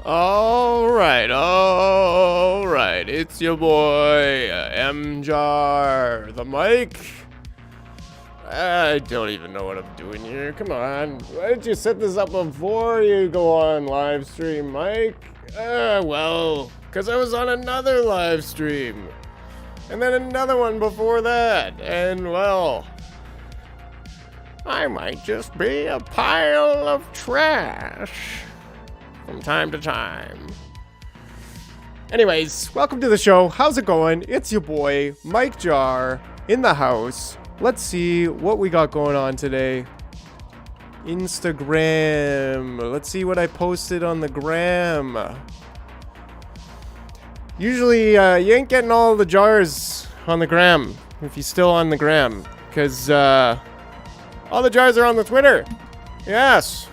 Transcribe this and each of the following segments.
Alright, it's your boy, MikeJar, the mic. I don't even know what I'm doing here, come on. Why didn't you set this up before you go on live stream, Mike? Well, because I was on another live stream. And then another one before that, and well, I might just be a pile of trash from time to time. Anyways, welcome to the show. How's it going? It's your boy, MikeJar, in the house. Let's see what we got going on today. Instagram. Let's see what I posted on the gram. Usually, you ain't getting all the jars on the gram if you're still on the gram. Because, all the jars are on the Twitter. Yes.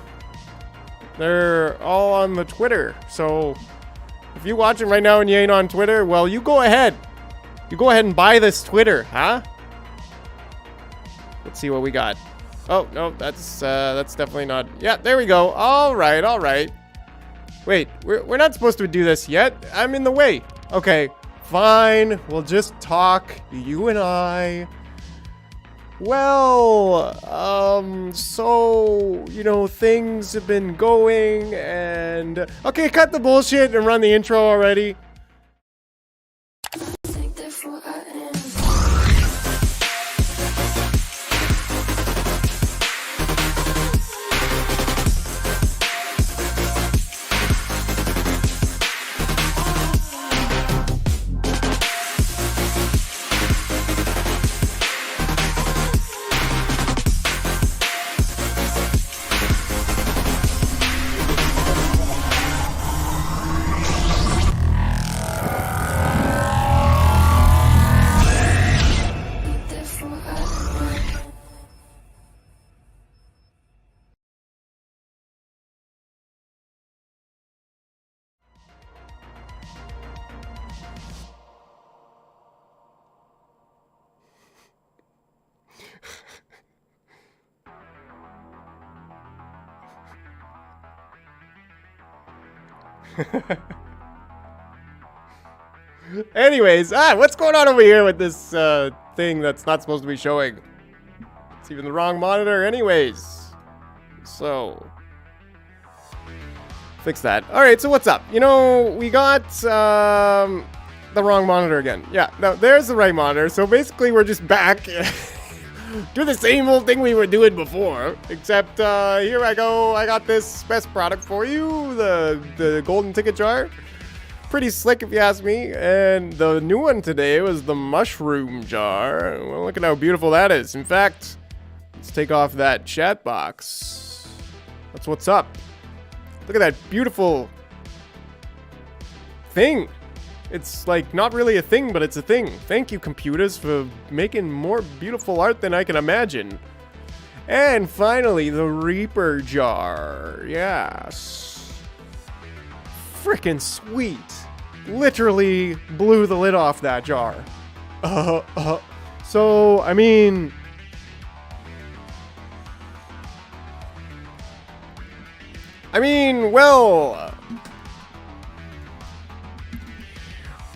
They're all on the Twitter. So, if you're watching right now and you ain't on Twitter, well, you go ahead. You go ahead and buy this Twitter, huh? Let's see what we got. Oh, no, that's definitely not. Yeah, there we go. All right. Wait, we're not supposed to do this yet. I'm in the way. Okay, fine. We'll just talk, you and I. Well, so, you know, things have been going and... Okay, cut the bullshit and run the intro already. Anyways, what's going on over here with this thing that's not supposed to be showing? It's even the wrong monitor anyways. So, fix that. Alright, so what's up? You know, we got the wrong monitor again. Yeah, no, there's the right monitor. So basically we're just back. Do the same old thing we were doing before. Except, here I go. I got this best product for you. The golden ticket jar. Pretty slick if you ask me. And the new one today was the mushroom jar. Well, look at how beautiful that is. In fact, let's take off that chat box. That's what's up. Look at that beautiful thing. It's like not really a thing, but it's a thing. Thank you, computers, for making more beautiful art than I can imagine. And finally, the Reaper jar. Yes. Frickin' sweet. Literally blew the lid off that jar. So, I mean... well...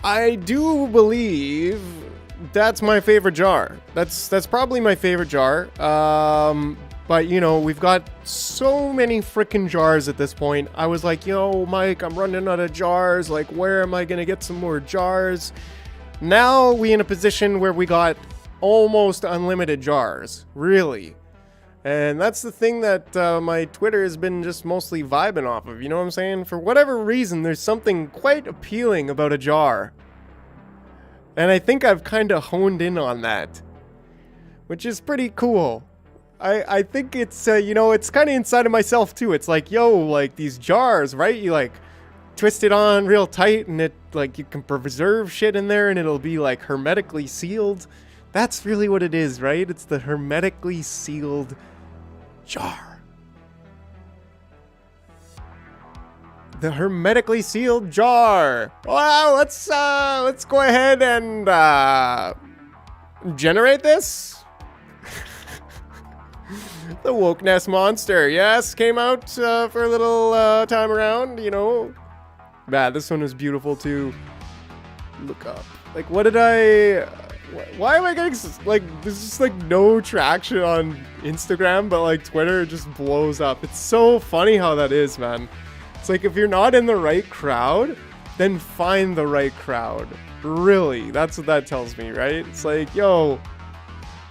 I do believe that's my favorite jar. That's probably my favorite jar. But, you know, we've got so many freaking jars at this point. I was like, yo, Mike, I'm running out of jars. Like, where am I going to get some more jars? Now we in a position where we got almost unlimited jars. Really. And that's the thing that my Twitter has been just mostly vibing off of. You know what I'm saying? For whatever reason, there's something quite appealing about a jar. And I think I've kind of honed in on that. Which is pretty cool. I think it's, you know, it's kind of inside of myself too. It's like, yo, like these jars, right? You like twist it on real tight and it, like, you can preserve shit in there and it'll be like hermetically sealed. That's really what it is, right? It's the hermetically sealed jar. The hermetically sealed jar. Wow, let's go ahead and generate this. The Wokeness Monster, yes, came out for a little time around, you know. Man, this one was beautiful too. Look up. Like, what did I... Why am I getting... Like, there's just, like, no traction on Instagram, but, like, Twitter just blows up. It's so funny how that is, man. It's like, if you're not in the right crowd, then find the right crowd. Really. That's what that tells me, right? It's like, yo...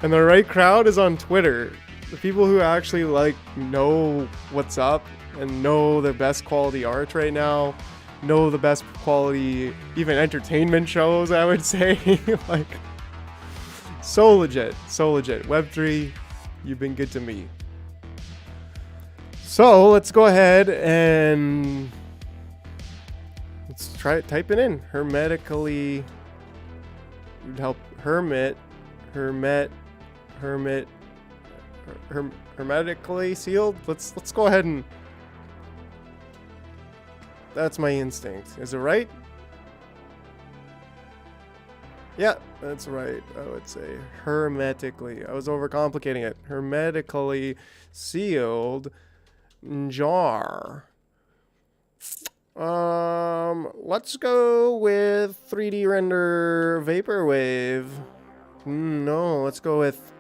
And the right crowd is on Twitter. The people who actually, like, know what's up and know the best quality art right now, know the best quality, even entertainment shows, I would say. Like, so legit, so legit. Web3, you've been good to me. So let's go ahead and let's try it. Type it in. Hermetically would help. Hermetically sealed. Let's go ahead and. That's my instinct. Is it right? Yeah, that's right. I would say hermetically. I was overcomplicating it. Hermetically sealed jar. Let's go with 3D render vaporwave. No, let's go with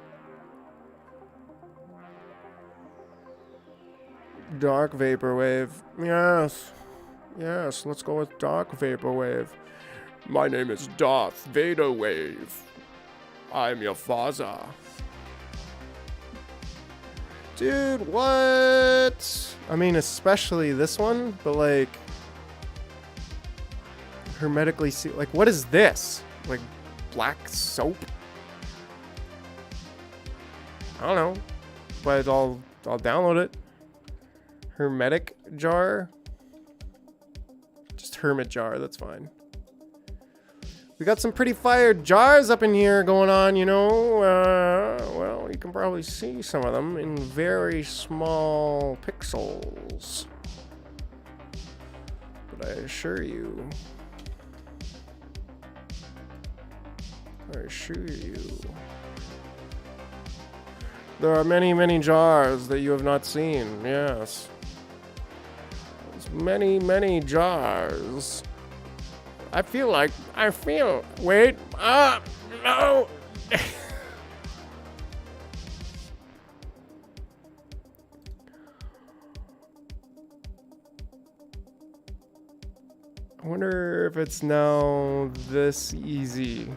dark vaporwave. Yes, let's go with dark vaporwave. My name is Darth Vader Wave. I'm your father. Dude, what? I mean, especially this one, but like hermetically sealed. Like, what is this? Like black soap? I don't know, but I'll download it. Hermetic jar. Just hermit jar, that's fine. We got some pretty fire jars up in here going on, you know. Well, you can probably see some of them in very small pixels. But I assure you, there are many, many jars that you have not seen, yes. Many, many jars. Wait, no. I wonder if it's now this easy.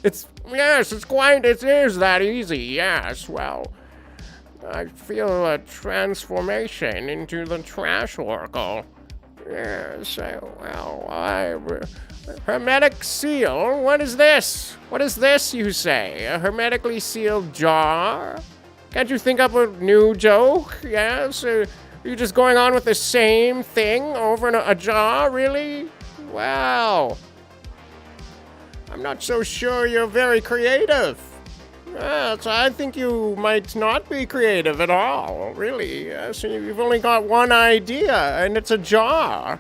It is that easy, yes, well. I feel a transformation into the trash oracle. Yes, hermetic seal? What is this? What is this, you say? A hermetically sealed jar? Can't you think up a new joke? Yes? Are you just going on with the same thing over in a jar, really? Wow. I'm not so sure you're very creative. Yes, I think you might not be creative at all, really. Yes, you've only got one idea, and it's a jar.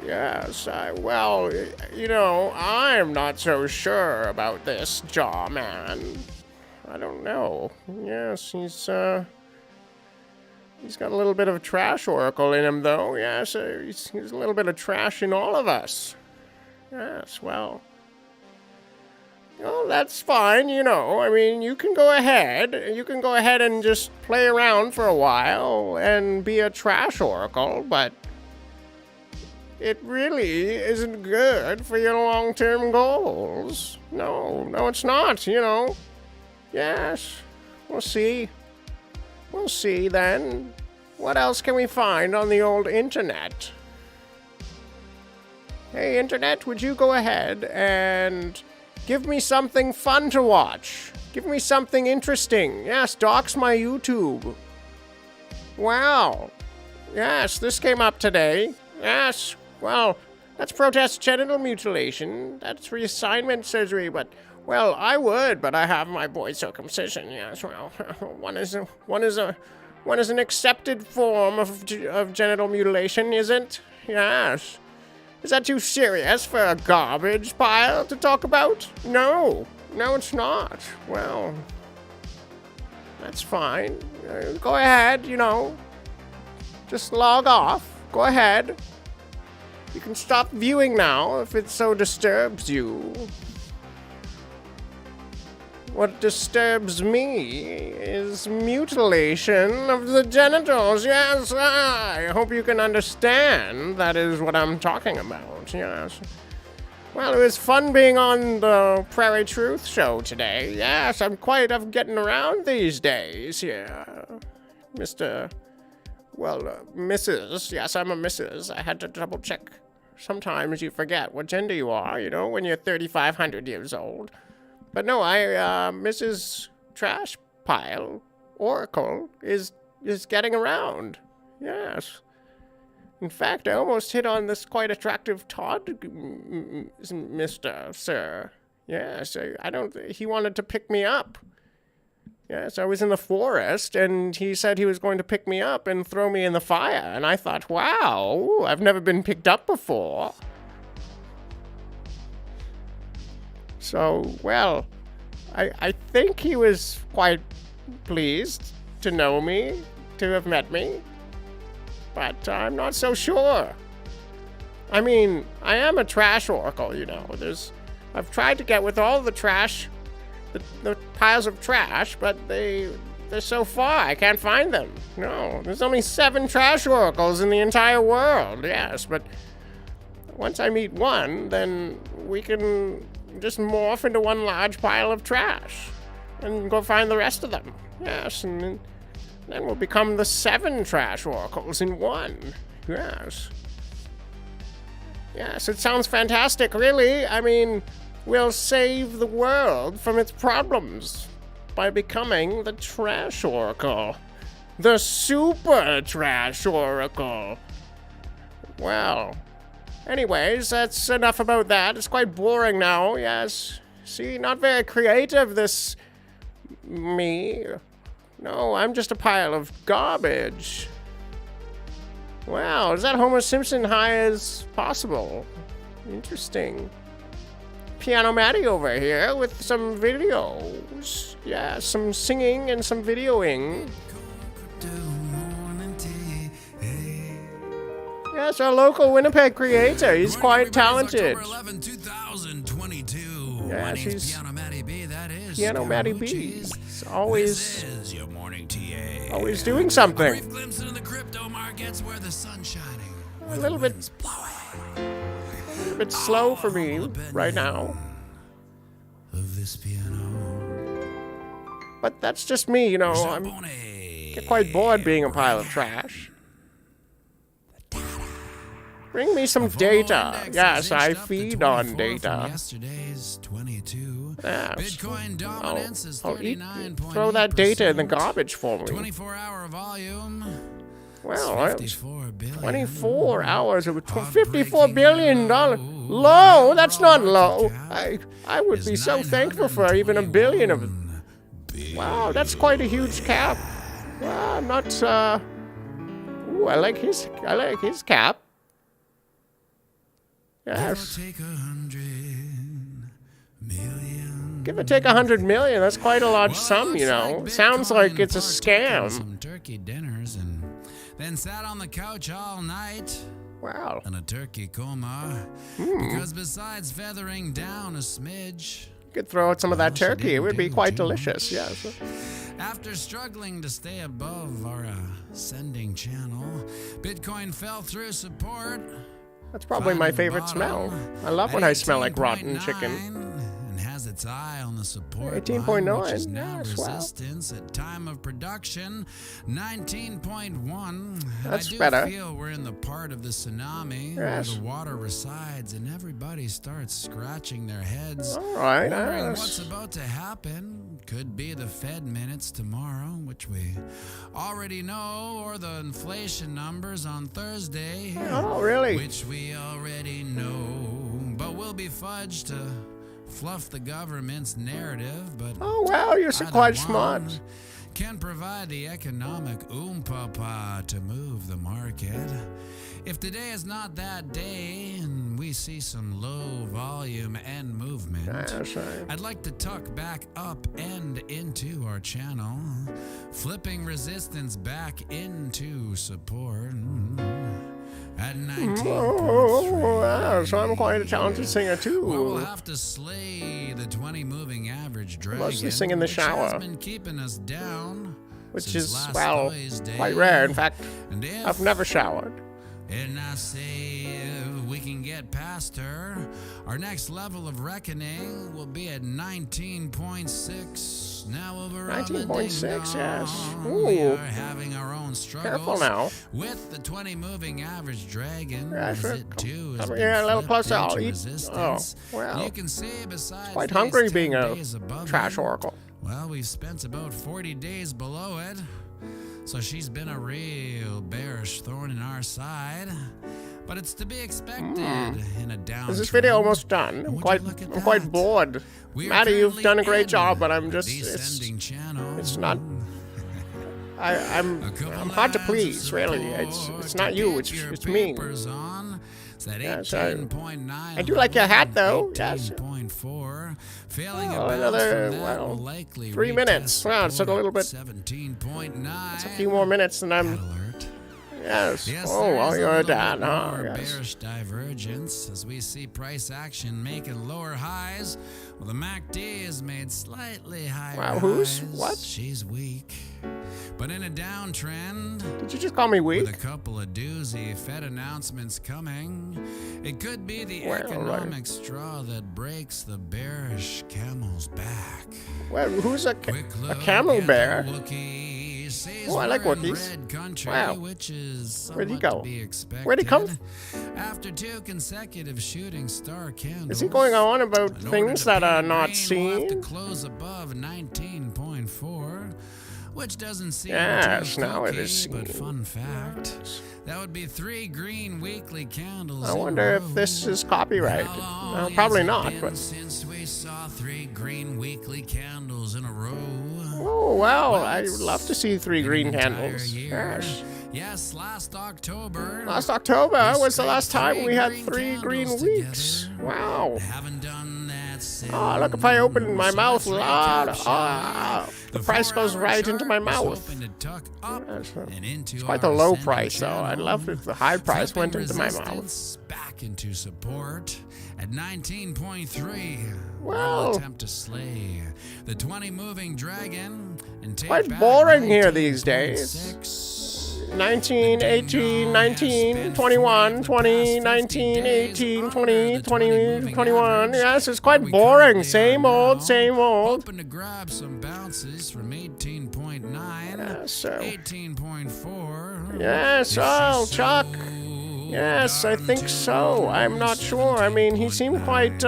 Yes, well, you know, I'm not so sure about this jar man. I don't know. Yes, he's got a little bit of trash oracle in him, though. Yes, he's a little bit of trash in all of us. Yes, well... Well, that's fine, you know. I mean, you can go ahead and just play around for a while and be a trash oracle, but it really isn't good for your long-term goals. No, it's not, you know. Yes, we'll see. We'll see then. What else can we find on the old internet? Hey, internet, would you go ahead and... give me something fun to watch. Give me something interesting. Yes, dox my YouTube. Wow. Yes, this came up today. Yes, well, that's protest genital mutilation. That's reassignment surgery, but, well, I would, but I have my boy circumcision. Yes, well, one is an accepted form of genital mutilation, isn't? Yes. Is that too serious for a garbage pile to talk about? No, it's not. Well, that's fine. Go ahead, you know. Just log off. Go ahead. You can stop viewing now if it so disturbs you. What disturbs me is mutilation of the genitals. Yes, I hope you can understand. That is what I'm talking about. Yes. Well, it was fun being on the Prairie Truth show today. Yes, I'm getting around these days. Yeah. Mrs. Yes, I'm a Mrs. I had to double check. Sometimes you forget what gender you are, when you're 3,500 years old. But no, Mrs. Trash Pile Oracle is getting around. Yes. In fact, I almost hit on this quite attractive Todd, Mr. Sir. Yes, he wanted to pick me up. Yes, I was in the forest, and he said he was going to pick me up and throw me in the fire. And I thought, wow, I've never been picked up before. So, well, I think he was quite pleased to know me, to have met me. But I'm not so sure. I mean, I am a trash oracle, I've tried to get with all the trash, the piles of trash, but they're so far, I can't find them. No, there's only 7 trash oracles in the entire world, yes, but once I meet one, then we can just morph into one large pile of trash and go find the rest of them. Yes, and then we'll become the 7 trash oracles in one. Yes. Yes, it sounds fantastic, really. I mean, we'll save the world from its problems by becoming the trash oracle. The super trash oracle. Well, anyways, that's enough about that. It's quite boring now, yes. See, not very creative, this me. No, I'm just a pile of garbage. Wow, is that Homer Simpson high as possible? Interesting. Piano Matty over here with some videos. Yeah, some singing and some videoing. Yes, our local Winnipeg creator. He's quite talented. Yes, he's Piano Matty B. He's always doing something. A little bit slow for me right now. But that's just me, I get quite bored being a pile of trash. Bring me some data. Yes, I feed on data. Yes. Throw that data in the garbage for me. 24-hour volume. Well, 24 hours of $54 billion. Low? That's not low. I would be so thankful for even $1 billion of it. Wow, that's quite a huge cap. Well, I'm not. Ooh, I like his cap. Yes. Give or take $100 million. That's quite a large sum, Sounds like it's a scam. Some turkey dinners and then sat on the couch all night. Wow. In a turkey coma. Because besides feathering down a smidge, you could throw out some of that turkey. It would be quite delicious. Yes. After struggling to stay above our ascending channel, Bitcoin fell through support. That's probably my favorite smell. I love when I smell like rotten chicken. And has its eye on the support 18.9, which is now yes, resistance at time of production 19.1. That's I do better. feel we're in the part of the tsunami Yes. where the water resides and everybody starts scratching their heads, All right, wondering yes. what's about to happen. Could be the Fed minutes tomorrow, which we already know, or the inflation numbers on Thursday, Oh, really? which we already know, but we'll be fudged to fluff the government's narrative. But Oh, wow, you're so either quite one, smart. can provide the economic oompah to move the market. If today is not that day and we see some low volume and movement, I'd like to tuck back up and into our channel, flipping resistance back into support at 19.3. So I'm quite a talented singer too. Well, we'll have to slay the 20 moving average dragon, Mostly sing in the shower, which has been keeping us down, which since is, last well, Thursday. quite rare. In fact, And if, I've never showered. and I say if we can get past her, our next level of reckoning will be at 19.6. Now over 19.6, yes. We Ooh. are having our own struggles. Careful now. With the 20 moving average dragon, Yeah, as sure. it too has Come been here a little flipped closer, I'll into eat. resistance. Oh, well. You can see besides Quite these hungry 10 being a days above trash it, oracle. well, we've spent about 40 days below it, so she's been a real bearish thorn in our side. But it's to be expected in a downtrend. Is this video almost done? I'm quite bored. Maddie, you've done a great job, but I'm just it's not. I'm hard to please, really. It's not you. It's me. Yes, I do like your hat, though. Yes. Another 3 minutes. Wow, it's a little bit. It's a few more minutes, and I'm. Yes. Oh, well, you're a dad, huh? Yes. Bearish divergence as we see price action making lower highs. Well, the MACD is made slightly higher. Wow, who's highs. what? She's weak. But in a downtrend, did you just call me weak? with a couple of doozy Fed announcements coming, it could be the economic straw that breaks the bearish camel's back. Well, who's a camel bear? Oh, I like Wookiees. Wow. Where'd he go? Where'd he come? After 2 consecutive shooting star candles. Is he going on about things that are not We'll have to seen? close above 19.4, which doesn't seem Yes, too now it cookie, is seen. but fun fact, that would be 3 green weekly candles. I in a wonder if row. this is copyrighted. How No, long probably has it not, been but. since we saw 3 green weekly candles in a row. Oh, well, I would love to see 3 green An entire candles. year. Yes. Yes, last October. Last October we was the last scraped time we had 3 3 green candles weeks. together. Wow. Haven't done that since. Oh, look, if I open my So mouth let's loud, recap, the The price goes 4-hour right into my chart was mouth. hoping to tuck up Yes, and into it's quite the our low ascending price, though. I'd channel. love if the high price Flipping went into my mouth. resistance back into support at 19.3. Well. We'll attempt to slay the 20 moving dragon and take Quite back boring here these days. 19.6. 19, 18, 19, 21, 20, 19, 18, 20, 20, 21. Yes, it's quite boring. Same old, same old. Hoping to grab some bounces from 18.9, Yes, so. 18.4. Yes, oh, Chuck. Yes, I think so. I'm not sure. I mean, he seemed quite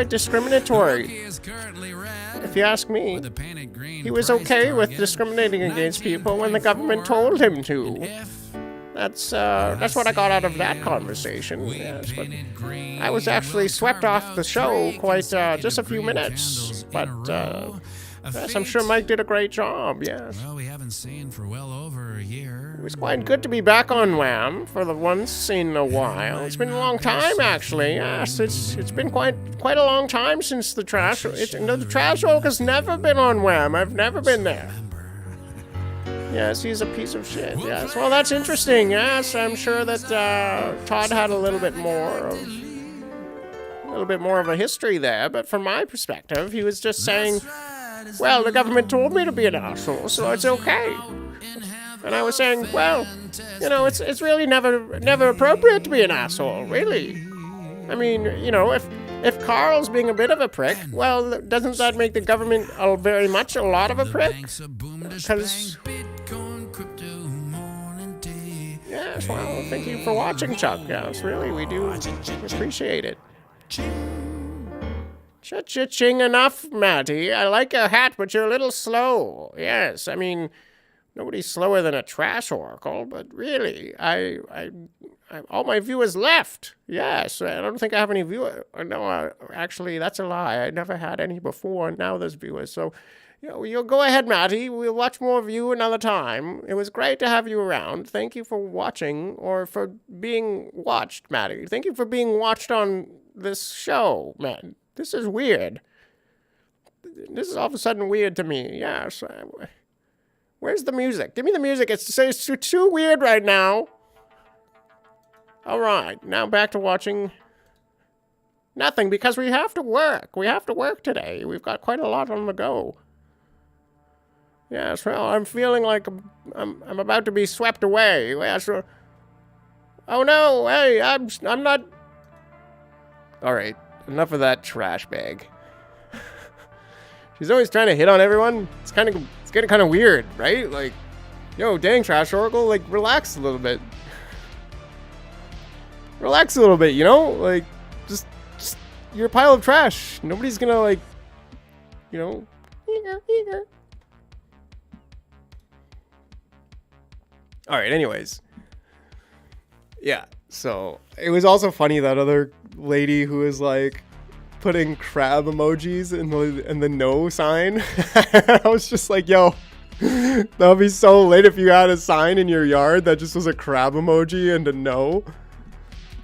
discriminatory, if you ask me. He was okay with discriminating against people when the government told him to. That's what I got out of that conversation. Yes, but I was actually swept off the show quite just a few minutes. But yes, I'm sure Mike did a great job. Yes. Well, we haven't seen for well over a year. It was quite good to be back on Wham for the once in a while. It's been a long time, actually. Yes, it's been quite a long time since the trash. The trash hulk has never been on Wham. I've never been there. Yes, he's a piece of shit. Yes. Well, that's interesting. Yes, I'm sure that Todd had a little bit more of a history there. But from my perspective, he was just saying, well, the government told me to be an asshole, so it's okay. And I was saying, well, it's really never appropriate to be an asshole, really. I mean, if Carl's being a bit of a prick, well, doesn't that make the government very much a lot of a prick? Because, yes, well, thank you for watching, Chuck. Yes, really, we do appreciate it. Cha-cha-ching enough, Matty. I like your hat, but you're a little slow. Yes, I mean, nobody's slower than a trash oracle, but really, I all my viewers left. Yes, I don't think I have any viewers. No, actually, that's a lie. I never had any before, and now there's viewers. So, You'll go ahead, Matty. We'll watch more of you another time. It was great to have you around. Thank you for watching, or for being watched, Matty. Thank you for being watched on this show, man. This is weird. This is all of a sudden weird to me. Yes. Where's the music? Give me the music. It's too weird right now. All right. Now back to watching nothing, because we have to work. We have to work today. We've got quite a lot on the go. Yes, well, I'm feeling like I'm about to be swept away. Yes. Oh no! Hey, I'm not. All right, enough of that trash bag. She's always trying to hit on everyone. It's getting kind of weird, right? Like, yo, dang, Trash Oracle, like, relax a little bit. Relax a little bit, you know? Like, just you're a pile of trash. Nobody's gonna, like, you know. All right, anyways. Yeah, so it was also funny, that other lady who was like putting crab emojis in the no sign. I was just like, yo, that would be so lit if you had a sign in your yard that just was a crab emoji and a no.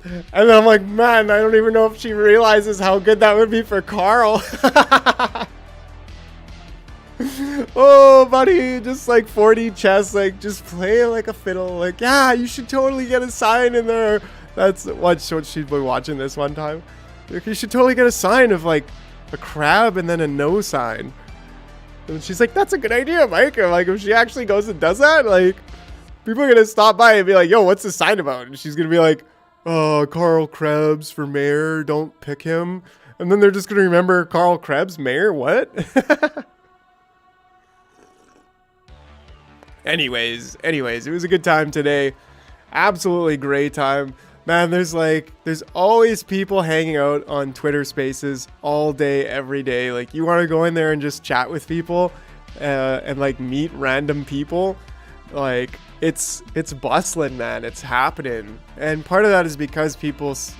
And then I'm like, man, I don't even know if she realizes how good that would be for Carl. Oh, buddy, just like 4D chess, like, just play it like a fiddle. Like, yeah, you should totally get a sign in there. That's what she'd been watching this one time. Like, you should totally get a sign of, like, a crab and then a no sign. And she's like, that's a good idea, Mike. And, like, if she actually goes and does that, like, people are going to stop by and be like, yo, what's the sign about? And she's going to be like, Carl Krebs for mayor, don't pick him. And then they're just going to remember Carl Krebs, mayor, what? Anyways, it was a good time today. Absolutely great time. Man, there's always people hanging out on Twitter Spaces all day, every day. Like, you want to go in there and just chat with people and like meet random people. Like, it's bustling, man. It's happening. And part of that is because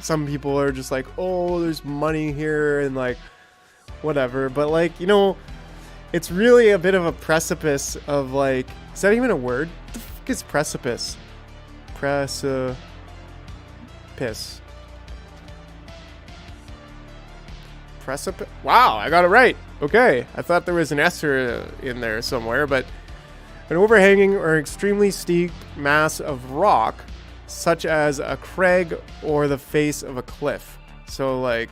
some people are just like, oh, there's money here and like whatever. But like, you know, it's really a bit of a precipice of like, is that even a word? What the fuck is precipice? Precipice. Precipice. Wow, I got it right. Okay, I thought there was an S in there somewhere, but an overhanging or extremely steep mass of rock, such as a crag or the face of a cliff. So like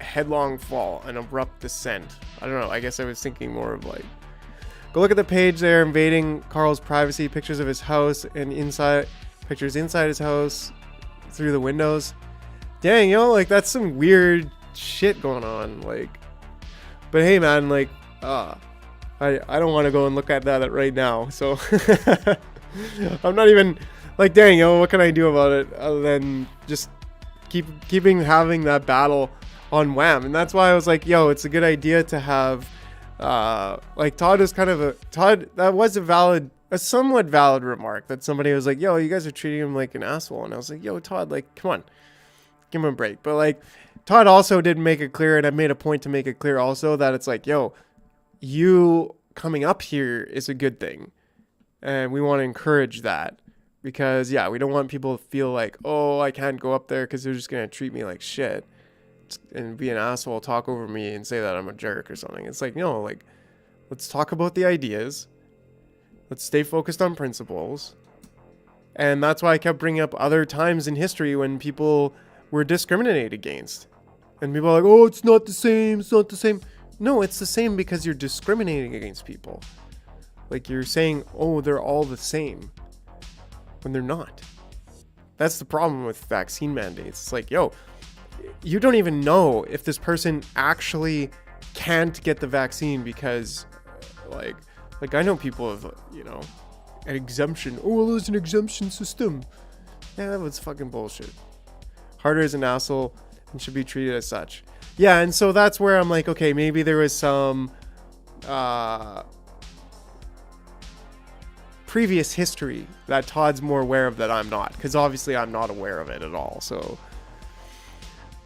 headlong fall, an abrupt descent. I don't know. I guess I was thinking more of like, go look at the page there, invading Carl's privacy, pictures of his house and pictures inside his house through the windows. Dang, yo, like that's some weird shit going on. Like, but hey, man, like, I don't want to go and look at that right now. So I'm not even like, dang, yo, what can I do about it other than just keeping having that battle on Wham? And that's why I was like, yo, it's a good idea to have like Todd was that was a somewhat valid remark, that somebody was like, yo, you guys are treating him like an asshole. And I was like, yo, Todd, like, come on, give him a break. But like, Todd also did make it clear, and I made a point to make it clear also, that it's like, yo, you coming up here is a good thing, and we want to encourage that, because yeah, we don't want people to feel like, oh, I can't go up there because they're just gonna treat me like shit and be an asshole, talk over me and say that I'm a jerk or something. It's like, no, like, let's talk about the ideas, let's stay focused on principles. And that's why I kept bringing up other times in history when people were discriminated against, and people are like, oh, it's not the same, it's not the same. No, it's the same because you're discriminating against people. Like, you're saying, oh, they're all the same, when they're not. That's the problem with vaccine mandates. It's like, yo, you don't even know if this person actually can't get the vaccine because, like I know people have, you know, an exemption. Oh, well, there's an exemption system. Yeah, that was fucking bullshit. Harder is an asshole and should be treated as such. Yeah, and so that's where I'm like, okay, maybe there was some previous history that Todd's more aware of that I'm not, because obviously I'm not aware of it at all. So,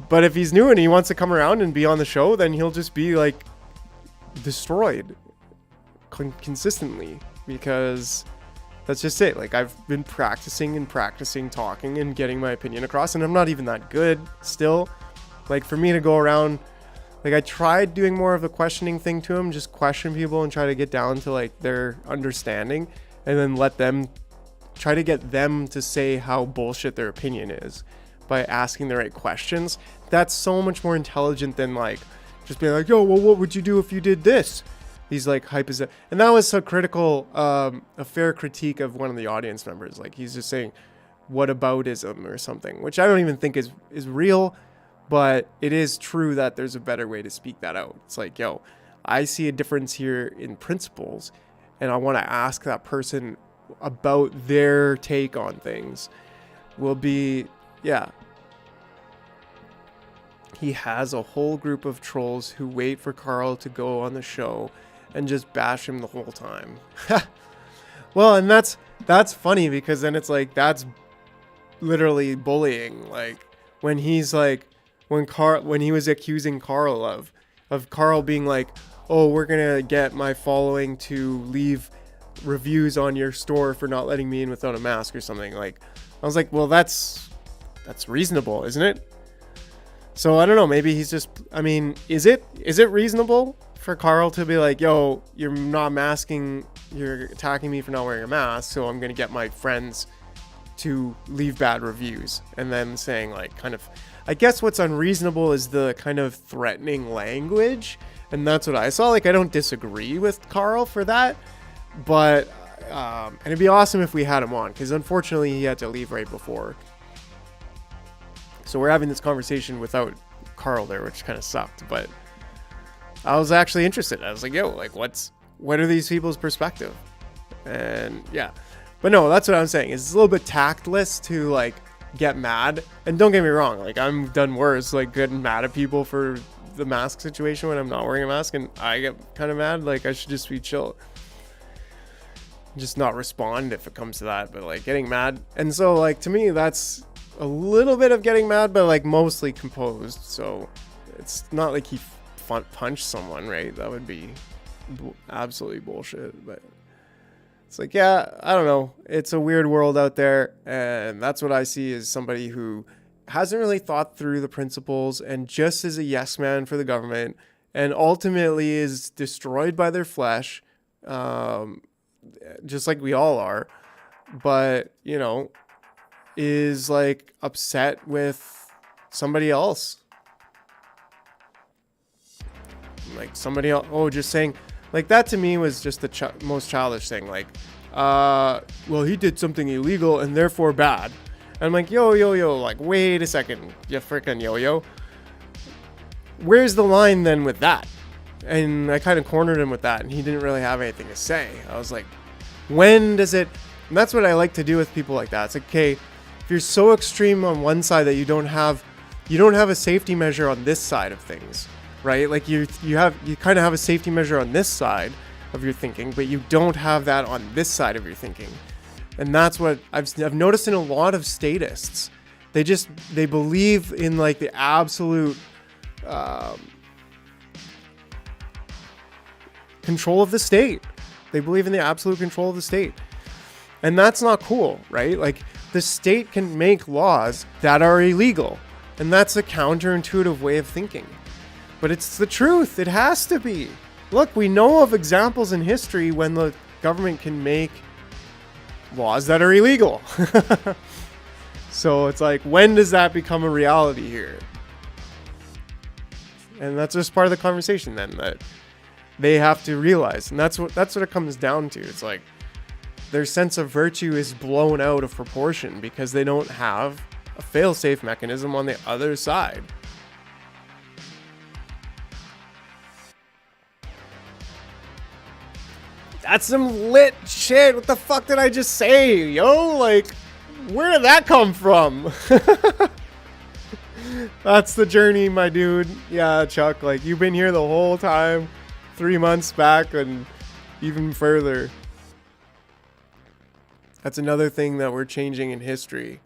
but if he's new and he wants to come around and be on the show, then he'll just be like destroyed consistently, because that's just it. Like, I've been practicing talking and getting my opinion across, and I'm not even that good still. Like, for me to go around, like, I tried doing more of the questioning thing to him, just question people and try to get down to like their understanding, and then let them try to get them to say how bullshit their opinion is by asking the right questions. That's so much more intelligent than like just being like, yo, well, what would you do if you did this? He's like hype as a, and that was so critical, a fair critique of one of the audience members. Like, he's just saying whataboutism or something, which I don't even think is real, but it is true that there's a better way to speak that out. It's like, yo, I see a difference here in principles, and I want to ask that person about their take on things. Will be, yeah. He has a whole group of trolls who wait for Carl to go on the show and just bash him the whole time. Well, and that's funny, because then it's like, that's literally bullying. Like, when he's like, when he was accusing Carl of Carl being like, oh, we're gonna get my following to leave reviews on your store for not letting me in without a mask or something. Like, I was like, well, that's reasonable, isn't it? So I don't know, maybe he's just, I mean, is it reasonable for Carl to be like, yo, you're not masking, you're attacking me for not wearing a mask, so I'm gonna get my friends to leave bad reviews? And then saying like, kind of, I guess what's unreasonable is the kind of threatening language, and that's what I saw. Like, I don't disagree with Carl for that, but and it'd be awesome if we had him on, because unfortunately he had to leave right before. So we're having this conversation without Carl there, which kind of sucked, but I was actually interested. I was like, yo, like, what are these people's perspective? And yeah, but no, that's what I'm saying. It's a little bit tactless to like get mad. And don't get me wrong, like, I'm done worse, like getting mad at people for the mask situation when I'm not wearing a mask, and I get kind of mad. Like, I should just be chill, just not respond if it comes to that. But like, getting mad, and so like, to me, that's a little bit of getting mad, but like mostly composed. So it's not like he punched someone, right? That would be absolutely bullshit. But it's like, yeah, I don't know. It's a weird world out there, and that's what I see as somebody who hasn't really thought through the principles and just is a yes man for the government, and ultimately is destroyed by their flesh, just like we all are. But, you know, is like upset with somebody else. Like, somebody else, oh, just saying, like, that to me was just the most childish thing. Like, well, he did something illegal and therefore bad. And I'm like, yo, like, wait a second, you freaking yo. Where's the line then with that? And I kind of cornered him with that, and he didn't really have anything to say. I was like, when does it? And that's what I like to do with people like that. It's like, okay, if you're so extreme on one side that you don't have a safety measure on this side of things, right? Like, you kind of have a safety measure on this side of your thinking, but you don't have that on this side of your thinking. And that's what I've noticed in a lot of statists. They believe in like the absolute control of the state. They believe in the absolute control of the state. And that's not cool, right? Like, the state can make laws that are illegal, and that's a counterintuitive way of thinking. But it's the truth. It has to be. Look, we know of examples in history when the government can make laws that are illegal. So it's like, when does that become a reality here? And that's just part of the conversation then, that they have to realize. And that's what it comes down to. It's like, their sense of virtue is blown out of proportion because they don't have a fail-safe mechanism on the other side. That's some lit shit. What the fuck did I just say, yo? Like, where did that come from? That's the journey, my dude. Yeah, Chuck, like, you've been here the whole time, 3 months back, and even further. That's another thing that we're changing in history.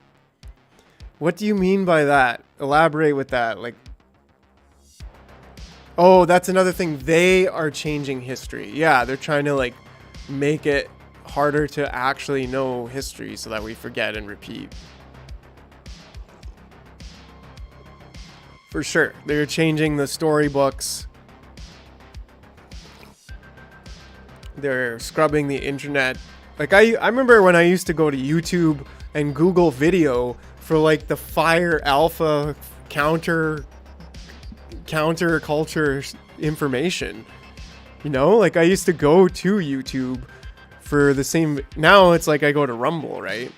What do you mean by that? Elaborate with that. Like, Oh, that's another thing. They are changing history. Yeah, they're trying to like make it harder to actually know history so that we forget and repeat. For sure. They're changing the storybooks. They're scrubbing the internet. Like I remember when I used to go to YouTube and Google video for like the fire alpha counter culture information. You know, like I used to go to YouTube for the same. Now it's like I go to Rumble, right?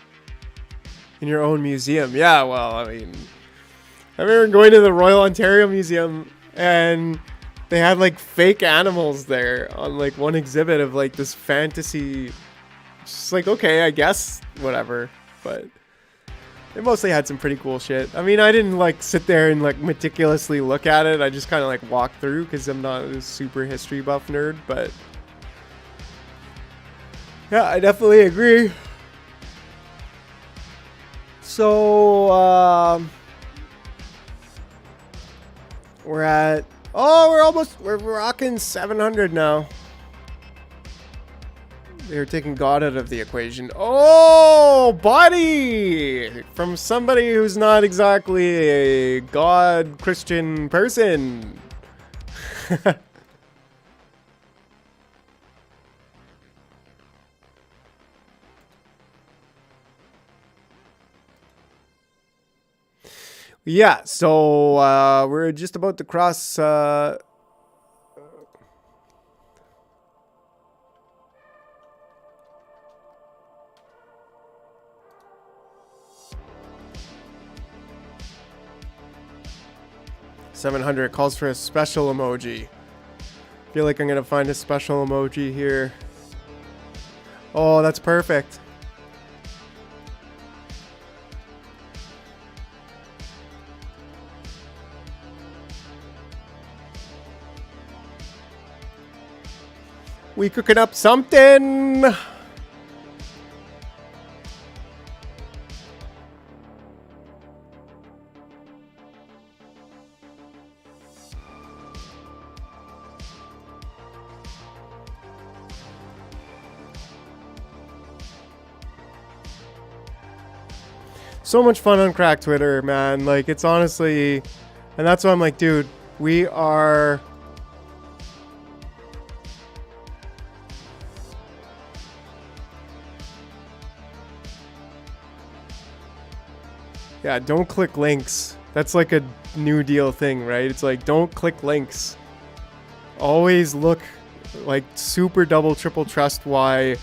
In your own museum. Yeah, well, I mean, I remember going to the Royal Ontario Museum and they had like fake animals there on like one exhibit of like this fantasy. Just like, okay, I guess, whatever. But they mostly had some pretty cool shit. I mean, I didn't like sit there and like meticulously look at it. I just kind of like walked through because I'm not a super history buff nerd. But yeah, I definitely agree. So, we're rocking 700 now. They're taking God out of the equation. Oh, buddy! From somebody who's not exactly a God Christian person. Yeah, so we're just about to cross 700. Calls for a special emoji. Feel like I'm gonna find a special emoji here. Oh, that's perfect. We cooking up something. So much fun on crack Twitter, man. Like, it's honestly, and that's why I'm like, dude, we are yeah, don't click links. That's like a New Deal thing, right? It's like, don't click links. Always look like super double triple trust why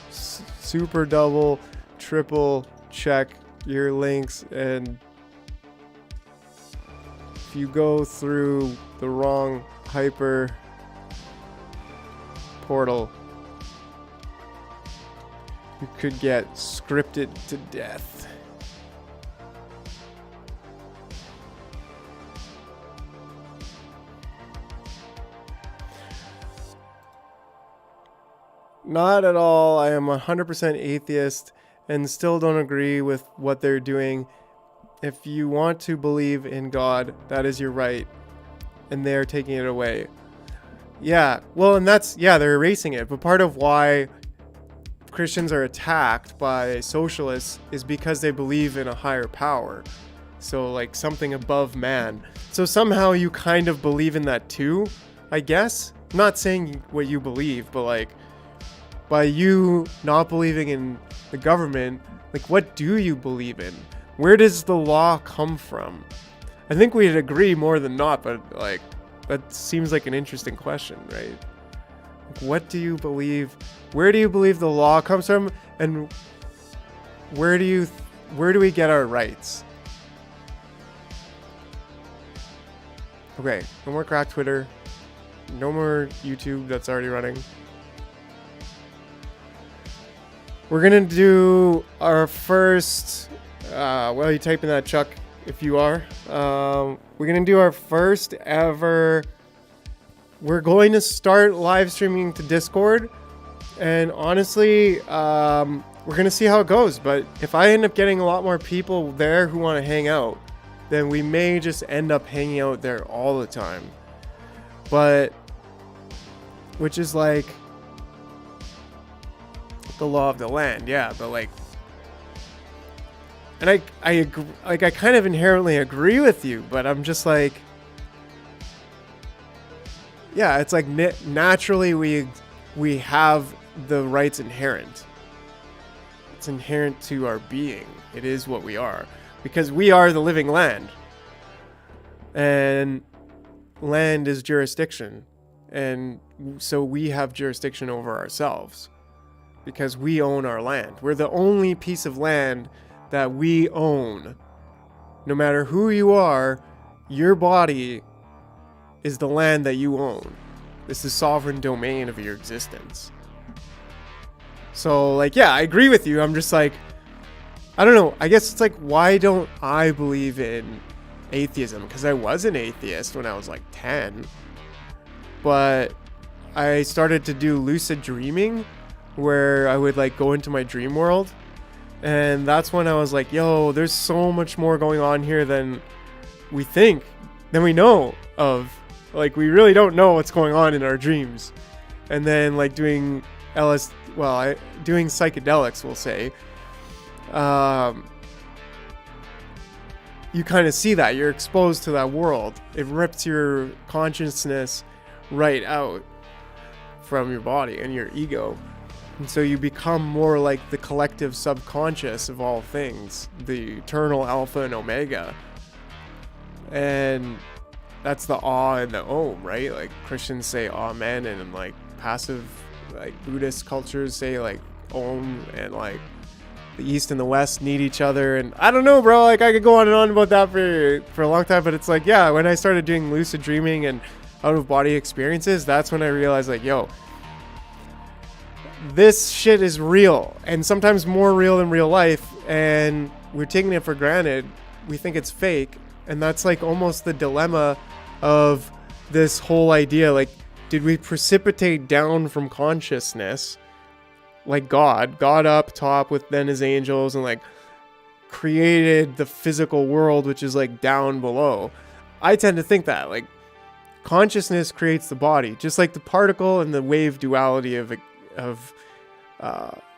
super double triple check your links, and if you go through the wrong hyper portal, you could get scripted to death. Not at all. I am 100% atheist and still don't agree with what they're doing. If you want to believe in God, that is your right. And they're taking it away. Yeah, well, and that's, yeah, they're erasing it. But part of why Christians are attacked by socialists is because they believe in a higher power. So, like, something above man. So somehow you kind of believe in that too, I guess. I'm not saying what you believe, but like, by you not believing in the government, like, what do you believe in? Where does the law come from? I think we'd agree more than not, but like, that seems like an interesting question, right? Like, what do you believe? Where do you believe the law comes from? And where do we get our rights? Okay, no more crack Twitter. No more YouTube that's already running. We're gonna do our first, well, you type in that, Chuck, if you are. We're gonna do our first ever, we're going to start live streaming to Discord. And honestly, we're gonna see how it goes. But if I end up getting a lot more people there who want to hang out, then we may just end up hanging out there all the time. But, which is like the law of the land, yeah. But like, and I agree, like, I kind of inherently agree with you, but I'm just like, yeah, it's like naturally we have the rights inherent. It's inherent to our being. It is what we are, because we are the living land, and land is jurisdiction, and so we have jurisdiction over ourselves because we own our land. We're the only piece of land that we own. No matter who you are, your body is the land that you own. This is sovereign domain of your existence. So, like, yeah, I agree with you. I'm just like, I don't know. I guess it's like, why don't I believe in atheism? Because I was an atheist when I was like 10. But I started to do lucid dreaming, where I would like go into my dream world. And that's when I was like, yo, there's so much more going on here than we think, than we know of. Like, we really don't know what's going on in our dreams. And then like doing doing psychedelics, we'll say, you kind of see that. You're exposed to that world. It rips your consciousness right out from your body and your ego. And so you become more like the collective subconscious of all things, the eternal alpha and omega. And that's the awe and the om, right? Like Christians say amen, and like passive, like Buddhist cultures say like om, and like the East and the West need each other. And I don't know, bro, like I could go on and on about that for a long time, but it's like, yeah, when I started doing lucid dreaming and out of body experiences, that's when I realized like, yo, this shit is real, and sometimes more real than real life, and we're taking it for granted. We think it's fake, and that's like almost the dilemma of this whole idea. Like, did we precipitate down from consciousness like God up top with then his angels, and like created the physical world, which is like down below? I tend to think that like consciousness creates the body, just like the particle and the wave duality of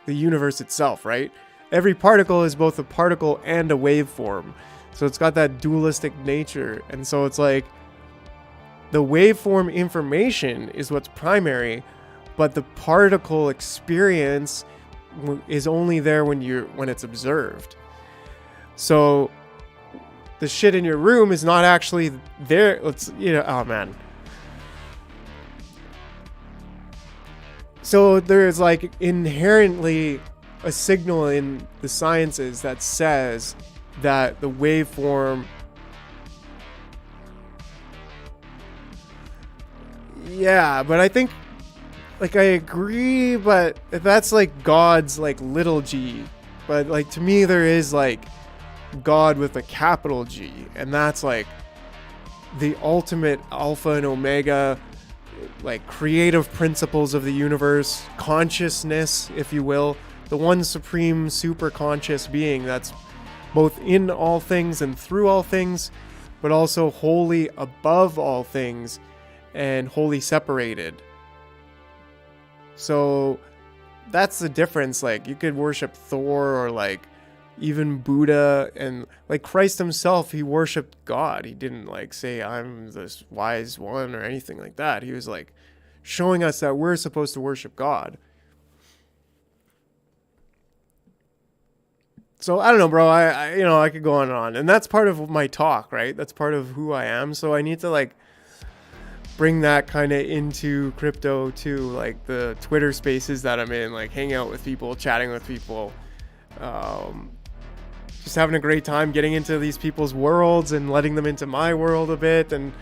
the universe itself, right? Every particle is both a particle and a waveform, so it's got that dualistic nature. And so it's like the waveform information is what's primary, but the particle experience is only there when it's observed. So the shit in your room is not actually there. Oh man. So there's like inherently a signal in the sciences that says that the waveform, yeah, but I think like I agree, but that's like God's like little g, but like to me there is like God with a capital G, and that's like the ultimate alpha and omega, like creative principles of the universe, consciousness, if you will, the one supreme super conscious being that's both in all things and through all things, but also wholly above all things and wholly separated. So that's the difference. Like you could worship Thor or like even Buddha, and like Christ himself, he worshipped God. He didn't like say I'm this wise one or anything like that. He was like showing us that we're supposed to worship God. So I don't know, bro. I could go on, and that's part of my talk, right? That's part of who I am. So I need to like bring that kind of into crypto too, like the Twitter spaces that I'm in, like hanging out with people, chatting with people, just having a great time getting into these people's worlds and letting them into my world a bit. And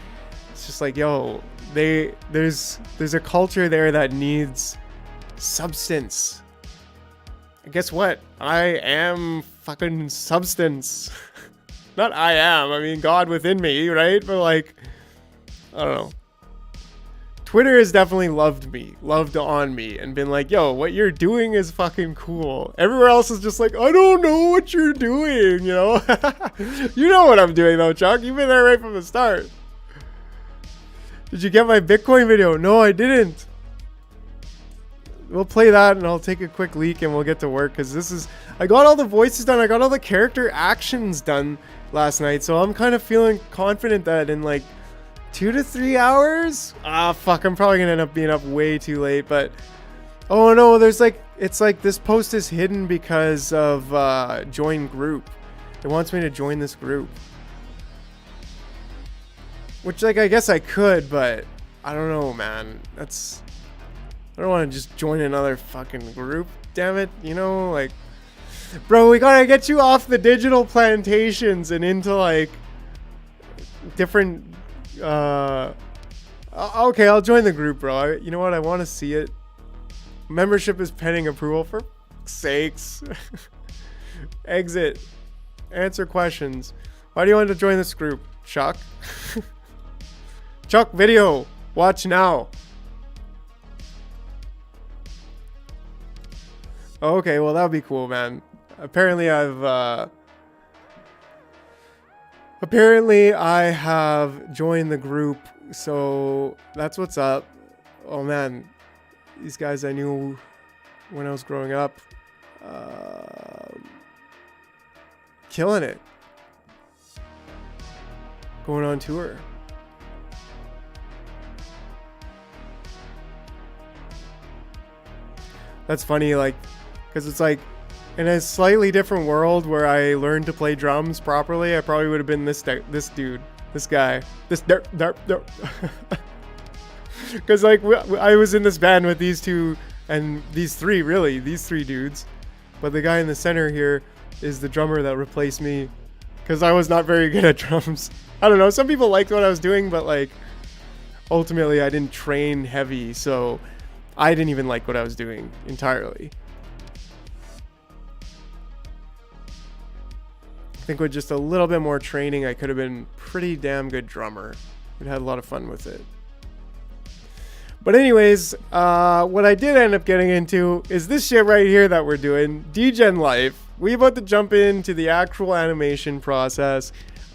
it's just like, yo, there's a culture there that needs substance. And guess what? I am fucking substance. Not I mean God within me, right? But like, I don't know. Twitter has definitely loved on me, and been like, yo, what you're doing is fucking cool. Everywhere else is just like, I don't know what you're doing, you know? You know what I'm doing though, Chuck. You've been there right from the start. Did you get my Bitcoin video? No, I didn't. We'll play that and I'll take a quick leak and we'll get to work, because I got all the voices done. I got all the character actions done last night, so I'm kind of feeling confident that in like 2 to 3 hours. Fuck, I'm probably gonna end up being up way too late, but oh no, it's like this post is hidden because of join group. It wants me to join this group, which like I guess I could, but I don't know, man. I don't want to just join another fucking group, damn it, you know, like, bro, we gotta get you off the digital plantations and into like different okay, I'll join the group, bro. You know what? I want to see it. Membership is pending approval, for sakes. Exit. Answer questions. Why do you want to join this group, Chuck? Chuck video. Watch now. Okay, well that would be cool, man. Apparently I have joined the group, so that's what's up. Oh man, these guys I knew when I was growing up. Killing it. Going on tour. That's funny, like, because it's like, in a slightly different world where I learned to play drums properly, I probably would have been this dude, this guy, this derp. Because like I was in this band with these two and these three dudes, but the guy in the center here is the drummer that replaced me because I was not very good at drums. I don't know. Some people liked what I was doing, but like ultimately I didn't train heavy, so I didn't even like what I was doing entirely. I think with just a little bit more training, I could have been pretty damn good drummer. We'd had a lot of fun with it. But anyways, what I did end up getting into is this shit right here that we're doing, Degen Life. We're about to jump into the actual animation process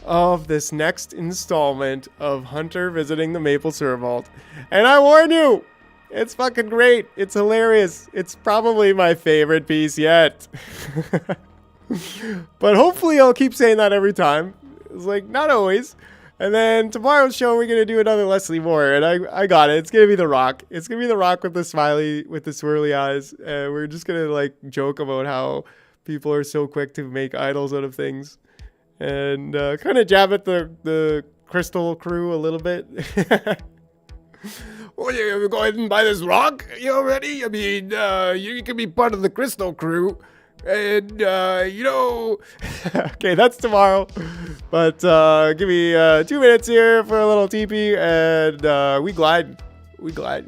of this next installment of Hunter visiting the Maple Syrup Vault. And I warn you, it's fucking great. It's hilarious. It's probably my favorite piece yet. But hopefully I'll keep saying that every time. It's like, not always. And then tomorrow's show, we're going to do another Leslie Moore. And I got it. It's going to be The Rock. It's going to be The Rock with the smiley, with the swirly eyes. And we're just going to like joke about how people are so quick to make idols out of things. And kind of jab at the Crystal crew a little bit. Oh, you go ahead and buy this rock? You ready? I mean, you can be part of the Crystal crew. And, you know, okay, that's tomorrow. But give me 2 minutes here for a little TP, and we glide. We glide.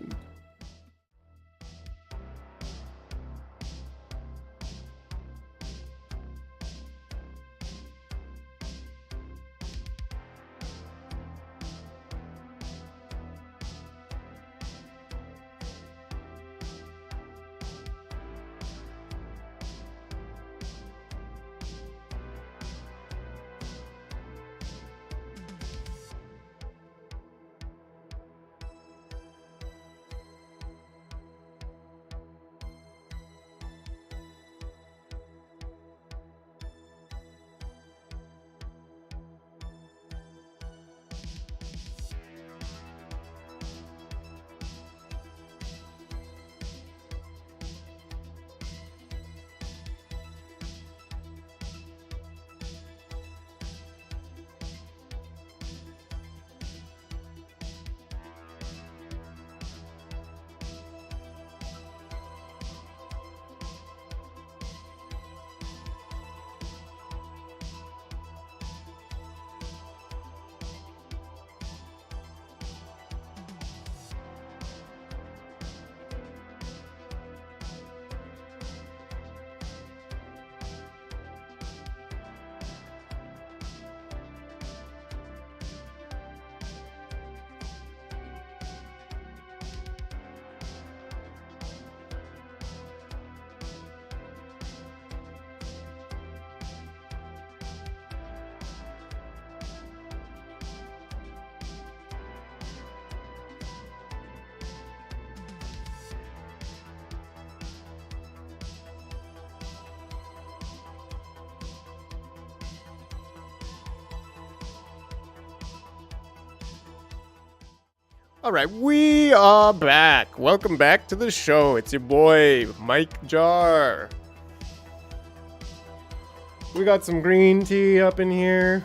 All right, we are back. Welcome back to the show. It's your boy, MikeJar. We got some green tea up in here.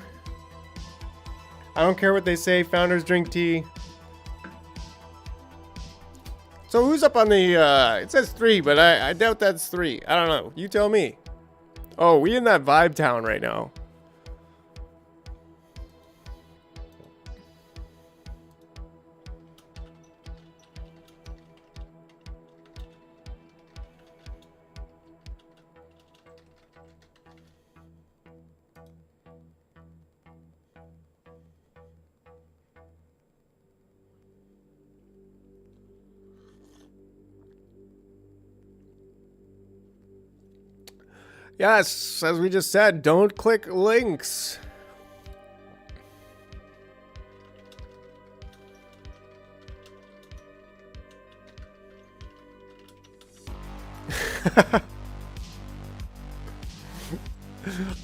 I don't care what they say, founders drink tea. So who's up on the, it says 3, but I doubt that's 3. I don't know. You tell me. Oh, we in that vibe town right now. Yes, as we just said, don't click links.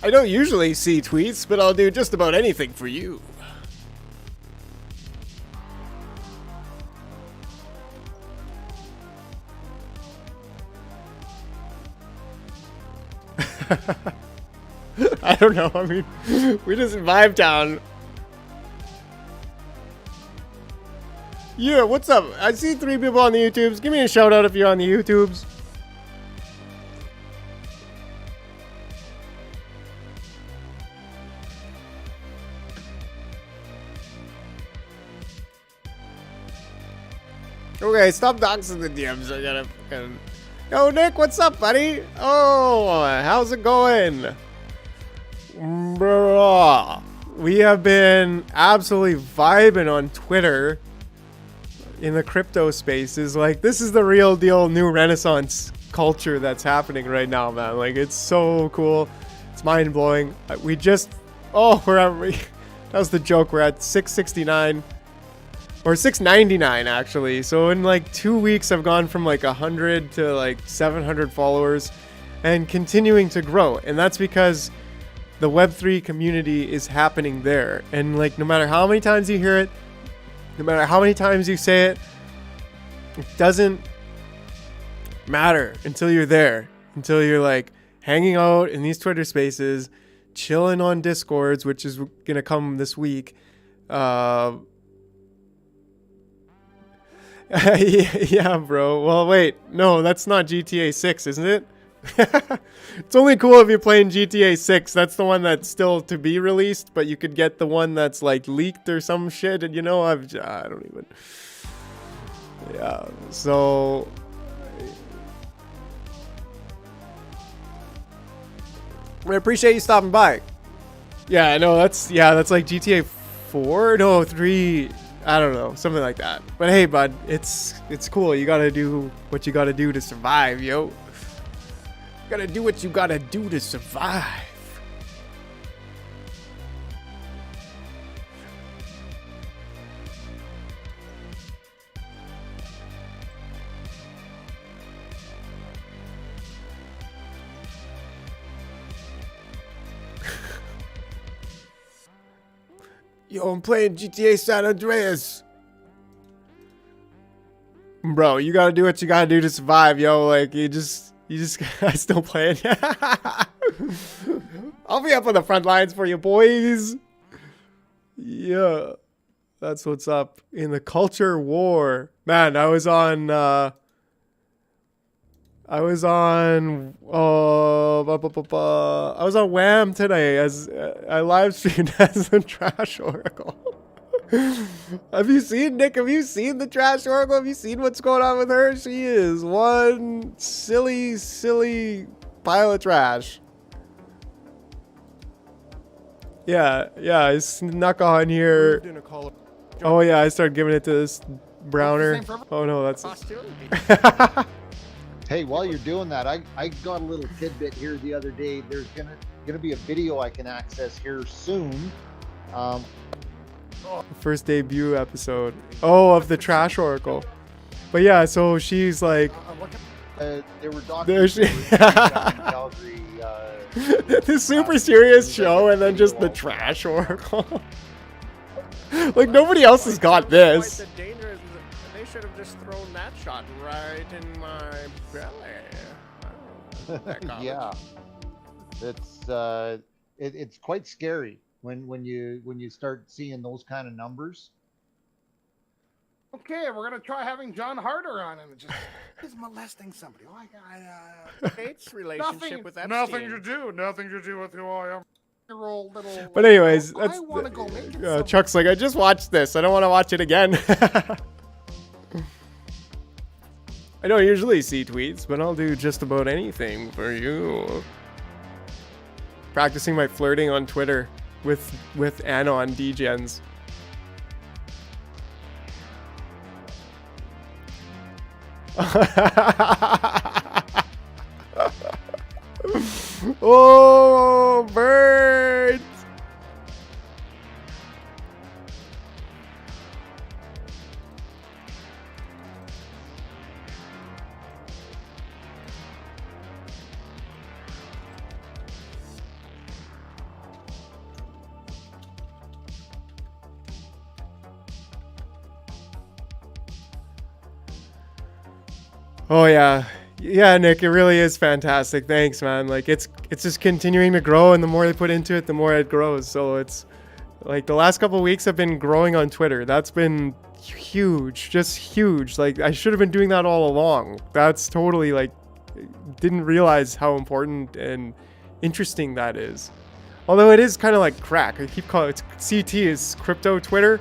I don't usually see tweets, but I'll do just about anything for you. I don't know. I mean, we just vibe down. Yeah, what's up? I see 3 people on the YouTubes. Give me a shout out if you're on the YouTubes. Okay, stop doxing the DMs. I gotta fucking... Yo, Nick, what's up, buddy? Oh, how's it going? Bruh. We have been absolutely vibing on Twitter in the crypto spaces. Like, this is the real deal new Renaissance culture that's happening right now, man. Like, it's so cool. It's mind-blowing. We just... Oh, we're at... That was the joke. We're at 669. Or 699 actually. So in like 2 weeks I've gone from like 100 to like 700 followers and continuing to grow. And that's because the Web3 community is happening there. And like no matter how many times you hear it, no matter how many times you say it, it doesn't matter until you're there. Until you're like hanging out in these Twitter spaces, chilling on Discords, which is gonna come this week. Yeah, bro. Well, wait. No, that's not GTA 6, isn't it? It's only cool if you're playing GTA 6. That's the one that's still to be released, but you could get the one that's like leaked or some shit. And you know, I don't even. Yeah. So. I appreciate you stopping by. Yeah, I know. That's like GTA 4. No, 3. I don't know, something like that. But hey, bud, it's cool. You gotta do what you gotta do to survive, yo. You gotta do what you gotta do to survive. Yo, I'm playing GTA San Andreas. Bro, you gotta do what you gotta do to survive, yo. Like, you just I still playing. I'll be up on the front lines for you, boys. Yeah. That's what's up in the culture war. Man, I was on Wham today as I live streamed as the Trash Oracle. Have you seen, Nick? Have you seen the Trash Oracle? Have you seen what's going on with her? She is one silly pile of trash. Yeah, I snuck on here. Oh yeah, I started giving it to this Browner. Oh no, that's... Hey, while you're doing that, I got a little tidbit here the other day. There's gonna be a video I can access here soon. First debut episode. Oh, of the Trash Oracle. But yeah, so she's like... They were there she... Calgary, this super serious show and then just the Trash Oracle. Like, nobody else has got this. just thrown that shot right in my belly. Oh, that college. Yeah, it's quite scary when you start seeing those kind of numbers. Okay, we're gonna try having John Harder on, and just he's molesting somebody. Oh, Kate's relationship with Epstein. nothing to do with who I am. Little, But anyways, I that's want to go make it. Chuck's like, I just watched this. I don't want to watch it again. I don't usually see tweets, but I'll do just about anything for you. Practicing my flirting on Twitter with Anon degens. Oh, birds! Oh yeah. Yeah, Nick, it really is fantastic. Thanks, man. Like it's just continuing to grow, and the more they put into it, the more it grows. So it's like the last couple of weeks have been growing on Twitter. That's been huge, just huge. Like I should have been doing that all along. That's totally like didn't realize how important and interesting that is. Although it is kind of like crack. I keep calling it CT is crypto Twitter.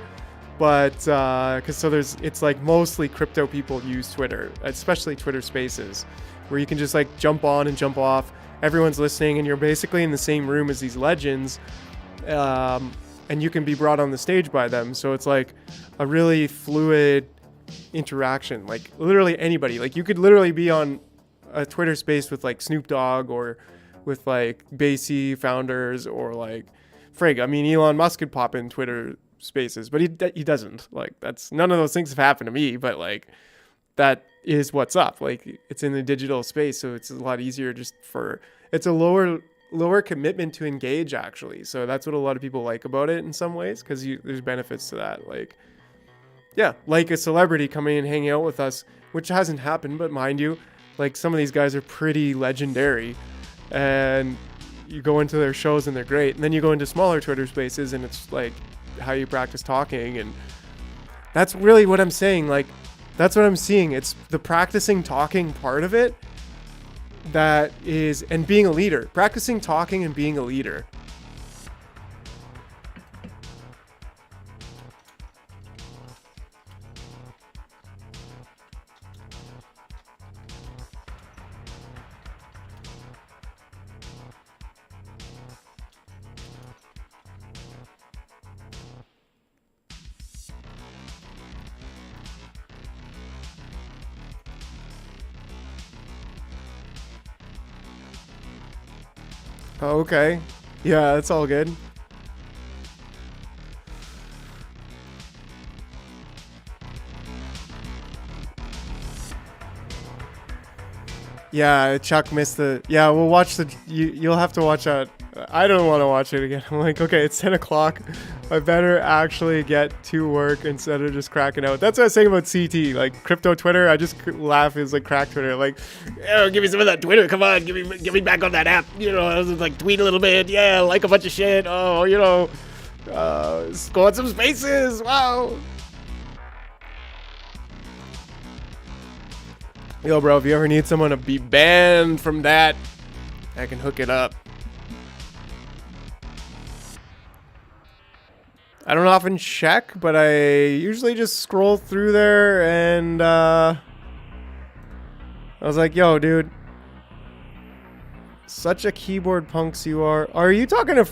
But because it's like mostly crypto people use Twitter, especially Twitter Spaces, where you can just like jump on and jump off. Everyone's listening, and you're basically in the same room as these legends, and you can be brought on the stage by them. So it's like a really fluid interaction. Like literally anybody. Like you could literally be on a Twitter Space with like Snoop Dogg or with like Basie founders or like frig. I mean, Elon Musk could pop in Twitter Spaces, but he doesn't. Like that's none of those things have happened to me, but like that is what's up. Like it's in the digital space, so it's a lot easier it's a lower commitment to engage actually. So that's what a lot of people like about it in some ways, because there's benefits to that. Like yeah, like a celebrity coming and hanging out with us, which hasn't happened, but mind you, like some of these guys are pretty legendary, and you go into their shows and they're great, and then you go into smaller Twitter Spaces and it's like how you practice talking, and that's really what I'm saying. Like that's what I'm seeing. It's the practicing talking part of it that is, and being a leader, practicing talking and being a leader. Oh, okay. Yeah, that's all good. Yeah, Chuck missed the... Yeah, we'll watch the... You'll have to watch that. I don't want to watch it again. I'm like, okay, it's 10 o'clock. I better actually get to work instead of just cracking out. That's what I was saying about CT. Like, crypto Twitter, I just laugh. It's like crack Twitter. Like, oh, give me some of that Twitter. Come on, give me back on that app. You know, I was like, tweet a little bit. Yeah, like a bunch of shit. Oh, you know, go on some spaces. Wow. Yo, bro, if you ever need someone to be banned from that, I can hook it up. I don't often check, but I usually just scroll through there, and I was like, yo, dude, such a keyboard punks you are. Are you talking to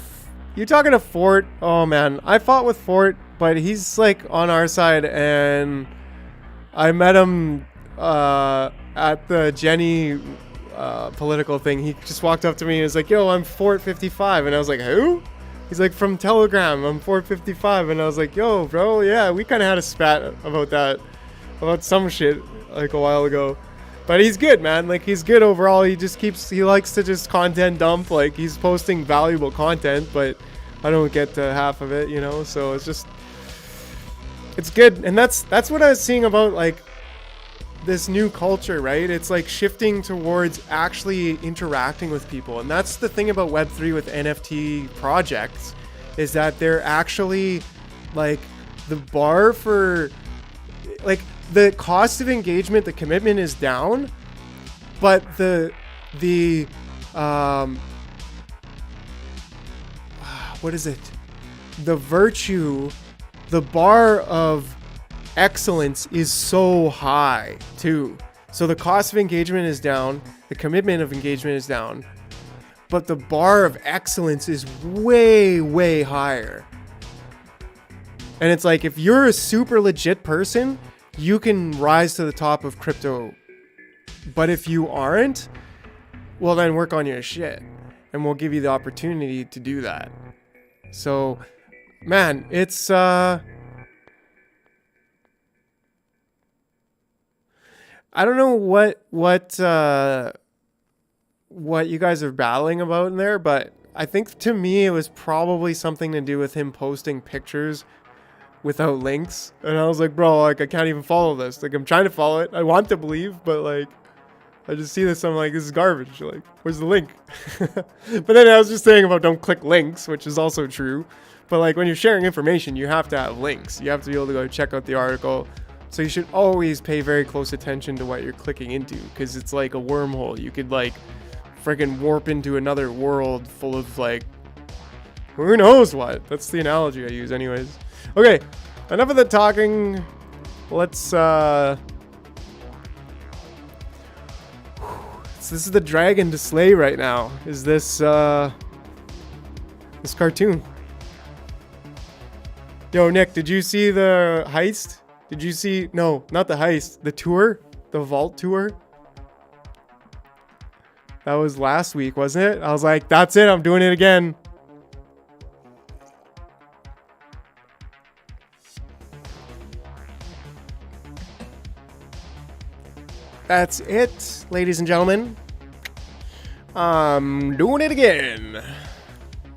Fort? Oh, man, I fought with Fort, but he's like on our side, and I met him at the Jenny political thing. He just walked up to me and was like, yo, I'm Fort 55. And I was like, who? He's like, from Telegram, I'm Fort 55. And I was like, yo, bro, yeah, we kind of had a spat about that, about some shit like a while ago. But he's good, man. Like, he's good overall. He likes to just content dump. Like, he's posting valuable content, but I don't get to half of it, you know? So it's good. And that's what I was seeing about, like, this new culture, right? It's like shifting towards actually interacting with people. And that's the thing about Web3 with NFT projects, is that they're actually like the bar for like the cost of engagement, the commitment is down, but the what is it? The virtue, the bar of excellence is so high too. So the cost of engagement is down, the commitment of engagement is down, but the bar of excellence is way, way higher. And it's like, if you're a super legit person, you can rise to the top of crypto. But if you aren't, well, then work on your shit, and we'll give you the opportunity to do that. So, man, it's I don't know what you guys are battling about in there, but I think to me it was probably something to do with him posting pictures without links. And I was like, bro, like I can't even follow this. Like I'm trying to follow it. I want to believe, but like I just see this, I'm like, this is garbage. Like, where's the link? But then I was just saying about don't click links, which is also true. But like when you're sharing information, you have to have links. You have to be able to go check out the article. So you should always pay very close attention to what you're clicking into, because it's like a wormhole. You could like freaking warp into another world full of like, who knows what. That's the analogy I use anyways. Okay, enough of the talking. Let's this is the dragon to slay right now. Is this this cartoon? Yo, Nick, did you see the heist? Did you see, no, not the heist, the tour, the vault tour? That was last week, wasn't it? I was like, that's it, I'm doing it again. That's it, ladies and gentlemen. I'm doing it again.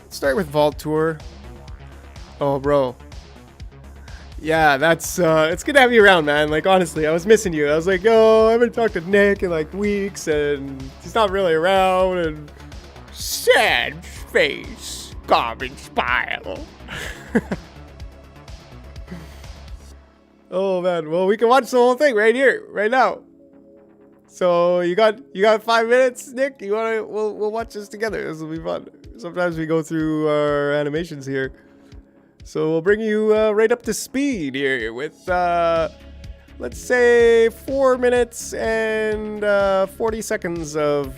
Let's start with vault tour. Oh, bro. Yeah, that's, it's good to have you around, man. Like, honestly, I was missing you. I was like, oh, I haven't talked to Nick in, like, weeks, and he's not really around, and sad face, garbage pile. Oh, man. Well, we can watch the whole thing right here, right now. So, you got 5 minutes, Nick? You wanna, we'll watch this together. This will be fun. Sometimes we go through our animations here. So we'll bring you right up to speed here with, let's say, 4 minutes and 40 seconds of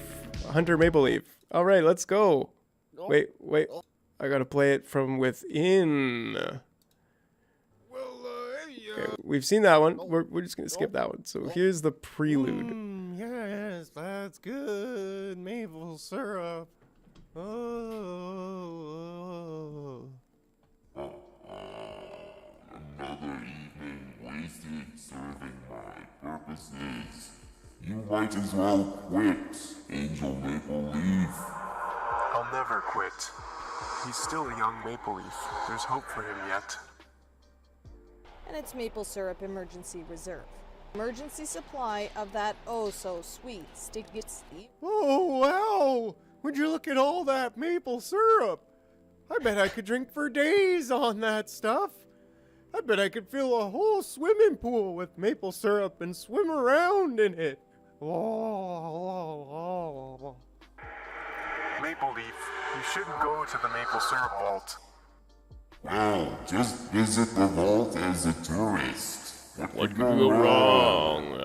Hunter Maple Leaf. All right, let's go. Wait. I gotta play it from within. Okay, we've seen that one. We're just gonna skip that one. So here's the prelude. Yes, that's good. Maple syrup. Oh. Another evening wasted serving my purposes. You might as well quit, Angel Maple Leaf. I'll never quit. He's still a young Maple Leaf. There's hope for him yet. And it's maple syrup emergency reserve. Emergency supply of that oh-so-sweet sticky. Oh, wow! Would you look at all that maple syrup? I bet I could drink for days on that stuff. I bet I could fill a whole swimming pool with maple syrup and swim around in it. Maple Leaf, you shouldn't go to the maple syrup vault. Well, just visit the vault as a tourist. What could go wrong?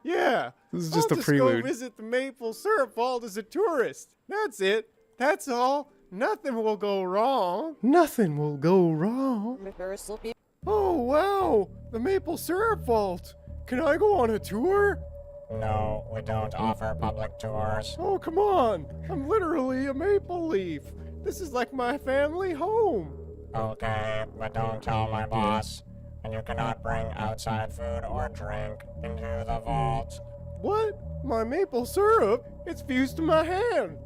Yeah, this is just a prelude. Go visit the maple syrup vault as a tourist. That's it. That's all. Nothing will go wrong. Nothing will go wrong. Oh, wow. The maple syrup vault. Can I go on a tour? No, we don't offer public tours. Oh, come on. I'm literally a maple leaf. This is like my family home. Okay, but don't tell my boss. And you cannot bring outside food or drink into the vault. What? My maple syrup? It's fused to my hand.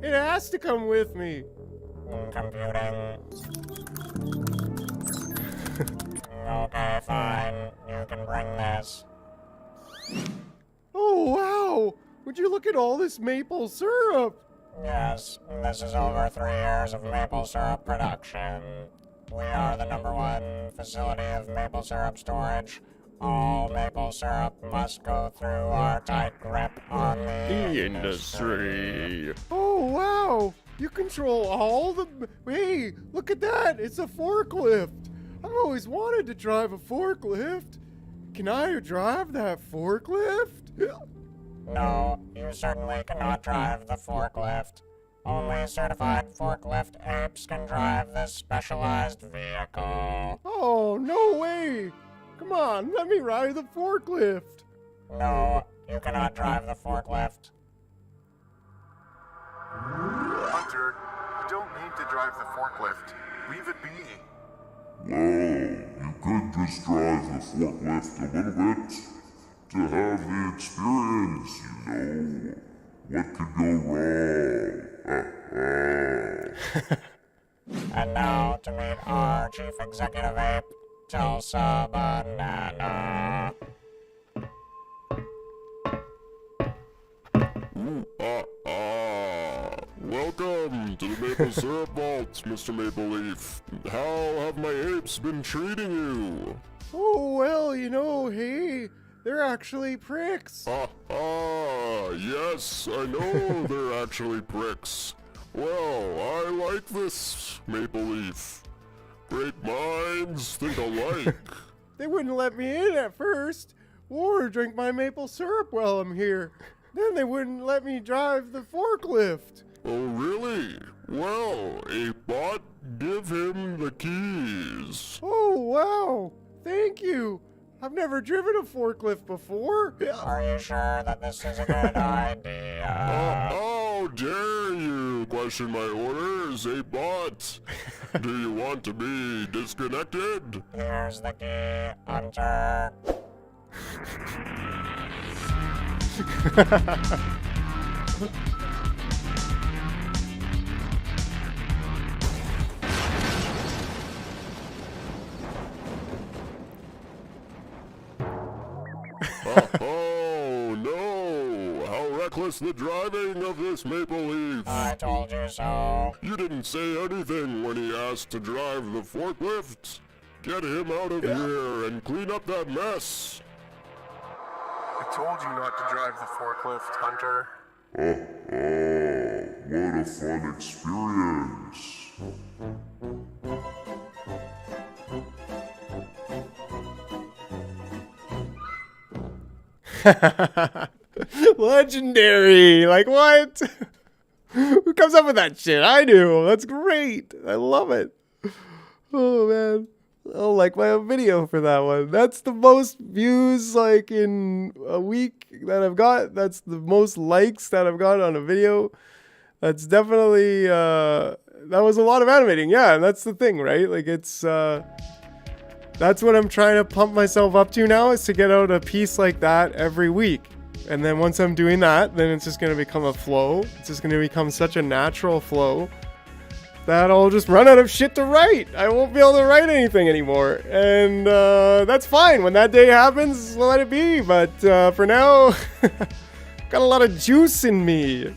It has to come with me. Computing. Okay, fine. You can bring this. Oh, wow! Would you look at all this maple syrup? Yes, this is over 3 years of maple syrup production. We are the #1 facility of maple syrup storage. All maple syrup must go through our tight grip on the industry. Oh, wow! You control all the... Hey, look at that! It's a forklift! I've always wanted to drive a forklift. Can I drive that forklift? No, you certainly cannot drive the forklift. Only certified forklift apes can drive this specialized vehicle. Oh, no way! Come on, let me ride the forklift. No, you cannot drive the forklift. Hunter, you don't need to drive the forklift. Leave it be. Well, you could just drive the forklift a little bit to have the experience, you know. What could go wrong? And now to meet our chief executive ape, Tulsa Banana. Welcome to the Maple Syrup Vault, Mr. Maple Leaf. How have my apes been treating you? Oh, well, you know, hey, they're actually pricks. Yes, I know they're actually pricks. Well, I like this, Maple Leaf. Great minds think alike. They wouldn't let me in at first, or drink my maple syrup while I'm here. Then they wouldn't let me drive the forklift. Oh, really? Well, a bot, give him the keys. Oh, wow. Thank you. I've never driven a forklift before. Are you sure that this is a good idea? How dare you question my orders, a bot? Do you want to be disconnected? Here's the key, Hunter. Oh no! How reckless the driving of this Maple Leaf! I told you so. You didn't say anything when he asked to drive the forklift. Get him out of here and clean up that mess. I told you not to drive the forklift, Hunter. What a fun experience. Legendary! Like, what? Who comes up with that shit? I do. That's great. I love it. Oh, man. I'll like my video for that one. That's the most views, like, in a week that I've got. That's the most likes that I've got on a video. That's definitely, that was a lot of animating. Yeah, and that's the thing, right? Like, it's, that's what I'm trying to pump myself up to now, is to get out a piece like that every week. And then once I'm doing that, then it's just going to become a flow. It's just going to become such a natural flow that I'll just run out of shit to write. I won't be able to write anything anymore. And that's fine. When that day happens, let it be. But for now, got a lot of juice in me.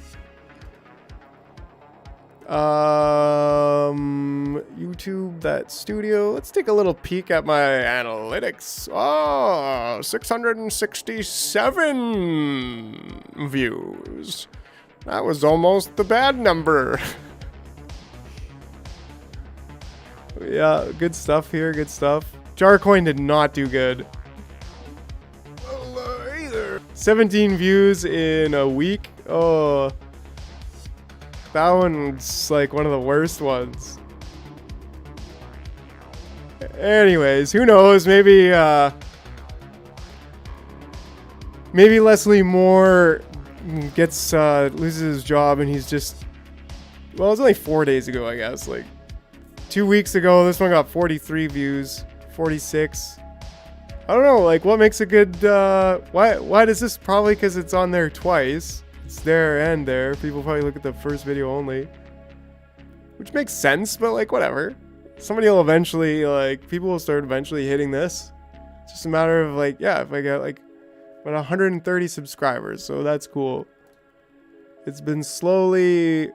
YouTube, that studio. Let's take a little peek at my analytics. Oh, 667 views. That was almost the bad number. Yeah, good stuff here, good stuff. Jarcoin did not do good. Either. 17 views in a week. Oh, that one's like one of the worst ones. Anyways, who knows? Maybe maybe Leslie Moore gets loses his job and he's just, well, it was only 4 days ago, I guess. Like 2 weeks ago, this one got 43 views, 46. I don't know, like what makes a good why does this? Probably because it's on there twice. It's there and there. People probably look at the first video only, which makes sense, but like whatever. somebody will eventually, like, people will start eventually hitting this. It's just a matter of, like, yeah, if I get, like, about 130 subscribers, so that's cool. It's been slowly,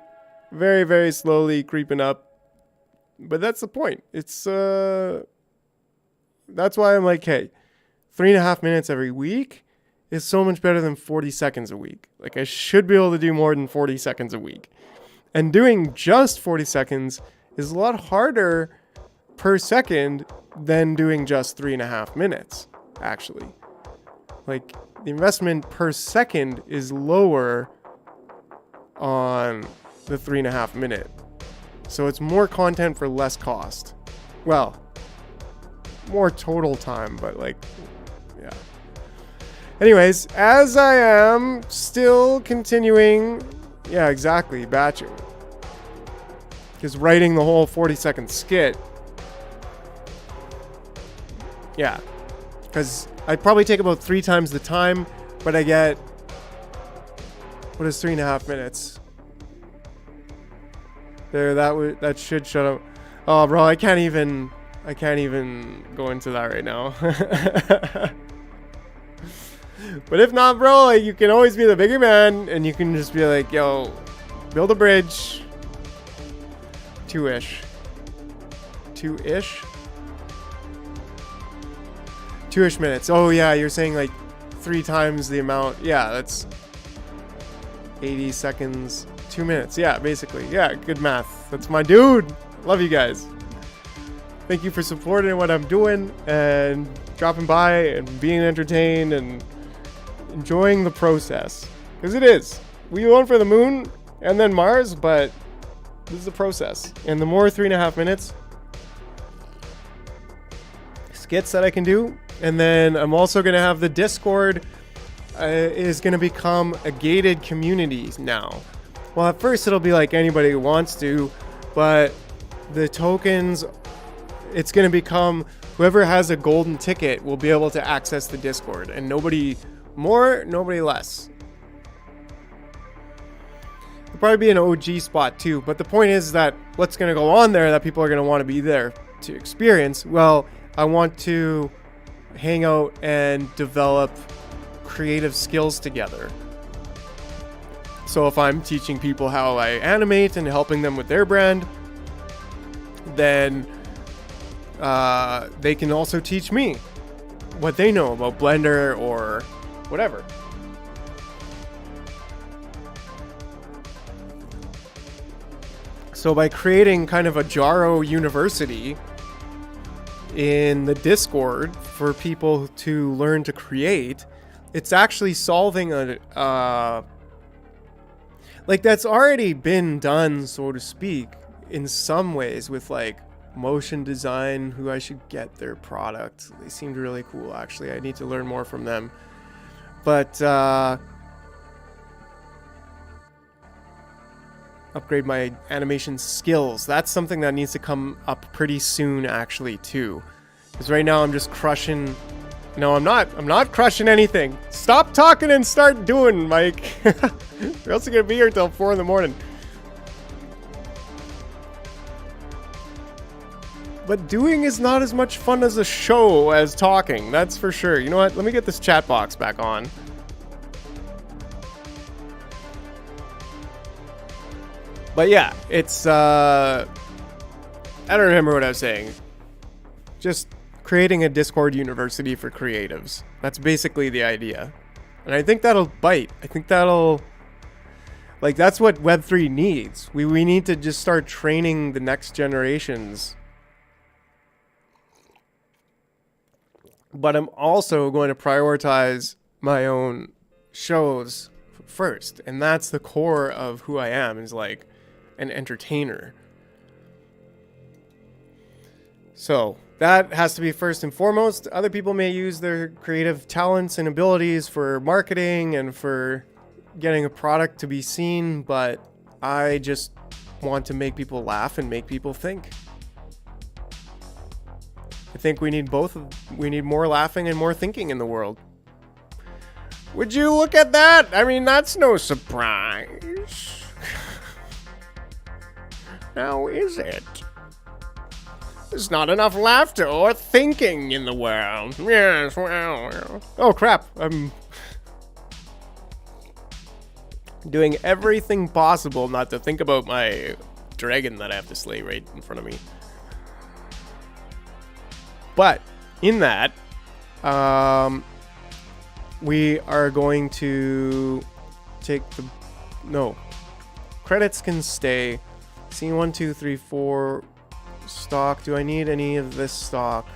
very, very slowly creeping up. But that's the point. It's, that's why I'm like, hey, 3.5 minutes every week is so much better than 40 seconds a week. Like, I should be able to do more than 40 seconds a week. And doing just 40 seconds is a lot harder per second than doing just 3.5 minutes, actually. Like, the investment per second is lower on the 3.5 minute. So it's more content for less cost. Well, more total time, but like, yeah. Anyways, as I am still continuing, yeah, exactly, batching. Because writing the whole 40-second skit, yeah. Because I probably take about 3 times the time, but I get, what is 3.5 minutes? There, that should shut up. Oh, bro, I can't even go into that right now. But if not, bro, like, you can always be the bigger man, and you can just be like, yo, build a bridge. 2-ish. 2-ish? 2-ish minutes. Oh, yeah, you're saying like 3 times the amount. Yeah, that's 80 seconds. 2 minutes. Yeah, basically. Yeah, good math. That's my dude. Love you guys. Thank you for supporting what I'm doing and dropping by and being entertained and enjoying the process. Because it is. We went for the moon and then Mars, but this is the process. And the more 3.5 minutes skits that I can do. And then I'm also going to have the Discord is going to become a gated community now. Well, at first it'll be like anybody who wants to, but the tokens, it's going to become whoever has a golden ticket will be able to access the Discord, and nobody more, nobody less. There'll probably be an OG spot too, but the point is that what's going to go on there that people are going to want to be there to experience, well, I want to hang out and develop creative skills together. So if I'm teaching people how I animate and helping them with their brand, then they can also teach me what they know about Blender or whatever. So by creating kind of a Jaro university in the Discord for people to learn to create, it's actually solving a like, that's already been done, so to speak, in some ways with like motion design, who I should get their product. They seemed really cool, actually. I need to learn more from them. But upgrade my animation skills. That's something that needs to come up pretty soon, actually, too. Because right now I'm just crushing. No, I'm not crushing anything. Stop talking and start doing, Mike. You're also gonna be here till 4 in the morning. But doing is not as much fun as a show as talking. That's for sure. You know what? Let me get this chat box back on. But yeah, it's I don't remember what I was saying. Just creating a Discord university for creatives. That's basically the idea. And I think that'll bite. I think that'll... Like, that's what Web3 needs. We need to just start training the next generations. But I'm also going to prioritize my own shows first. And that's the core of who I am, is like an entertainer. So that has to be first and foremost. Other people may use their creative talents and abilities for marketing and for getting a product to be seen, but I just want to make people laugh and make people think. I think we need both. We need more laughing and more thinking in the world. Would you look at that? I mean, that's no surprise. Now, is it? There's not enough laughter or thinking in the world. Yes, well. Oh crap, I'm doing everything possible not to think about my dragon that I have to slay right in front of me. But in that, we are going to take the... No. Credits can stay. Scene 1, 2, 3, 4... Stock. Do I need any of this stock?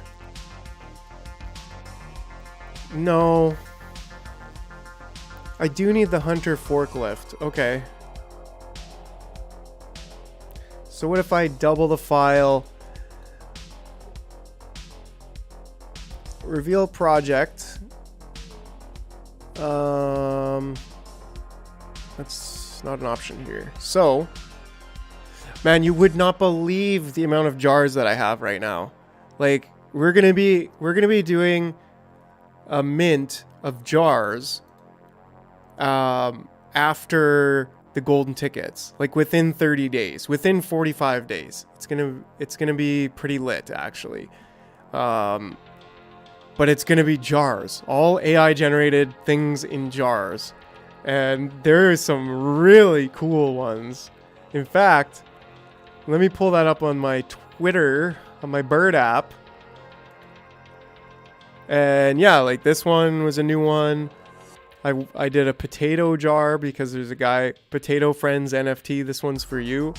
No. I do need the Hunter forklift. Okay. So what if I double the file? Reveal project. That's not an option here. So... Man, you would not believe the amount of jars that I have right now. Like, we're gonna be doing a mint of jars after the golden tickets. Like within 30 days, within 45 days. It's gonna be pretty lit actually. But it's gonna be jars. All AI generated things in jars. And there are some really cool ones. In fact, let me pull that up on my Twitter, on my Bird app. And yeah, like this one was a new one. I did a potato jar because there's a guy, Potato Friends NFT. This one's for you.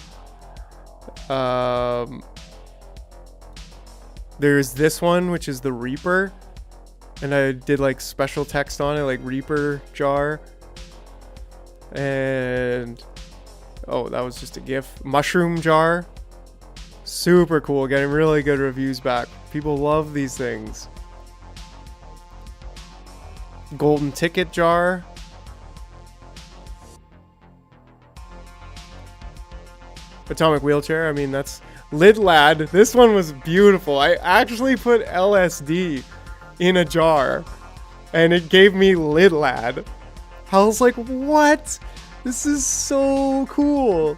There's this one, which is the Reaper. And I did like special text on it, like Reaper jar. And... oh, that was just a GIF. Mushroom jar. Super cool. Getting really good reviews back. People love these things. Golden ticket jar. Atomic wheelchair. I mean, that's... Lid Lad. This one was beautiful. I actually put LSD in a jar. And it gave me Lid Lad. I was like, what? This is so cool.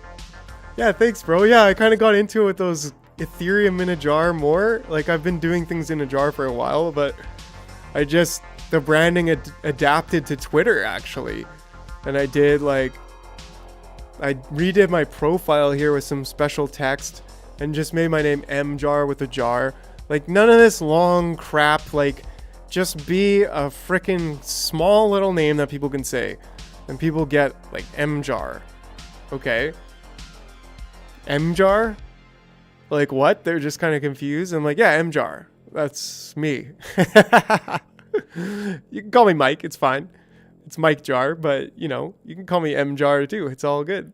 Yeah, thanks, bro. Yeah, I kind of got into it with those Ethereum in a jar more. Like, I've been doing things in a jar for a while, but the branding adapted to Twitter, actually. And I did, like, I redid my profile here with some special text and just made my name MJar with a jar. Like, none of this long crap. Like, just be a freaking small little name that people can say. And people get, like, MJar. Okay? MJar? Like, what? They're just kind of confused. I'm like, yeah, MJar. That's me. You can call me Mike. It's fine. It's MikeJar. But, you know, you can call me MJar too. It's all good.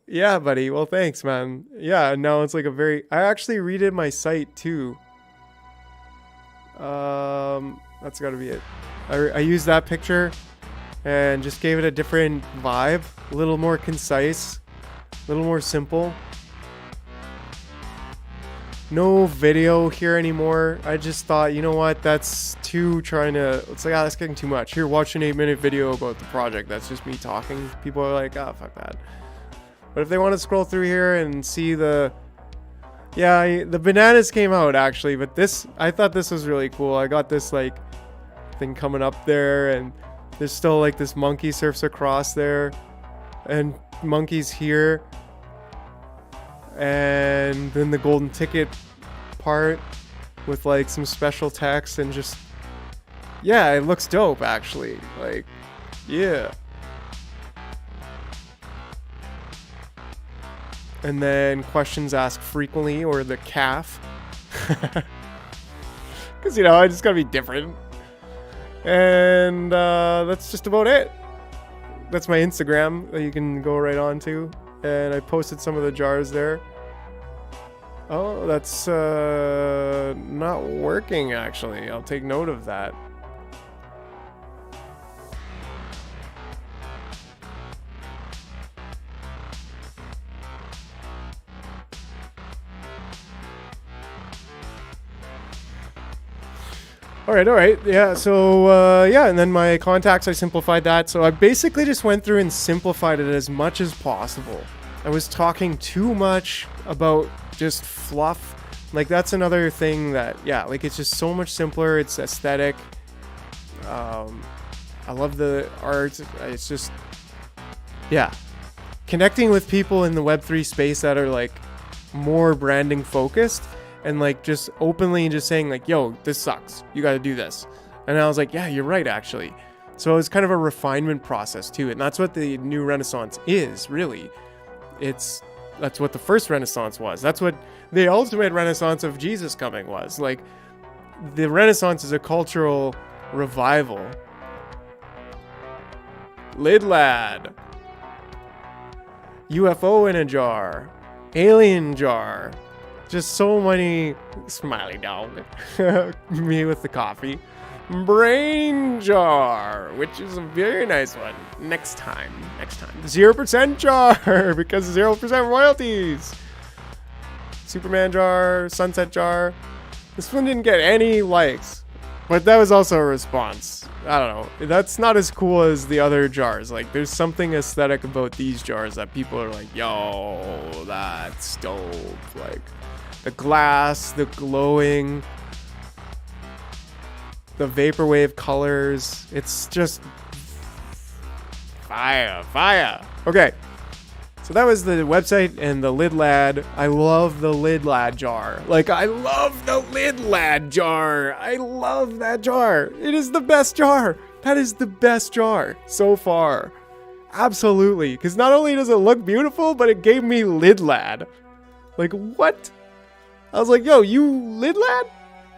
Yeah, buddy. Well, thanks, man. Yeah, no, it's like a very... I actually redid my site too. That's got to be it. I used that picture and just gave it a different vibe, a little more concise, a little more simple. No video here anymore. I just thought, you know what, that's too trying to, it's like, that's getting too much. Here, watch an 8-minute video about the project. That's just me talking. People are like, oh, fuck that. But if they want to scroll through here and see the, yeah, the bananas came out actually, but this, I thought this was really cool. I got this like thing coming up there, and there's still like this monkey surfs across there, and monkeys here, and then the golden ticket part with like some special text and just, yeah, it looks dope actually. Like, yeah. And then questions asked frequently, or the calf. Because, you know, I just gotta be different. And that's just about it. That's my Instagram that you can go right on to. And I posted some of the jars there. Oh, that's not working actually. I'll take note of that. All right. Yeah, so, yeah, and then my contacts, I simplified that. So I basically just went through and simplified it as much as possible. I was talking too much about just fluff. Like, that's another thing that, yeah, like, it's just so much simpler. It's aesthetic. I love the art. It's just, yeah. Connecting with people in the Web3 space that are, like, more branding focused and, like, just openly just saying, like, yo, this sucks. You got to do this. And I was like, yeah, you're right, actually. So it's kind of a refinement process, too. And that's what the new Renaissance is, really. That's what the first Renaissance was. That's what the ultimate Renaissance of Jesus coming was. Like, the Renaissance is a cultural revival. Lid Lad. UFO in a jar. Alien jar. Just so many. Smiley dog. Me with the coffee. Brain jar, which is a very nice one. Next time. 0% jar, because 0% royalties. Superman jar, sunset jar. This one didn't get any likes, but that was also a response. I don't know. That's not as cool as the other jars. Like, there's something aesthetic about these jars that people are like, yo, that's dope. Like, the glass, the glowing, the vaporwave colors. It's just fire. Okay. So that was the website and the Lid Lad. I love the Lid Lad jar. Like, I love the Lid Lad jar. I love that jar. It is the best jar. That is the best jar so far. Absolutely. Because not only does it look beautiful, but it gave me Lid Lad. Like, what? I was like, yo, you Lid Lad?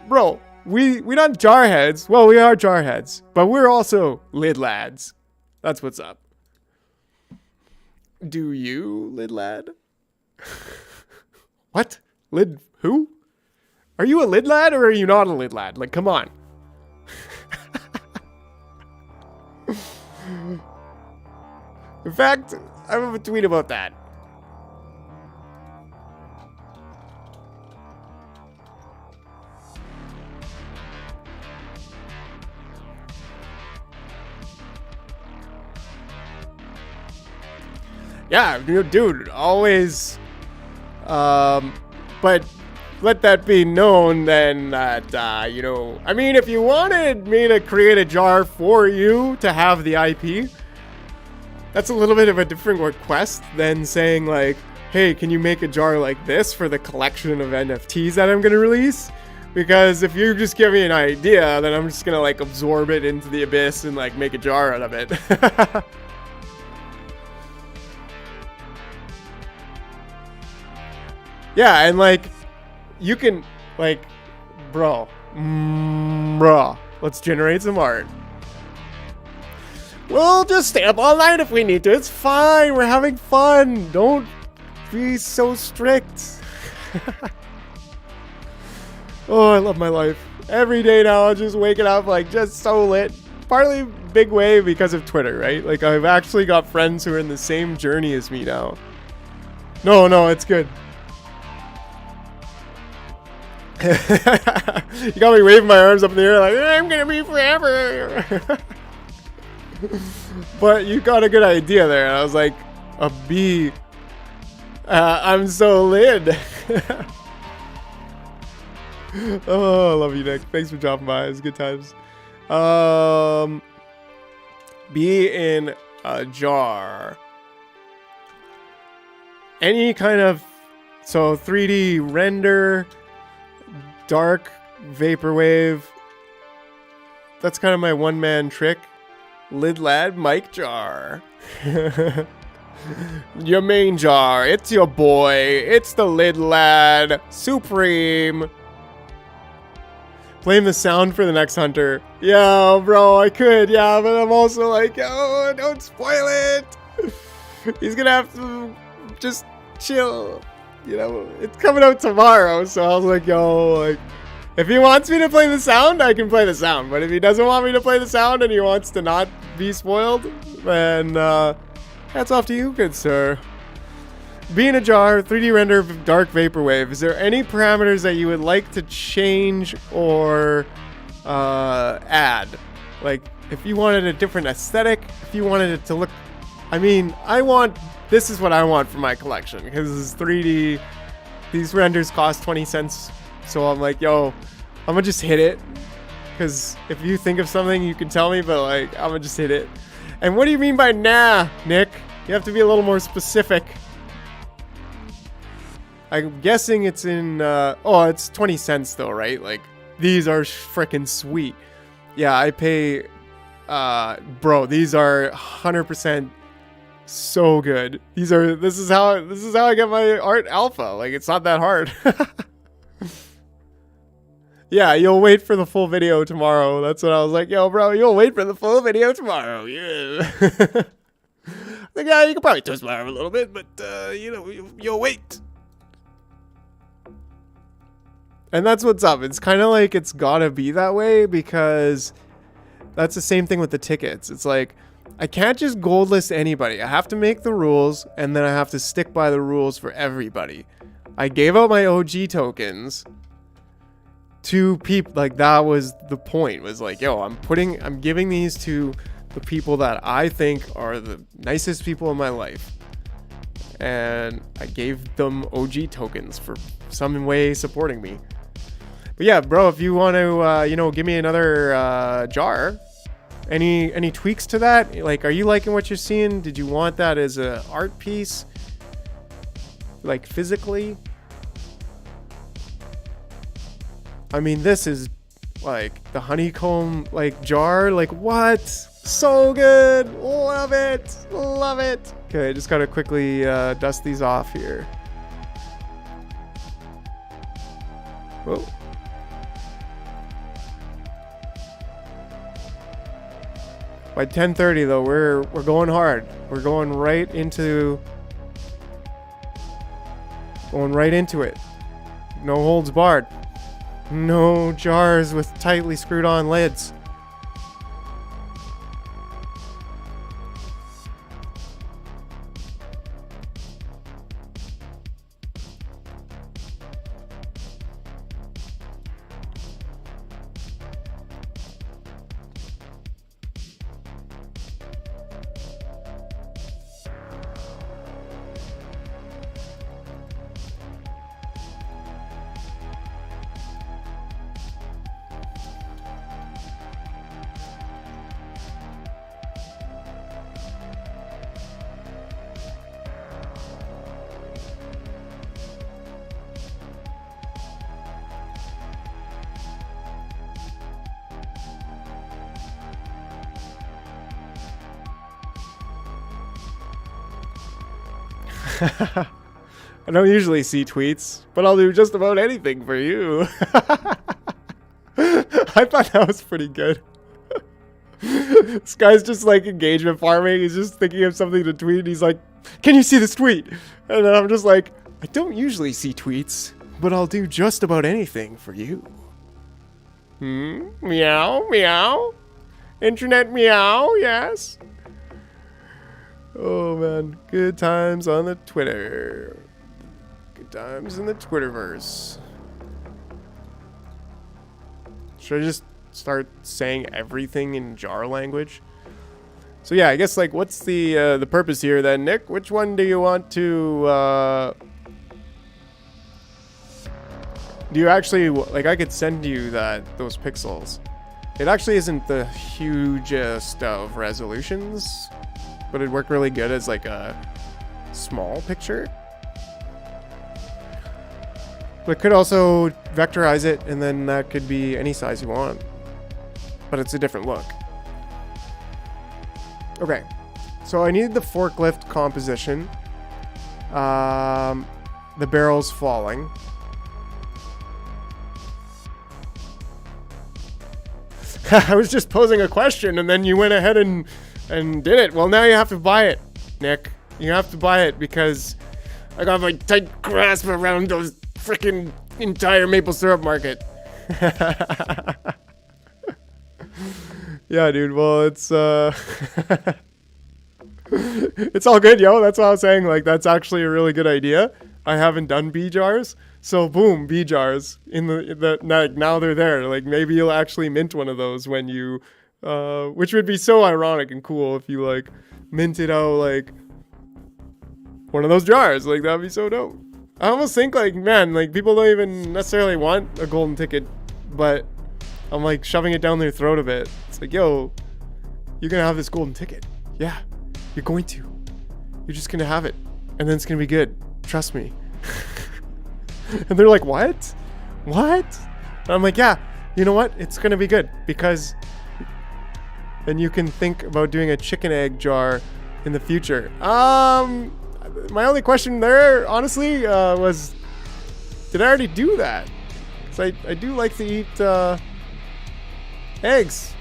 Bro, we're not jar heads. Well, we are jar heads, but we're also Lid Lads. That's what's up. Do you, Lid Lad? What? Lid who? Are you a Lid Lad or are you not a Lid Lad? Like, come on. In fact, I have a tweet about that. Yeah, dude, always. But let that be known then that, I mean, if you wanted me to create a jar for you to have the IP, that's a little bit of a different request than saying, like, hey, can you make a jar like this for the collection of NFTs that I'm going to release? Because if you just give me an idea, then I'm just going to, like, absorb it into the abyss and, like, make a jar out of it. Yeah, and, like, you can, like, bro, let's generate some art. We'll just stay up all night if we need to. It's fine. We're having fun. Don't be so strict. Oh, I love my life. Every day now, I'm just waking up, like, just so lit. Partly big way because of Twitter, right? Like, I've actually got friends who are in the same journey as me now. No, it's good. You got me waving my arms up in the air like, I'm gonna be forever. But you got a good idea there. And I was like, a bee. I'm so lit. Oh, I love you, Nick. Thanks for dropping by. It was good times. Bee in a jar. Any kind of, so 3D render, dark vaporwave. That's kind of my one-man trick. Lid Lad, MikeJar. Your main jar. It's your boy. It's the Lid Lad Supreme. Blame the sound for the next hunter. Yeah, bro, I could. Yeah, but I'm also like, oh, don't spoil it. He's gonna have to just chill. You know, it's coming out tomorrow, so I was like, yo, like, if he wants me to play the sound, I can play the sound. But if he doesn't want me to play the sound and he wants to not be spoiled, then hats off to you, good sir. Be in a jar, 3D render, dark vaporwave. Is there any parameters that you would like to change or add? Like, if you wanted a different aesthetic, if you wanted it to look... I mean, this is what I want for my collection, because it's 3D these renders cost 20 cents. So I'm like, yo, I'm gonna just hit it. Because if you think of something, you can tell me, but like, I'm gonna just hit it. And what do you mean by nah, Nick? You have to be a little more specific. I'm guessing it's in, oh, it's 20 cents though, right? Like, these are freaking sweet. Yeah, I pay, bro, these are 100% so good. This is how I get my art alpha. Like, it's not that hard. Yeah, you'll wait for the full video tomorrow. That's what I was like, yo, bro, you'll wait for the full video tomorrow. Yeah. Like, yeah, you can probably twist my arm a little bit, but, you know, you'll wait. And that's what's up. It's kind of like it's gotta be that way because that's the same thing with the tickets. It's like, I can't just gold list anybody. I have to make the rules, and then I have to stick by the rules for everybody. I gave out my OG tokens to people. Like, that was the point. Was like, yo, I'm giving these to the people that I think are the nicest people in my life. And I gave them OG tokens for some way supporting me. But yeah, bro, if you want to, you know, give me another jar, any tweaks to that? Like, are you liking what you're seeing? Did you want that as an art piece? Like, physically? I mean, this is like the honeycomb, like, jar. Like, what? So good. Love it. Love it. Okay, just gotta quickly dust these off here. Whoa. By 10:30 though, we're going hard. We're going right into it. No holds barred. No jars with tightly screwed on lids. I don't usually see tweets, but I'll do just about anything for you. I thought that was pretty good. This guy's just like engagement farming. He's just thinking of something to tweet. He's like, can you see this tweet? And then I'm just like, I don't usually see tweets, but I'll do just about anything for you. Meow, meow. Internet meow, yes. Oh man, good times on the Twitter. Good times in the Twitterverse. Should I just start saying everything in jar language? So yeah, I guess like what's the purpose here then, Nick? Which one do you want to do you actually like I could send you those pixels. It actually isn't the hugest of resolutions, but it'd work really good as like a small picture. But could also vectorize it, and then that could be any size you want. But it's a different look. Okay, so I need the forklift composition. The barrel's falling. I was just posing a question, and then you went ahead and did it. Well, now you have to buy it, Nick. You have to buy it because I got my tight grasp around those freaking entire maple syrup market. Yeah, dude. Well, it's it's all good, yo. That's what I was saying. Like, that's actually a really good idea. I haven't done bee jars, so boom, bee jars in the now they're there. Like, maybe you'll actually mint one of those when you. Which would be so ironic and cool if you like minted out like one of those jars. Like, that'd be so dope. I almost think like, man, like people don't even necessarily want a golden ticket, but I'm like shoving it down their throat a bit. It's like, yo, you're gonna have this golden ticket. Yeah, you're going to. You're just gonna have it, and then it's gonna be good. Trust me. And they're like, what? What? And I'm like, yeah, you know what? It's gonna be good because then you can think about doing a chicken egg jar in the future. My only question there, honestly, was, did I already do that? Because I do like to eat eggs.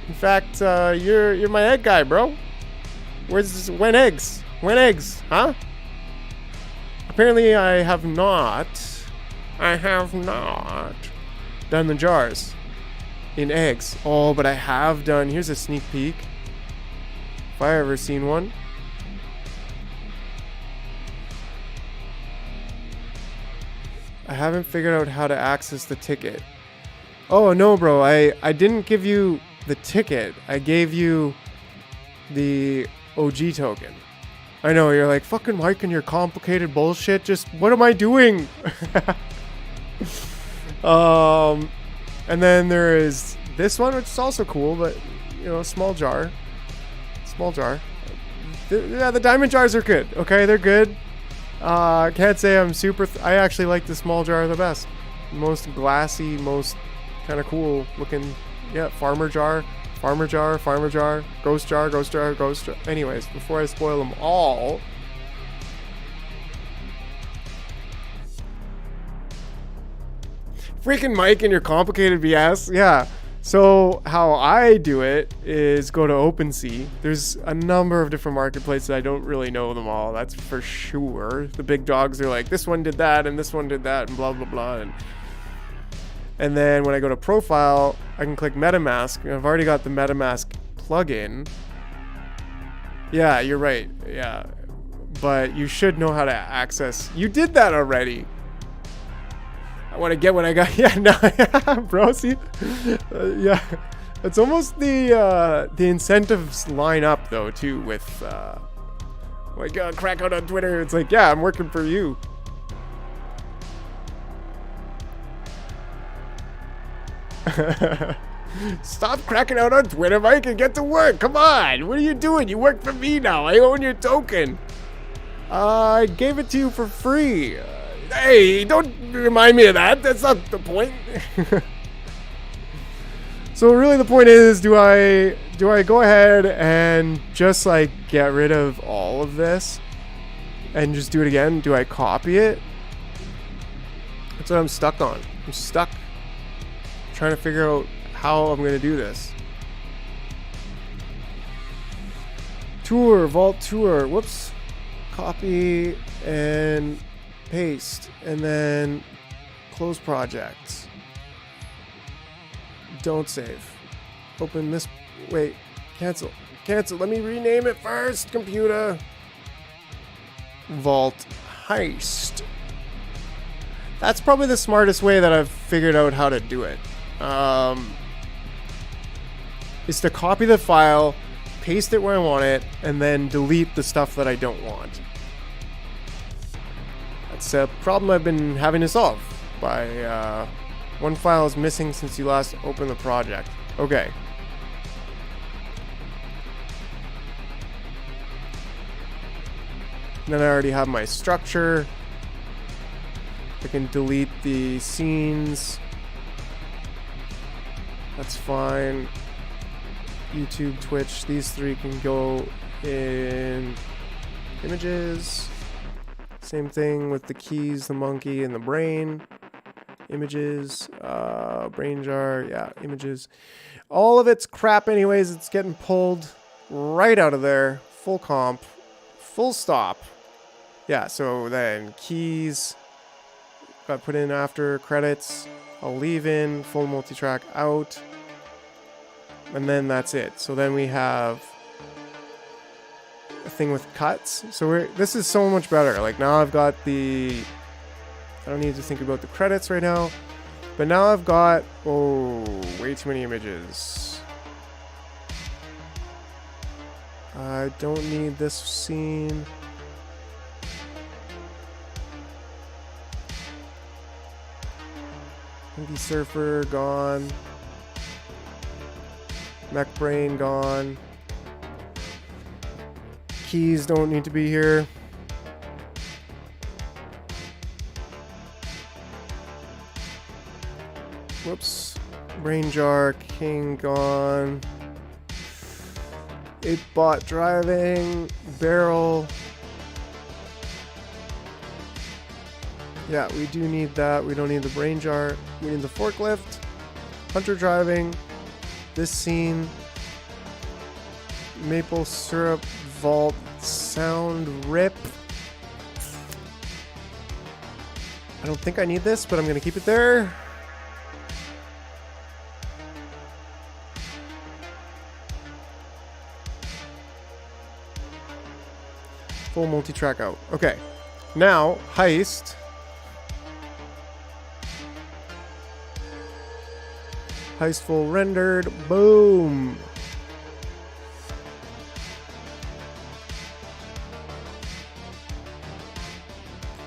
In fact, you're my egg guy, bro. When eggs? When eggs? Huh? Apparently, I have not done the jars in eggs. Oh, but I have done. Here's a sneak peek. If I ever seen one. I haven't figured out how to access the ticket. Oh no, bro, I didn't give you the ticket. I gave you the OG token. I know, you're like, fucking Mike and your complicated bullshit. Just, what am I doing? And then there is this one, which is also cool, but, you know, small jar. Small jar. Yeah, the diamond jars are good, okay? They're good. Can't say I'm super... I actually like the small jar the best. Most glassy, most kind of cool looking. Yeah, farmer jar, farmer jar, farmer jar, ghost jar, ghost jar, ghost jar. Anyways, before I spoil them all... Freaking Mike and your complicated BS. Yeah. So how I do it is go to OpenSea. There's a number of different marketplaces. I don't really know them all. That's for sure. The big dogs are like, this one did that and this one did that and blah, blah, blah. And then when I go to profile, I can click MetaMask. And I've already got the MetaMask plugin. Yeah, you're right. Yeah. But you should know how to access. You did that already. I want to get what I got. Yeah, no, bro. See, yeah, it's almost the incentives line up though too with like crack out on Twitter. It's like, yeah, I'm working for you. Stop cracking out on Twitter, Mike, and get to work. Come on, what are you doing? You work for me now. I own your token. I gave it to you for free. Hey, don't remind me of that. That's not the point. So really the point is, do I go ahead and just like get rid of all of this and just do it again? Do I copy it? That's what I'm stuck on. I'm stuck trying to figure out how I'm going to do this. Tour, Vault Tour. Whoops. Copy and paste, and then close project. Don't save. Open this. Wait, cancel. Cancel. Let me rename it first, computer. Vault Heist. That's probably the smartest way that I've figured out how to do it. Is to copy the file, paste it where I want it, and then delete the stuff that I don't want. It's a problem I've been having to solve by one file is missing since you last opened the project. Okay. And then I already have my structure. I can delete the scenes. That's fine. YouTube, Twitch, these three can go in images. Same thing with the keys, the monkey, and the brain. Images, brain jar, yeah, images. All of it's crap anyways. It's getting pulled right out of there. Full comp. Full stop. Yeah, so then keys. Got put in after credits. I'll leave in. Full multi-track out. And then that's it. So then we have a thing with cuts. So this is so much better. Like now I've got I don't need to think about the credits right now. But now I've got, way too many images. I don't need this scene. Indie Surfer, gone. Mech Brain, gone. Keys don't need to be here. Whoops. Brain Jar, King, gone. 8-bot driving, barrel. Yeah, we do need that. We don't need the brain jar. We need the forklift, hunter driving, this scene, maple syrup, vault, sound, rip. I don't think I need this, but I'm going to keep it there. Full multi-track out. Okay. Now, heist. Heist full rendered. Boom.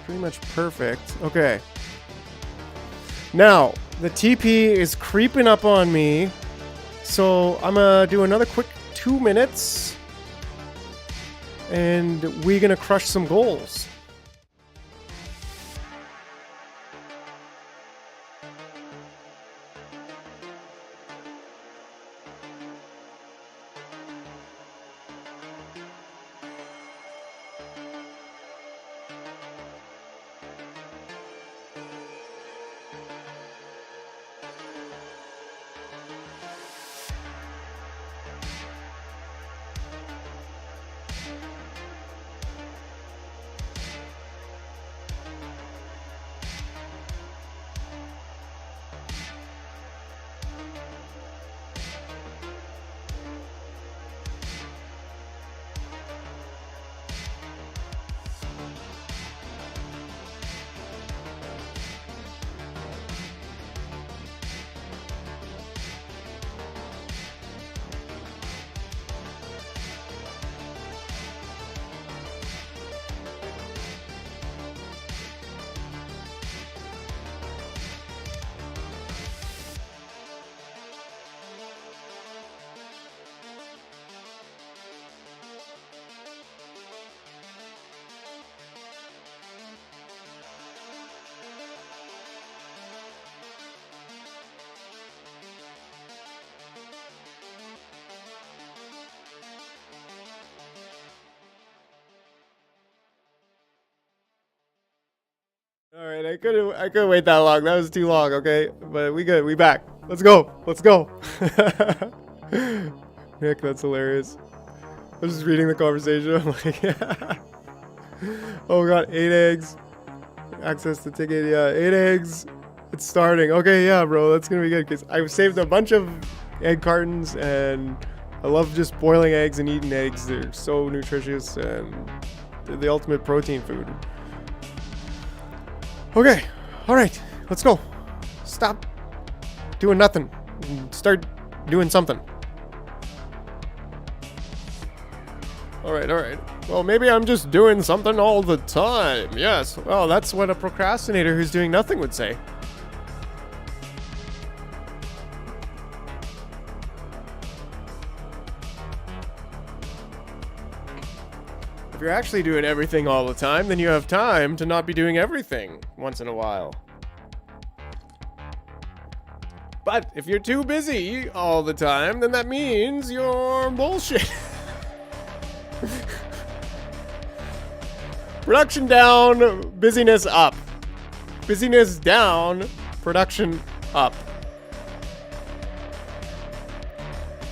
Pretty much perfect. Okay. Now, the TP is creeping up on me. So I'm going to do another quick 2 minutes. And we're going to crush some goals. All right, I couldn't wait that long. That was too long, okay? But we good. We back. Let's go. Let's go. Nick, that's hilarious. I was just reading the conversation. I'm like, oh, we got 8 eggs. Access the ticket. Yeah, 8 eggs. It's starting. Okay, yeah, bro. That's going to be good because I've saved a bunch of egg cartons and I love just boiling eggs and eating eggs. They're so nutritious and they're the ultimate protein food. Okay, all right, let's go. Stop doing nothing. Start doing something. All right. Well, maybe I'm just doing something all the time. Yes, well, that's what a procrastinator who's doing nothing would say. If you're actually doing everything all the time, then you have time to not be doing everything once in a while. But if you're too busy all the time, then that means you're bullshit. Production down, busyness up. Busyness down, production up.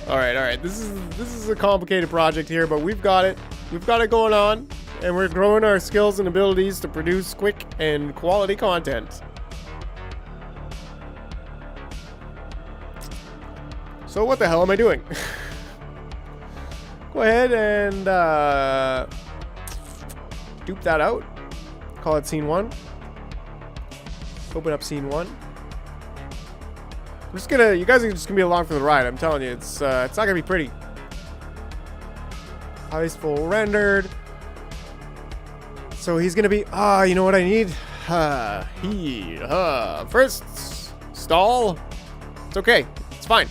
All right. This is a complicated project here, but we've got it. We've got it going on, and we're growing our skills and abilities to produce quick and quality content. So what the hell am I doing? Go ahead and dupe that out. Call it scene 1. Open up scene 1. I'm just gonna, you guys are just gonna be along for the ride. I'm telling you, it's not gonna be pretty. Heist full rendered. So he's gonna be, you know what I need? First, stall. It's okay. It's fine.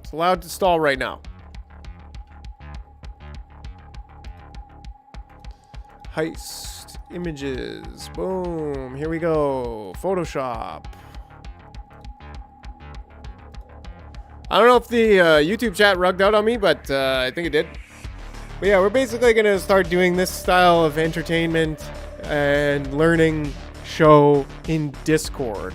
It's allowed to stall right now. Heist. Images. Boom. Here we go. Photoshop. I don't know if the YouTube chat rugged out on me, but I think it did. But yeah, we're basically going to start doing this style of entertainment and learning show in Discord.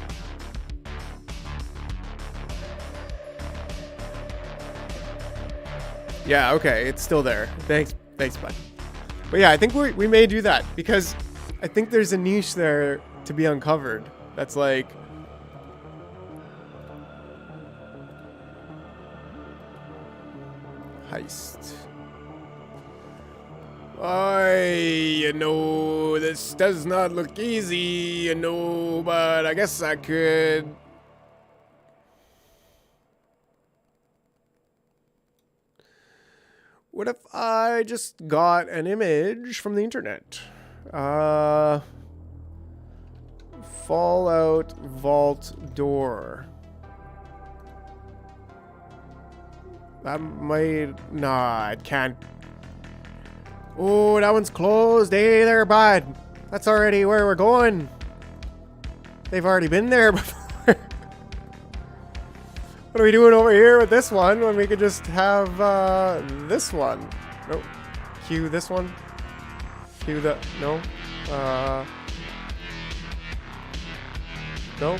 Yeah, okay, it's still there. Thanks, bud. But yeah, I think we may do that because I think there's a niche there to be uncovered. That's like... Heist. You know, this does not look easy, you know, but I guess I could... What if I just got an image from the internet? Fallout vault door. That might... Nah, it can't. Oh, that one's closed. Hey there, bud. That's already where we're going. They've already been there before. What are we doing over here with this one when we could just have this one? Nope. Cue this one. Cue the... No. No.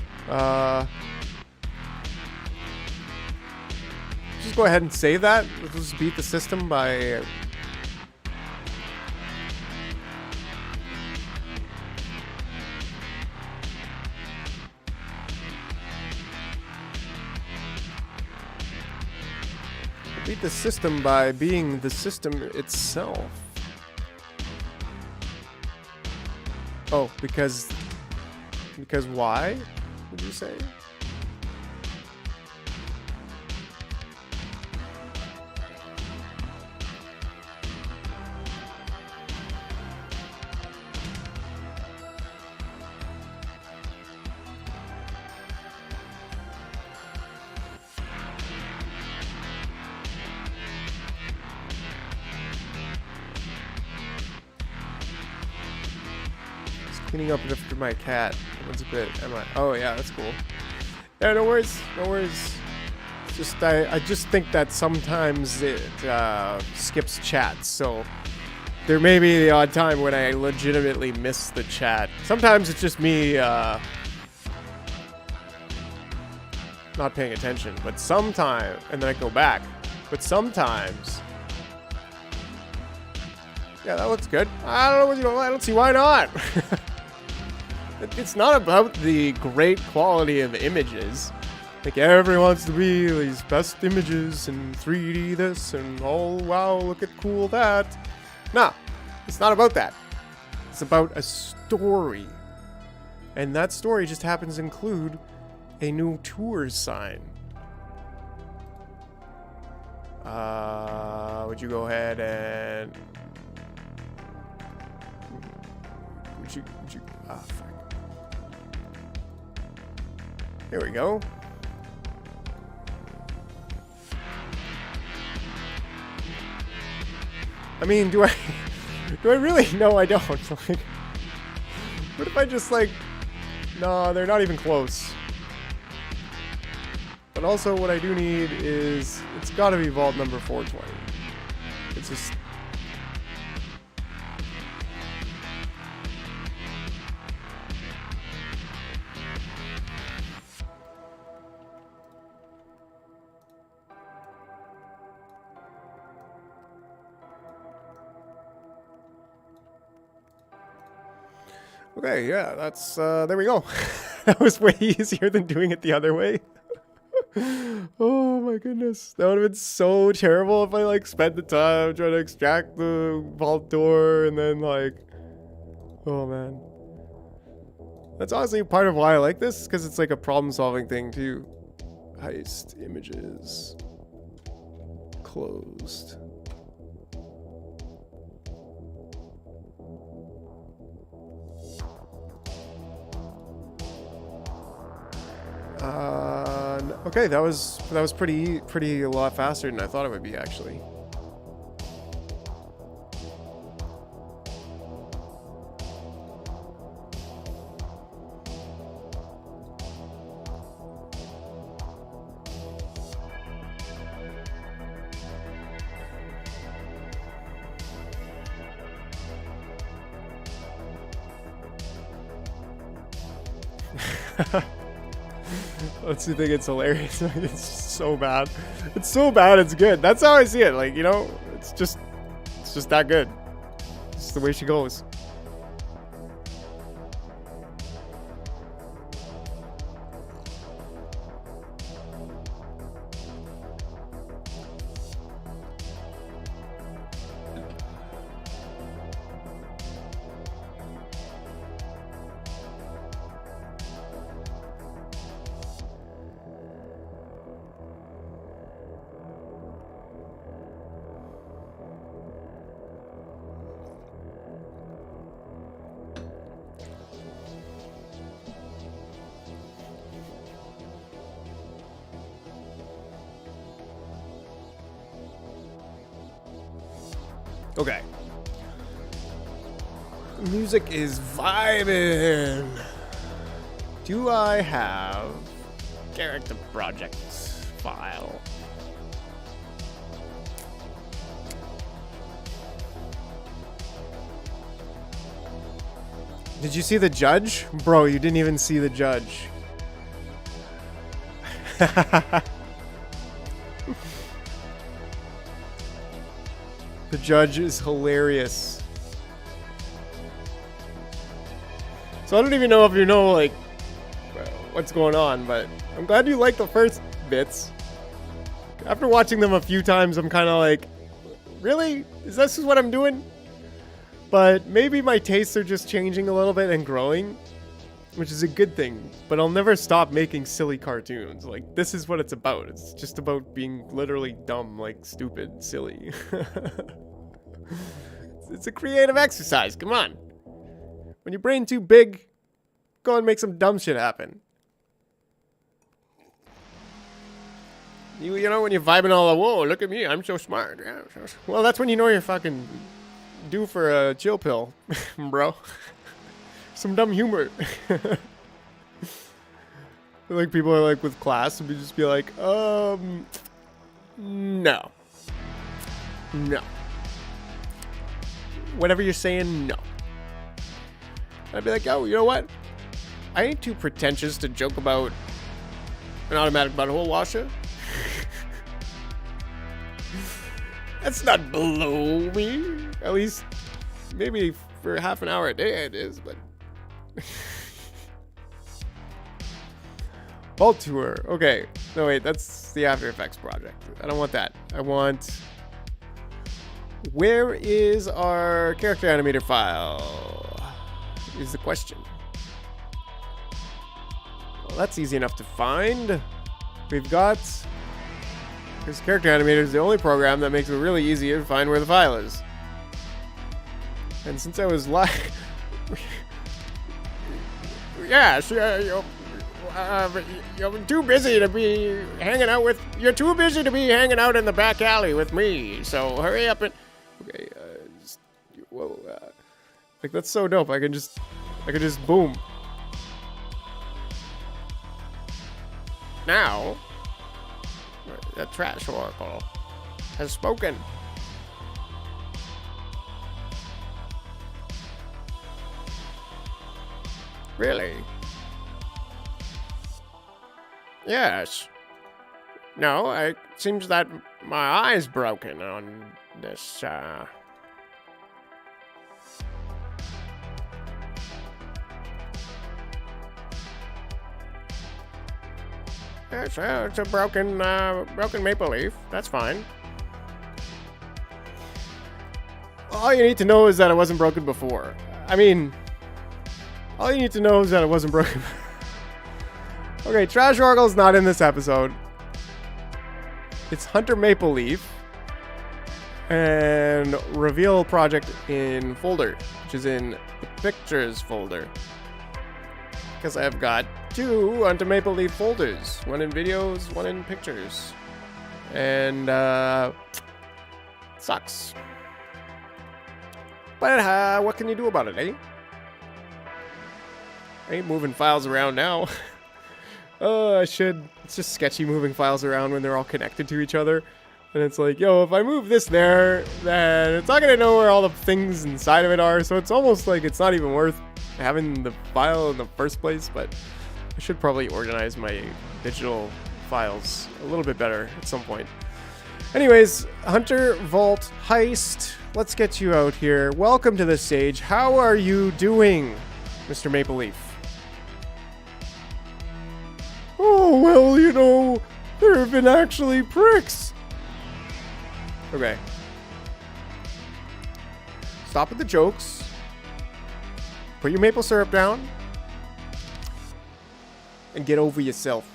Just go ahead and save that. Let's just beat the system by... Beat the system by being the system itself. Oh, because why? Would you say? Cleaning up after my cat. What's a bit? Am I? Oh yeah, that's cool. Yeah, no worries, no worries. It's just I just think that sometimes it skips chats, so there may be the odd time when I legitimately miss the chat. Sometimes it's just me not paying attention, but sometimes, and then I go back. But sometimes, yeah, that looks good. I don't know, you know, I don't see why not. It's not about the great quality of images. Like, everyone wants to be these best images and 3D this and oh wow, look at cool that. Nah, it's not about that. It's about a story. And that story just happens to include a new tour sign. Would you go ahead and... Would you... Ah, fuck. There we go. I mean, do I really? No, I don't. Like, what if I just like, no, they're not even close. But also what I do need is, it's gotta be vault number 420. It's just... Okay, yeah, that's, there we go. That was way easier than doing it the other way. Oh my goodness. That would have been so terrible if I, like, spent the time trying to extract the vault door and then, like... Oh, man. That's honestly part of why I like this, because it's, like, a problem-solving thing, too. Heist images. Closed. Okay, that was pretty a lot faster than I thought it would be, actually. Don't you think it's hilarious? It's so bad. It's so bad, it's good. That's how I see it. Like, you know, it's just that good. It's the way she goes. Okay. Music is vibing. Do I have character projects file? Did you see the judge? Bro, you didn't even see the judge. The judge is hilarious. So I don't even know if you know, like, what's going on, but I'm glad you like the first bits. After watching them a few times, I'm kind of like, really? Is this what I'm doing? But maybe my tastes are just changing a little bit and growing, which is a good thing. But I'll never stop making silly cartoons. Like, this is what it's about. It's just about being literally dumb, like stupid, silly. It's a creative exercise. Come on. When your brain too big, go and make some dumb shit happen. You know, when you're vibing all, whoa, look at me, I'm so smart. Yeah, well, that's when you know you're fucking due for a chill pill, bro. Some dumb humor. Like, people are like, with class, and we just be like, no. No. Whatever you're saying, no. I'd be like, oh, you know what? I ain't too pretentious to joke about an automatic butthole washer. That's not below me. At least, maybe for half an hour a day it is, but... Vault Tour. Okay. No, wait, that's the After Effects project. I don't want that. I want... Where is our character animator file? Is the question. Well, that's easy enough to find. We've got... This character animator is the only program that makes it really easy to find where the file is. And since I was yes, you're too busy to be hanging out with... You're too busy to be hanging out in the back alley with me. So hurry up and... Okay, whoa, like, that's so dope. I can just boom. Now, the trash oracle has spoken. Really? Yes. No, it seems that my eye's broken on this, It's a broken maple leaf. That's fine. All you need to know is that it wasn't broken before. I mean, all you need to know is that it wasn't broken. Okay, Trash Oracle's not in this episode. It's Hunter Maple Leaf and Reveal Project in folder, which is in the Pictures folder. because I've got 2 onto Maple Leaf folders. One in videos, one in pictures. And, sucks. But, what can you do about it, eh? I ain't moving files around now. I should. It's just sketchy moving files around when they're all connected to each other. And it's like, yo, if I move this there, then it's not going to know where all the things inside of it are. So it's almost like it's not even worth having the file in the first place. But I should probably organize my digital files a little bit better at some point. Anyways, Hunter Vault Heist. Let's get you out here. Welcome to the stage. How are you doing, Mr. Maple Leaf? Oh, well, you know, there have been actually pricks. Okay. Stop with the jokes. Put your maple syrup down. And get over yourself.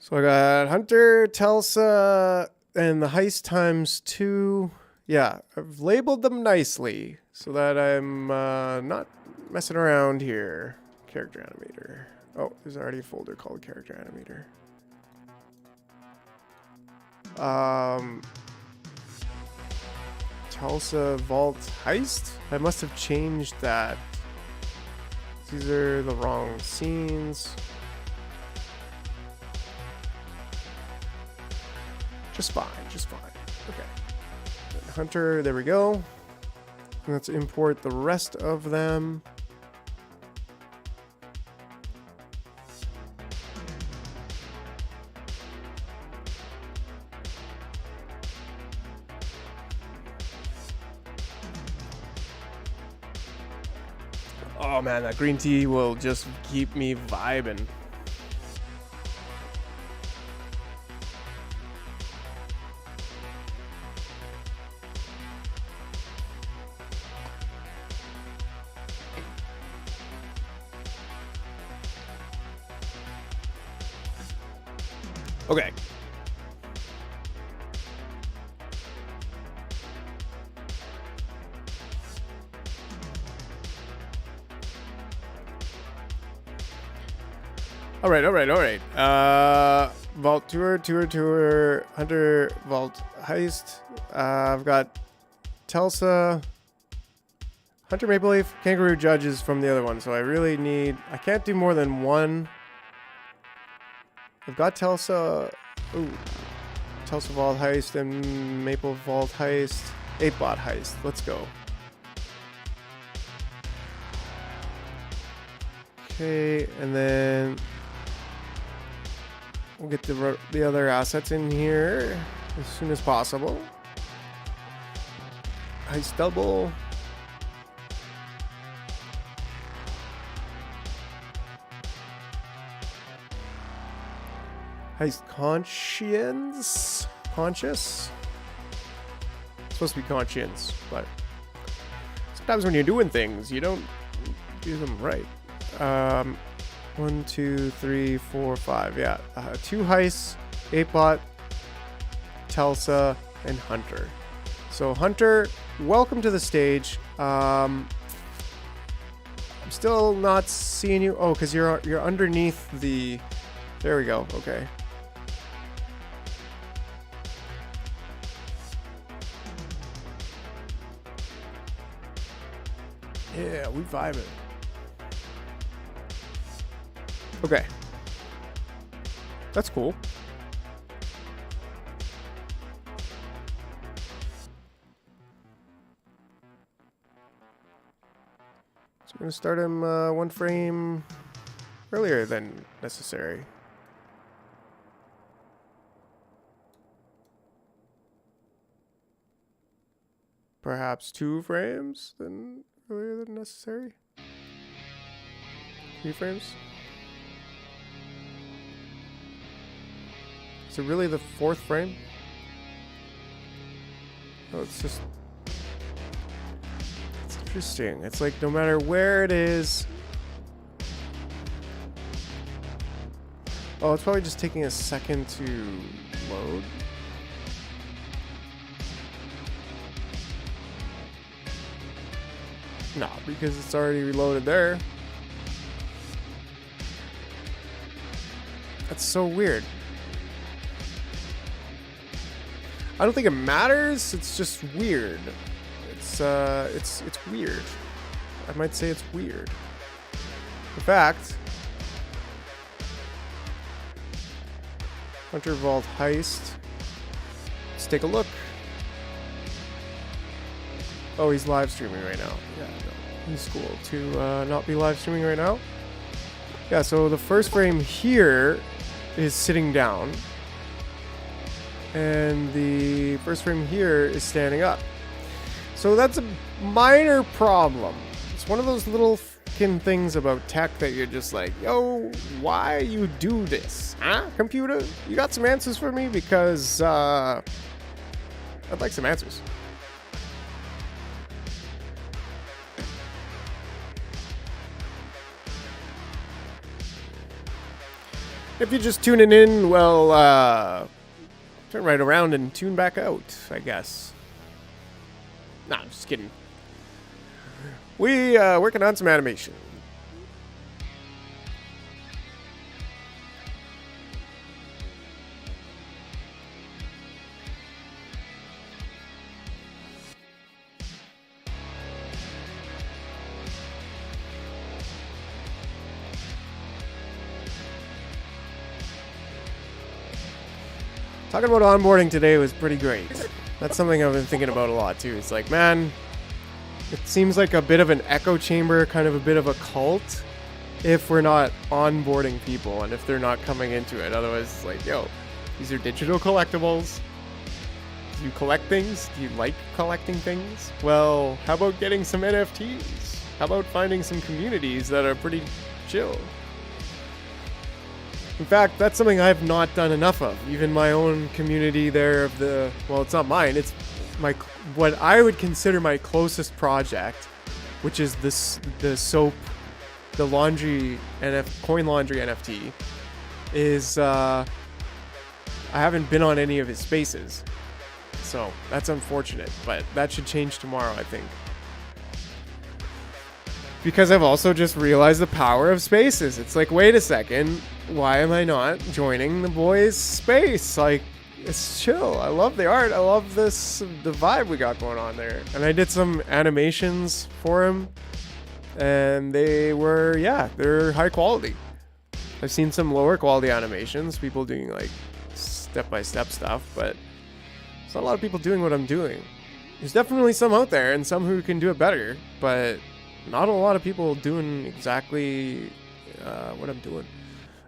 So I got Hunter, Telsa, and the heist times 2. Yeah, I've labeled them nicely so that I'm not messing around here. Character animator. Oh, there's already a folder called character animator. Tulsa Vault Heist? I must have changed that. These are the wrong scenes. Just fine, just fine. Okay. Hunter, there we go. Let's import the rest of them. Oh man, that green tea will just keep me vibing. Okay. All right. Vault tour, Hunter Vault Heist. I've got Telsa, Hunter Maple Leaf, Kangaroo Judges from the other one. So I really need, I can't do more than one. I've got Telsa, Telsa Vault Heist and Maple Vault Heist, 8-Bot Heist. Let's go. Okay, and then we'll get the other assets in here as soon as possible. Heist double. Heist conscience? Conscious? It's supposed to be conscience, but sometimes when you're doing things, you don't do them right. 1, 2, 3, 4, 5. Yeah. 2 heists, 8-Bot, Telsa, and Hunter. So Hunter, welcome to the stage. I'm still not seeing you. Oh, because you're underneath the. There we go. Okay. Yeah, we vibing. Okay. That's cool. So we're going to start him 1 frame earlier than necessary. Perhaps 2 frames than earlier than necessary. 3 frames. Is it really the 4th frame? Oh, it's just... It's interesting. It's like no matter where it is... Oh, it's probably just taking a second to load. No, because it's already reloaded there. That's so weird. I don't think it matters. It's just weird. It's weird. I might say it's weird. In fact, Hunter Vault Heist. Let's take a look. Oh, he's live streaming right now. Yeah, no, he's cool to not be live streaming right now. Yeah, so the first frame here is sitting down, and the first frame here is standing up. So that's a minor problem. It's one of those little fucking things about tech that you're just like, yo, why you do this? Huh, computer? You got some answers for me? Because I'd like some answers. If you're just tuning in, well, turn right around and tune back out, I guess. Nah, I'm just kidding. We working on some animation. Talking about onboarding today was pretty great. That's something I've been thinking about a lot too. It's like, man, it seems like a bit of an echo chamber, kind of a bit of a cult, if we're not onboarding people and if they're not coming into it. Otherwise, it's like, yo, these are digital collectibles. Do you collect things? Do you like collecting things? Well, how about getting some NFTs? How about finding some communities that are pretty chill? In fact, that's something I've not done enough of. Even my own community there of the, well, it's not mine. It's my, what I would consider my closest project, which is this, the soap, the laundry, coin laundry NFT, is, I haven't been on any of his spaces. So that's unfortunate, but that should change tomorrow, I think. Because I've also just realized the power of spaces. It's like, wait a second, why am I not joining the boys' space? Like, it's chill. I love the art. I love the vibe we got going on there. And I did some animations for him, and they were, yeah, they're high quality. I've seen some lower quality animations, people doing like step-by-step stuff, but there's not a lot of people doing what I'm doing. There's definitely some out there and some who can do it better, but not a lot of people doing exactly what I'm doing.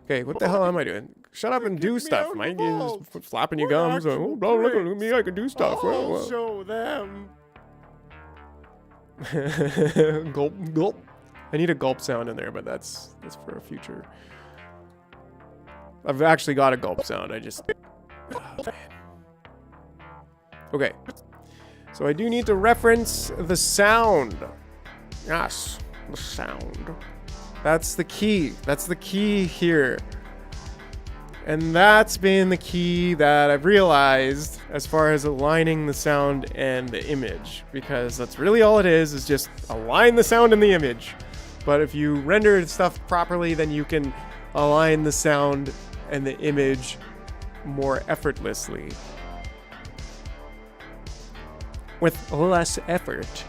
Okay, what the hell am I doing? Shut up and do stuff, Mike. You're just flapping your gums. Oh, blah, look at me, I can do stuff. I'll show them. Gulp, gulp. I need a gulp sound in there, but that's for a future. I've actually got a gulp sound. I just... Oh, man. Okay. So I do need to reference the sound. Yes, the sound. That's the key. That's the key here. And that's been the key that I've realized as far as aligning the sound and the image. Because that's really all it is just align the sound and the image. But if you render stuff properly, then you can align the sound and the image more effortlessly. With less effort.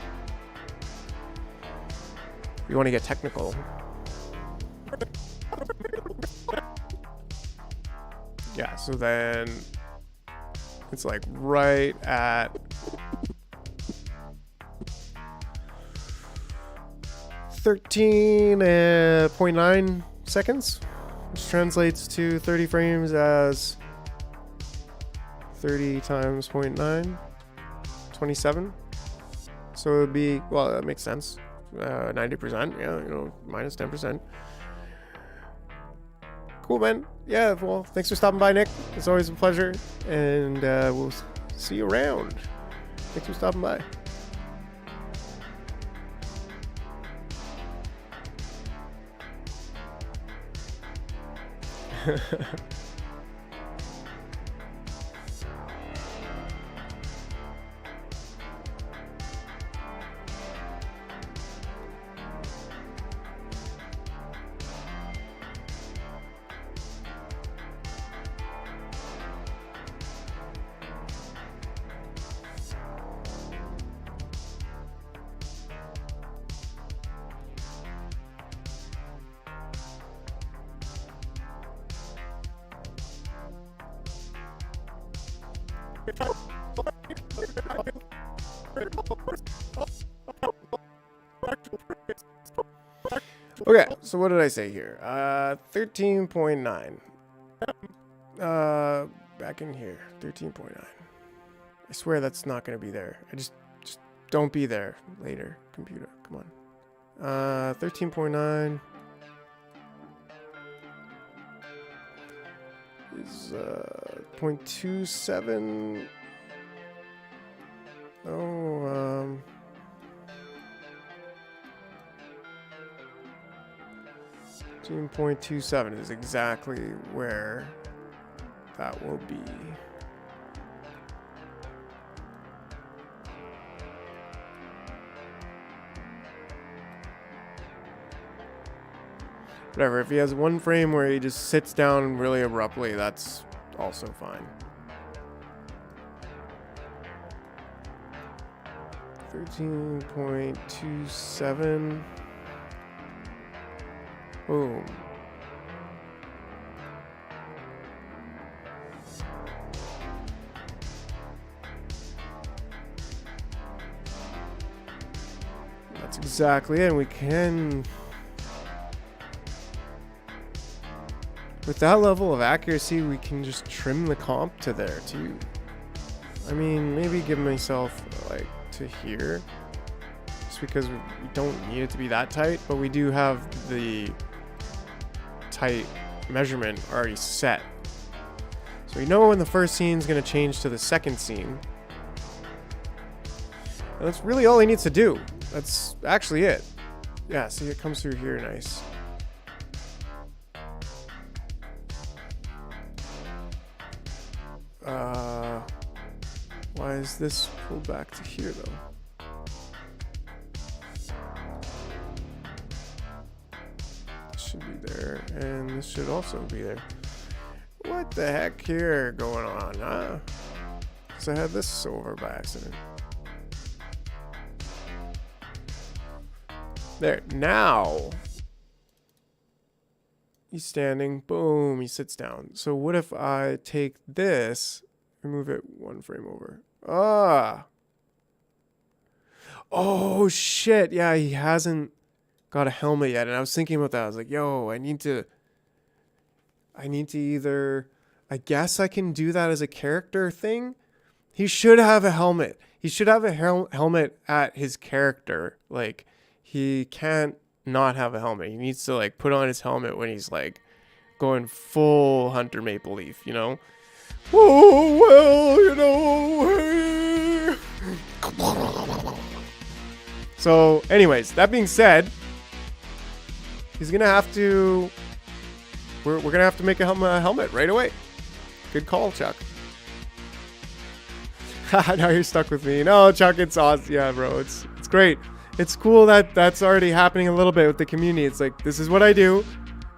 We want to get technical. Yeah, so then it's like right at 13.9 seconds, which translates to 30 frames as 30 times 0.9, 27. So it would be, well, that makes sense. 90%, yeah, you know, minus 10%. Cool, man. Yeah, well, thanks for stopping by, Nick. It's always a pleasure, and we'll see you around. Thanks for stopping by. Okay, so what did I say here? 13.9. Back in here, 13.9. I swear that's not going to be there. Just don't be there later, computer. Come on. 13.9 is 0.27. Oh, 0.27 is exactly where that will be. Whatever, if he has one frame where he just sits down really abruptly, that's also fine. 13.27. Boom. That's exactly it. And we can, with that level of accuracy, we can just trim the comp to there too. I mean, maybe give myself like to here, just because we don't need it to be that tight, but we do have the tight measurement already set. So we know when the first scene is going to change to the second scene. And that's really all he needs to do. That's actually it. Yeah, see, it comes through here nice. Why is this pulled back to here though? This should be there, and this should also be there. What the heck here going on, huh? So I had this over by accident. There, now he's standing, boom, he sits down. So what if I take this, remove it one frame over? Oh shit, yeah, he hasn't got a helmet yet. And I was thinking about that. I was like, yo, I need to either, I guess I can do that as a character thing. He should have a helmet. He should have a helmet at his character. Like, he can't not have a helmet. He needs to like put on his helmet when he's like going full Hunter Maple Leaf, you know? Oh, well, you know, hey. So, anyways, that being said, he's going to have to, we're going to have to make a helmet right away. Good call, Chuck. Now you're stuck with me. No, Chuck, it's awesome. Yeah, bro, it's great. It's cool that that's already happening a little bit with the community. It's like, this is what I do.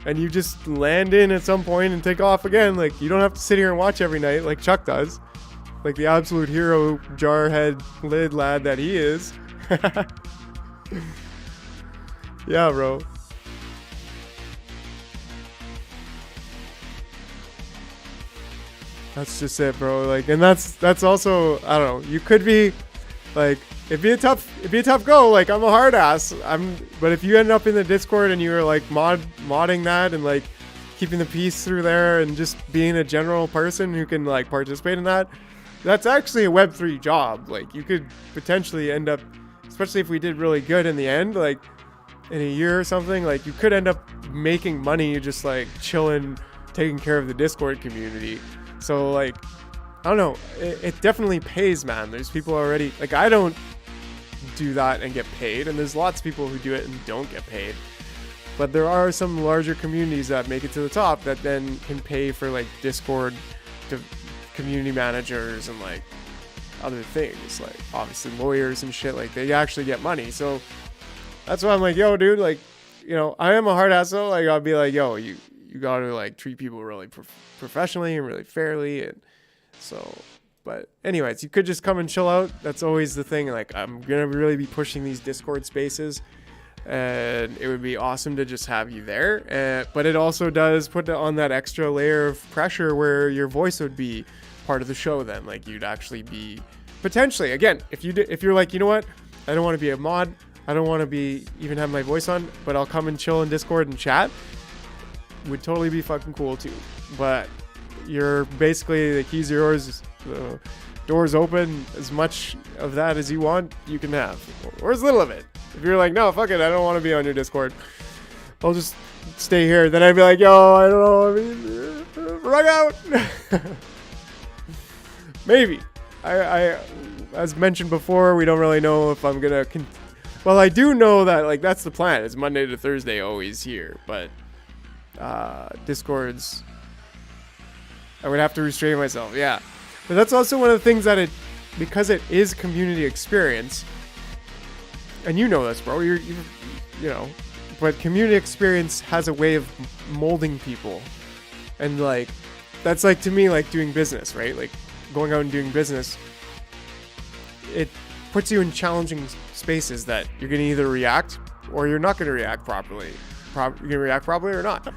And you just land in at some point and take off again. Like, you don't have to sit here and watch every night like Chuck does. Like the absolute hero jarhead lid lad that he is. Yeah, bro. That's just it, bro. Like, and that's also, I don't know. You could be like, it'd be a tough go. Like, I'm a hard ass. But if you end up in the Discord and you were like modding that and like keeping the peace through there and just being a general person who can like participate in that, that's actually a Web3 job. Like, you could potentially end up, especially if we did really good in the end, like in a year or something, like you could end up making money just like chilling, taking care of the Discord community. So like, I don't know, it definitely pays, man. There's people already, like, I don't do that and get paid, and there's lots of people who do it and don't get paid. But there are some larger communities that make it to the top that then can pay for like Discord to community managers and like other things, like obviously lawyers and shit. Like, they actually get money. So that's why I'm like, yo, dude, like, you know, I am a hard ass though. Like, I'll be like, yo, you gotta like treat people really professionally and really fairly. And so, but anyways, you could just come and chill out. That's always the thing. Like, I'm gonna really be pushing these Discord spaces, and it would be awesome to just have you there. But it also does put on that extra layer of pressure where your voice would be part of the show then. Like, you'd actually be potentially, again, if you're like, you know what, I don't want to be a mod, I don't want to be even have my voice on, but I'll come and chill in Discord and chat, would totally be fucking cool too. But you're basically, the keys are yours, the doors open, as much of that as you want you can have, or as little of it. If you're like, no, fuck it, I don't want to be on your Discord, I'll just stay here, then I'd be like, yo, I don't know, I mean, rug out. Maybe. I as mentioned before, we don't really know if I'm gonna well, I do know that, like, that's the plan. It's Monday to Thursday always here, but Discords, I would have to restrain myself, yeah. But that's also one of the things that because it is community experience, and you know this, bro, you know, but community experience has a way of molding people. And, like, that's, like, to me, like doing business, right? Like, going out and doing business, it puts you in challenging spaces that you're going to either react or you're not going to react properly. You're going to react properly or not.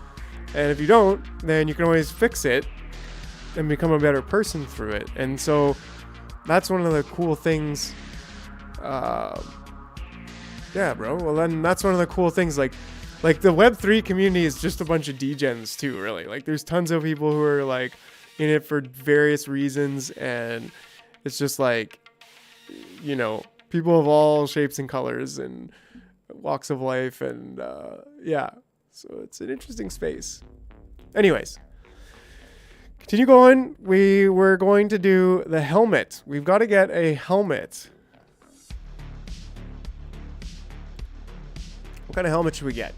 And if you don't, then you can always fix it and become a better person through it. And so that's one of the cool things. Yeah, bro. Well, then that's one of the cool things. Like the Web3 community is just a bunch of degens too, really. Like, there's tons of people who are, like, in it for various reasons, and it's just like, you know, people of all shapes and colors and walks of life, and yeah, so it's an interesting space. Anyways, continue going. We were going to do the helmet. We've got to get a helmet. What kind of helmet should we get?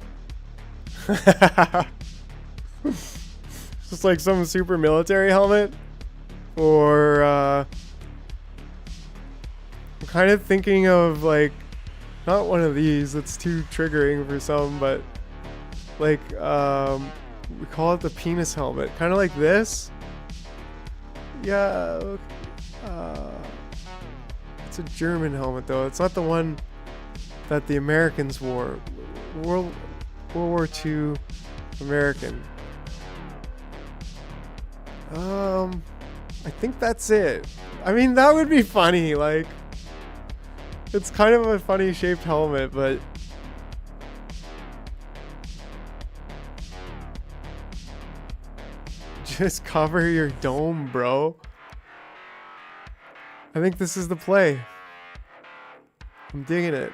Just like some super military helmet, or I'm kind of thinking of, like, not one of these, that's too triggering for some, but like we call it the penis helmet, kind of like this. Yeah, it's a German helmet though. It's not the one that the Americans wore. World War II American. I think that's it. I mean, that would be funny. Like, it's kind of a funny shaped helmet, but just cover your dome, bro. I think this is the play. I'm digging it.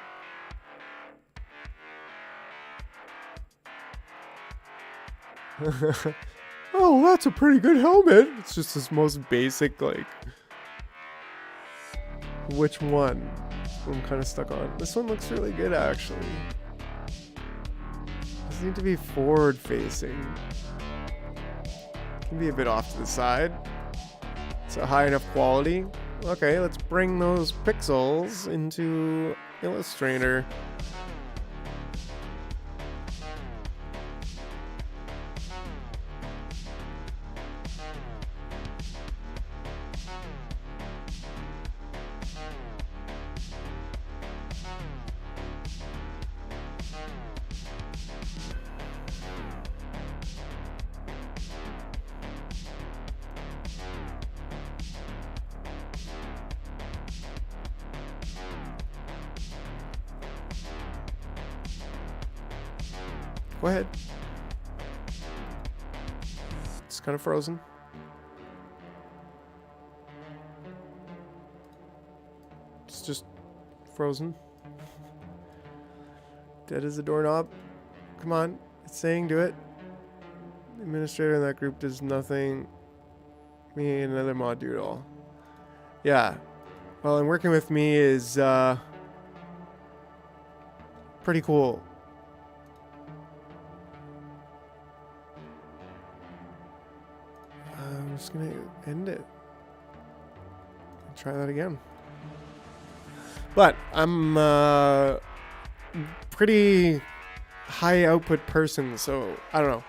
Oh, that's a pretty good helmet. It's just this most basic, like, which one? I'm kind of stuck on. This one looks really good, actually. Does need to be forward facing. Can be a bit off to the side. It's a high enough quality. Okay, let's bring those pixels into Illustrator. Go ahead. It's kind of frozen. It's just frozen. Dead as a doorknob. Come on. It's saying do it. The administrator in that group does nothing. Me and another mod do it all. Yeah. Well, and working with me is pretty cool. I'm just gonna end it. Try that again. But I'm pretty high output person, so I don't know.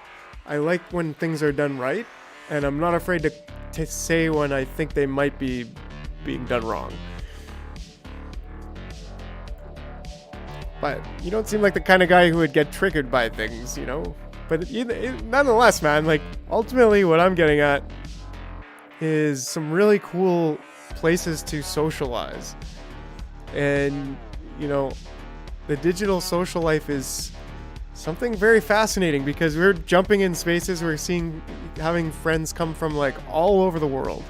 I like when things are done right, and I'm not afraid to say when I think they might be being done wrong. But you don't seem like the kind of guy who would get triggered by things, you know? But nonetheless, man, like, ultimately what I'm getting at is some really cool places to socialize. And, you know, the digital social life is something very fascinating because we're jumping in spaces, we're having friends come from like all over the world,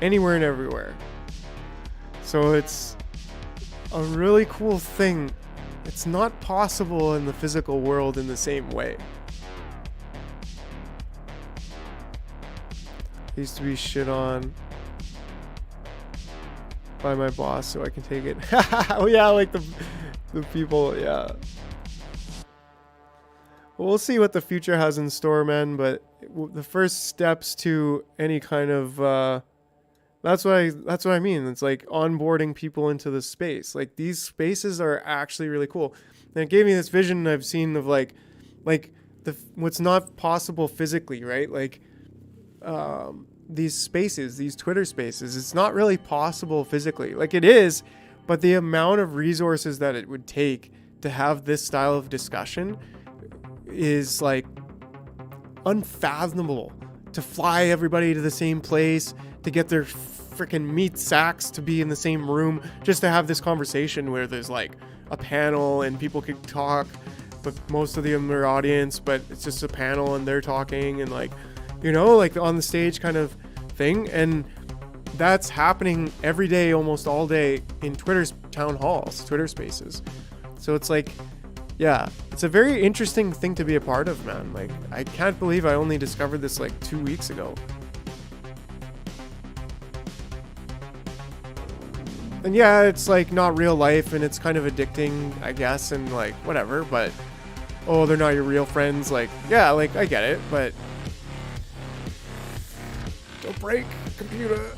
anywhere and everywhere. So it's a really cool thing. It's not possible in the physical world in the same way. I used to be shit on by my boss so I can take it. Oh yeah, like the people, yeah. Well, we'll see what the future has in store, man, but the first steps to any kind of that's what I mean. It's like onboarding people into the space. Like these spaces are actually really cool. And it gave me this vision I've seen of like what's not possible physically, right? Like these spaces, these Twitter spaces, it's not really possible physically. Like it is, but the amount of resources that it would take to have this style of discussion is like unfathomable. To fly everybody to the same place, to get their freaking meat sacks to be in the same room, just to have this conversation where there's like a panel and people can talk, but most of them are audience, but it's just a panel and they're talking and like, you know, like on the stage kind of thing. And that's happening every day, almost all day in Twitter's town halls, Twitter spaces. So it's like, yeah, it's a very interesting thing to be a part of, man. Like, I can't believe I only discovered this like 2 weeks ago. And yeah, it's like not real life and it's kind of addicting, I guess, and like whatever, but oh, they're not your real friends. Like, yeah, like I get it, but don't break, computer.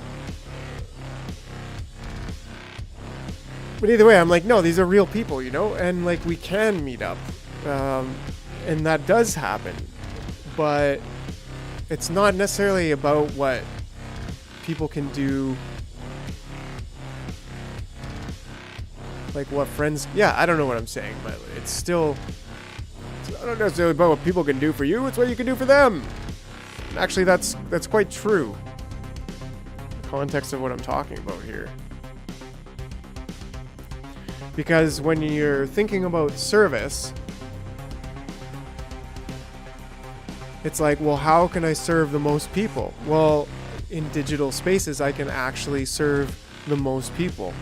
But either way, I'm like, no, these are real people, you know? And like, we can meet up. And that does happen. But it's not necessarily about what people can do. Like what friends, yeah, I don't know what I'm saying, but it's still, it's not necessarily about what people can do for you, it's what you can do for them. And actually, that's quite true. The context of what I'm talking about here. Because when you're thinking about service, it's like, well, how can I serve the most people? Well, in digital spaces, I can actually serve the most people.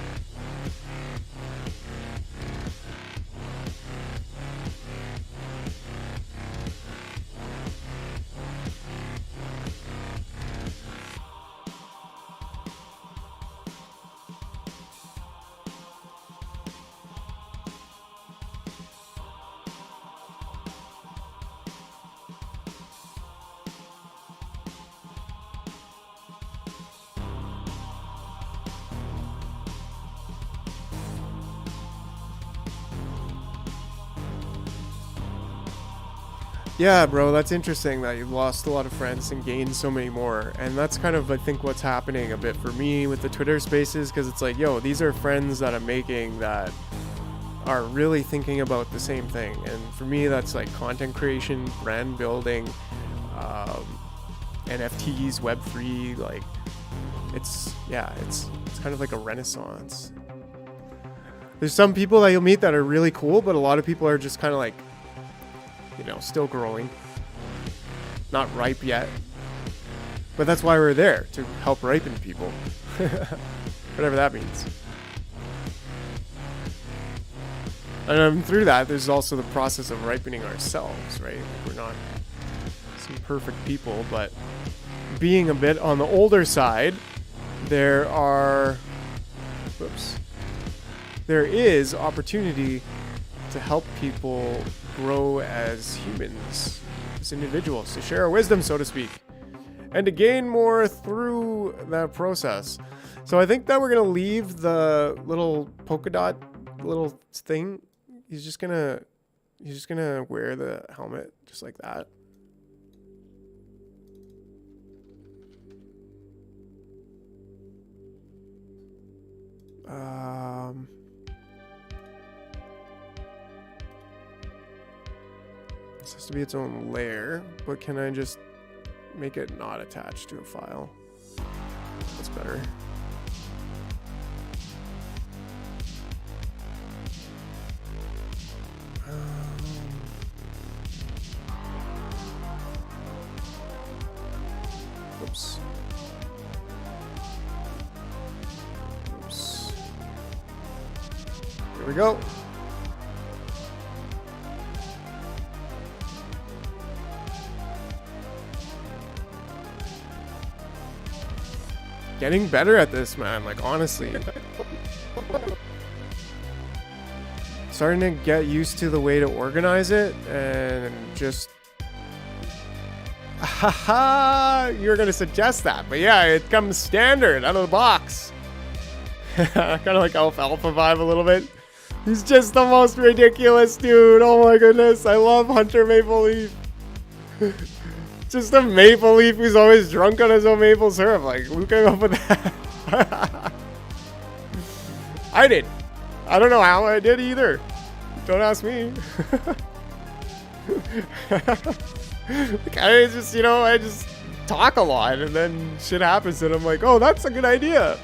Yeah, bro, that's interesting that you've lost a lot of friends and gained so many more. And that's kind of, I think, what's happening a bit for me with the Twitter spaces, because it's like, yo, these are friends that I'm making that are really thinking about the same thing. And for me, that's like content creation, brand building, NFTs, Web3, like, it's kind of like a renaissance. There's some people that you'll meet that are really cool, but a lot of people are just kind of like, you know, still growing, not ripe yet. But that's why we're there, to help ripen people. Whatever that means. And through that, there's also the process of ripening ourselves, right? We're not some perfect people, but being a bit on the older side, there is opportunity to help people grow as humans, as individuals, to share our wisdom, so to speak, and to gain more through that process. So I think that we're gonna leave the little polka dot little thing. He's just gonna wear the helmet just like that. This has to be its own layer, but can I just make it not attached to a file? That's better. Oops. Oops. Here we go. Getting better at this, man. Like, honestly. Starting to get used to the way to organize it and just... Haha! You're gonna suggest that, but yeah, it comes standard out of the box. Kind of like Alfalfa vibe a little bit. He's just the most ridiculous dude. Oh my goodness, I love Hunter Maple Leaf. Just a maple leaf who's always drunk on his own maple syrup. Like, who came up with that? I did. I don't know how I did either. Don't ask me. Like, I just, you know, I just talk a lot and then shit happens and I'm like, oh, that's a good idea.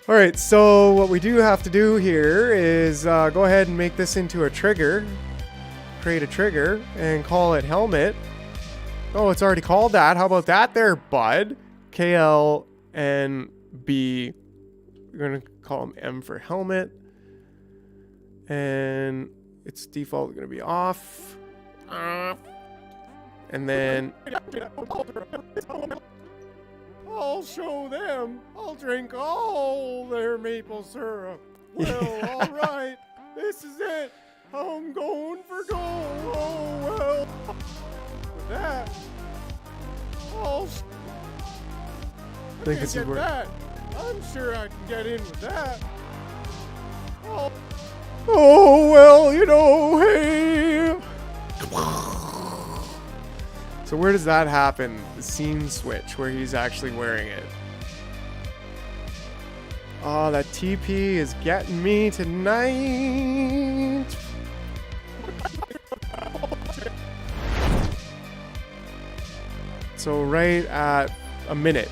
All right, so what we do have to do here is go ahead and make this into a trigger. Create a trigger and call it helmet. Oh, it's already called that. How about that there, bud? KLNB. We're going to call him M for helmet. And its default going to be off. And then... I'll show them. I'll drink all their maple syrup. Well, all right. This is it. I'm going for gold. Oh, well. With that, I think this is where... that. I'm sure I can get in with that. Oh, well, you know, hey. So where does that happen? The scene switch where he's actually wearing it. Oh, that TP is getting me tonight. So right at a minute,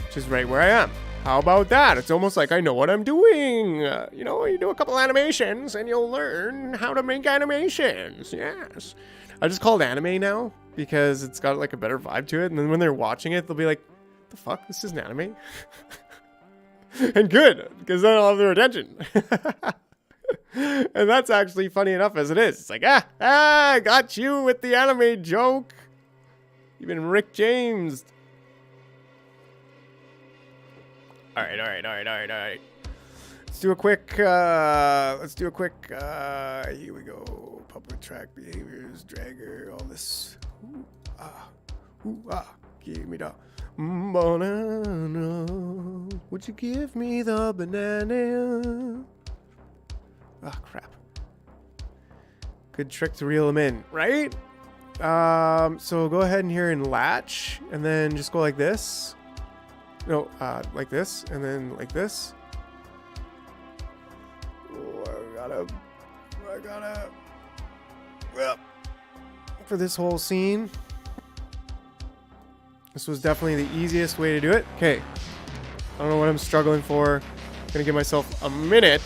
which is right where I am. How about that? It's almost like I know what I'm doing. You know, you do a couple animations and you'll learn how to make animations. Yes. I just call it anime now because it's got like a better vibe to it. And then when they're watching it, they'll be like, the fuck? This is an anime? And good, because then I'll have their attention. And that's actually funny enough as it is. It's like, I got you with the anime joke. You've been Rick James. All right. Let's do a quick, here we go. Public track behaviors, dragger, all this. Give me the banana. Would you give me the banana? Ah, crap. Good trick to reel them in, right? So go ahead and here and latch, and then just go like this. No, like this, and then like this. Oh, I gotta, well, for this whole scene. This was definitely the easiest way to do it. Okay, I don't know what I'm struggling for. I'm gonna give myself a minute.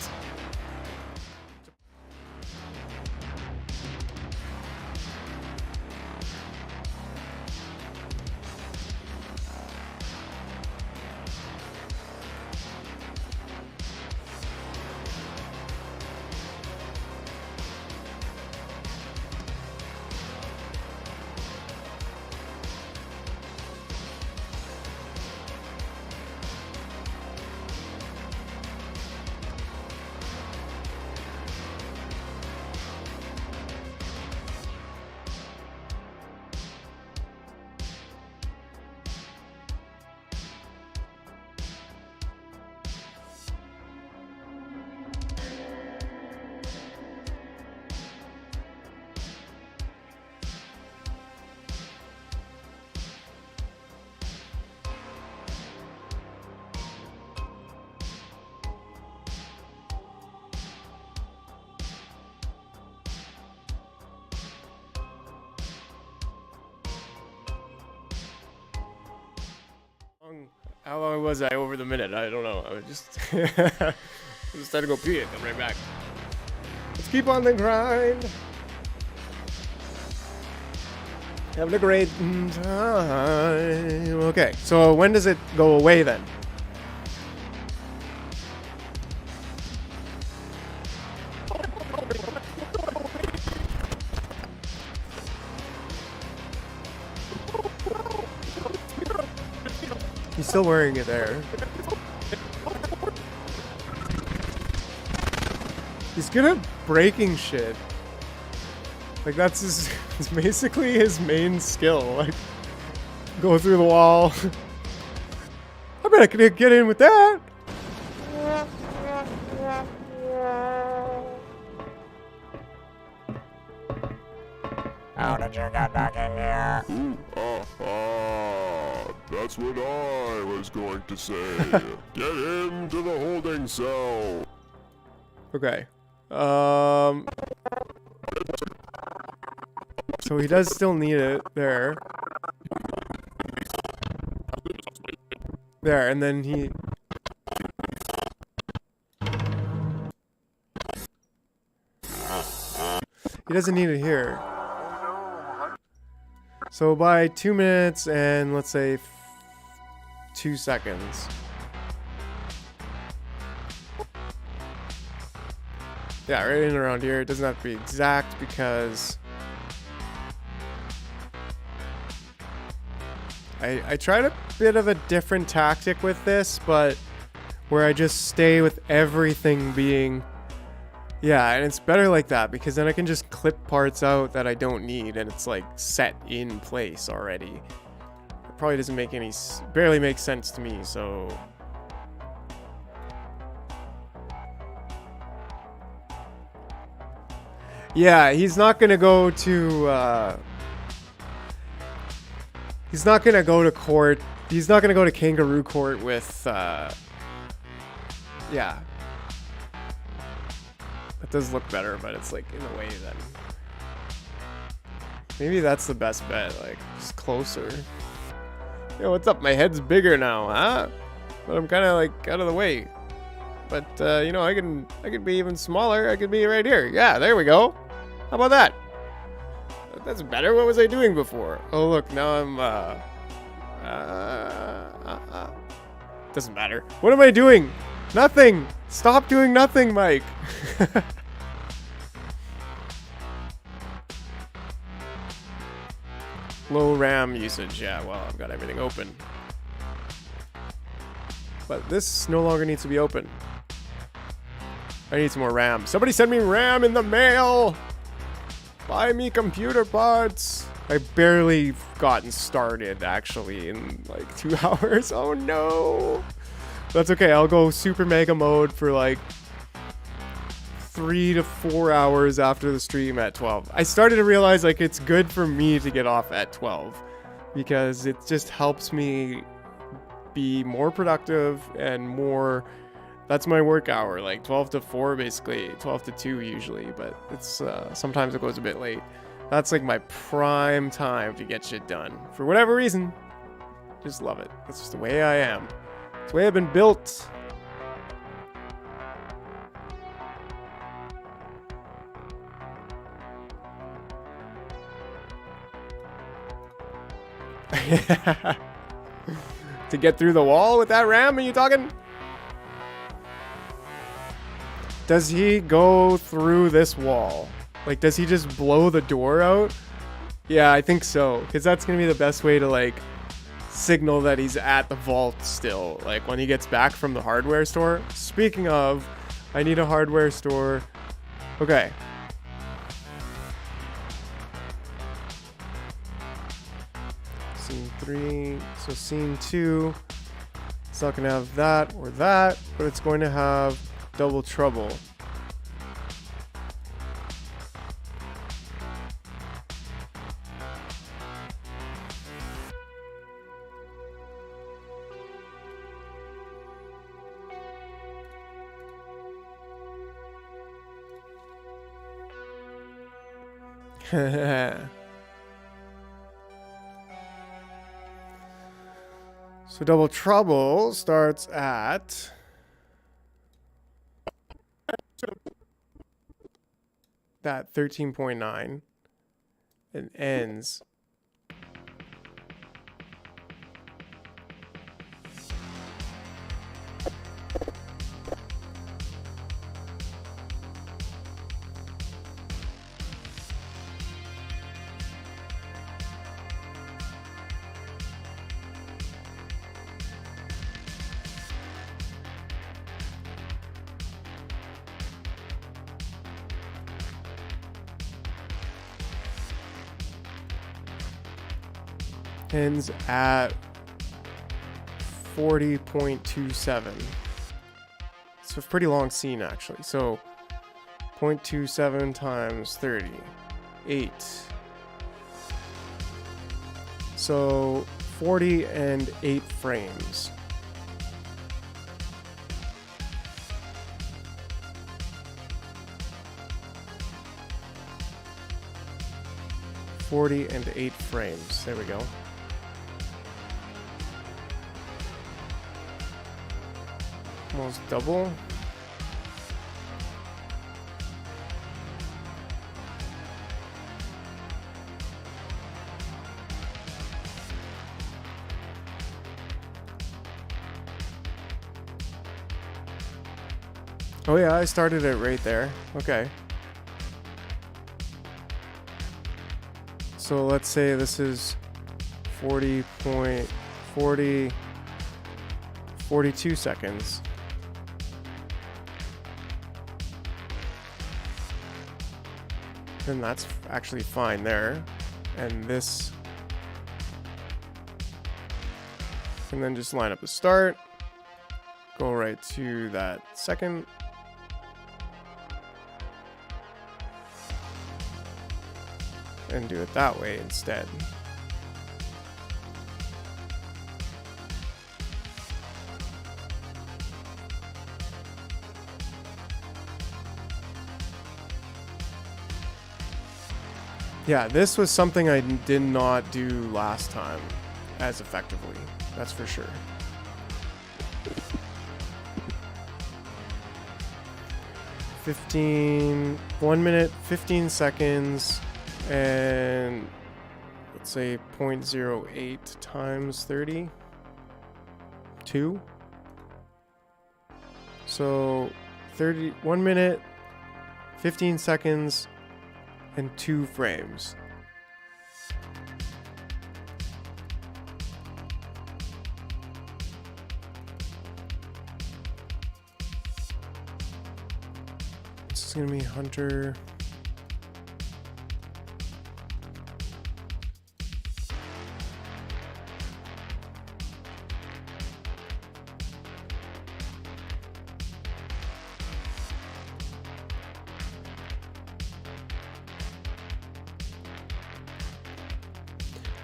How long was I over the minute? I don't know. I was just just had to go pee and come right back. Let's keep on the grind. Having a great time. Okay, so when does it go away then? He's still wearing it there. He's good at breaking shit. Like that's his, it's basically his main skill. Like go through the wall. I bet I could get in with that. How did you get back in here? That's what I was going to say. Get into the holding cell. Okay. So he does still need it there. There, and then he doesn't need it here. So by 2 minutes and let's say 2 seconds. Yeah, right in around here. It doesn't have to be exact because I tried a bit of a different tactic with this, but where I just stay with everything being, yeah, and it's better like that because then I can just clip parts out that I don't need and it's like set in place already. It probably doesn't make any, barely makes sense to me, so. Yeah, he's not gonna go to, he's not gonna go to court. He's not gonna go to kangaroo court with, yeah. That does look better, but it's like in a way that maybe that's the best bet, like just closer. Yo, what's up? My head's bigger now, huh? But I'm kind of like out of the way. But you know, I could be even smaller. I could be right here. Yeah, there we go. How about that? That's better. What was I doing before? Oh look, now I'm doesn't matter. What am I doing? Nothing. Stop doing nothing, Mike. Low RAM usage. Yeah, well, I've got everything open. But this no longer needs to be open. I need some more RAM. Somebody send me RAM in the mail. Buy me computer parts. I barely gotten started actually in like 2 hours. Oh no. That's okay. I'll go super mega mode for like 3 to 4 hours after the stream at 12. I started to realize like it's good for me to get off at 12 because it just helps me be more productive and more. That's my work hour, like 12 to 4 basically, 12 to 2 usually, but it's sometimes it goes a bit late. That's like my prime time to get shit done. For whatever reason, just love it. That's just the way I am. It's the way I've been built. To get through the wall with that RAM, are you talking? Does he go through this wall? Like, does he just blow the door out? Yeah, I think so. Because that's going to be the best way to, like, signal that he's at the vault still. Like, when he gets back from the hardware store. Speaking of, I need a hardware store. Okay. Scene 3. So scene 2. It's not going to have that or that, but it's going to have double trouble. So Double Trouble starts at that 13.9 and ends at 40.27. It's a pretty long scene actually. So 0.27 times 30. 8. So 40 and 8 frames. And 8 frames. There we go. Almost double. Oh yeah, I started it right there. Okay. So let's say this is 42 seconds. Then that's actually fine there. And this, and then just line up the start, go right to that second. And do it that way instead. Yeah, this was something I did not do last time as effectively. That's for sure. One minute, 15 seconds. And let's say 0.08 times 30. 2. So 1 minute, 15 seconds, and 2 frames. This is gonna be Hunter.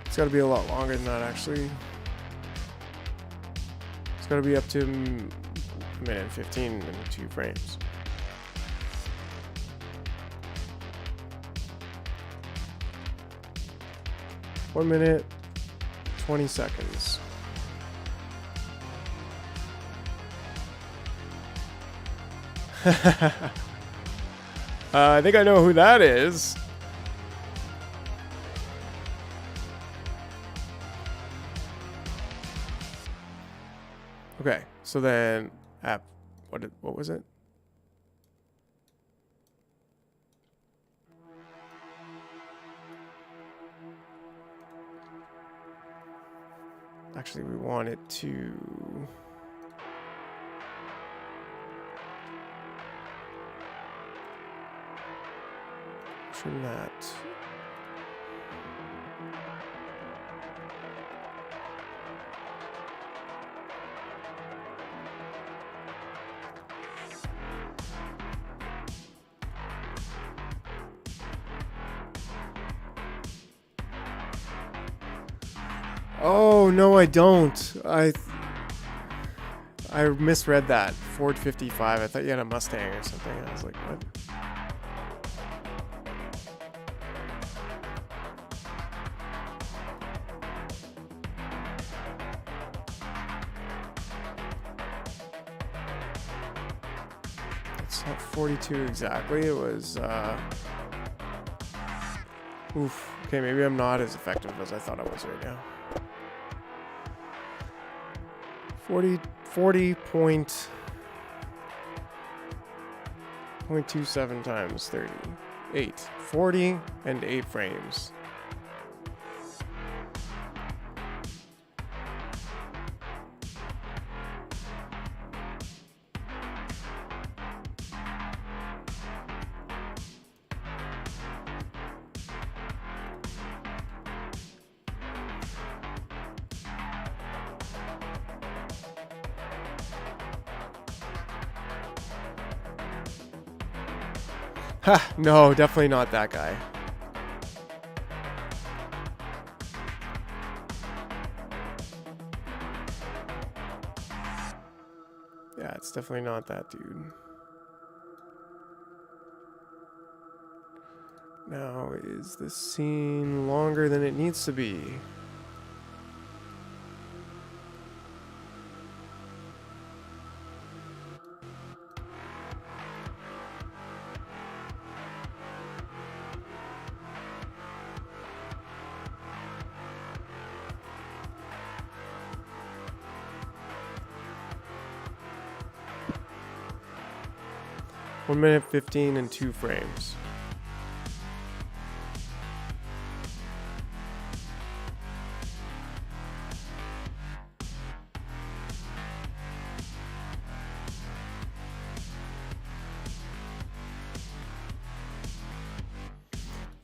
It's got to be a lot longer than that, actually. It's got to be up to a minute 15 and 2 frames. One minute, 20 seconds. I think I know who that is. Okay, so then what was it? Actually, we want it to trim that. Oh, no, I don't. I misread that. Ford 55. I thought you had a Mustang or something. I was like, what? not 42 exactly. It was, oof. Okay, maybe I'm not as effective as I thought I was right now. 40.27 times 30. 8. 40 and 8 frames. Ha, no, definitely not that guy. Yeah, it's definitely not that dude. Now, is this scene longer than it needs to be? One minute 15 and 2 frames.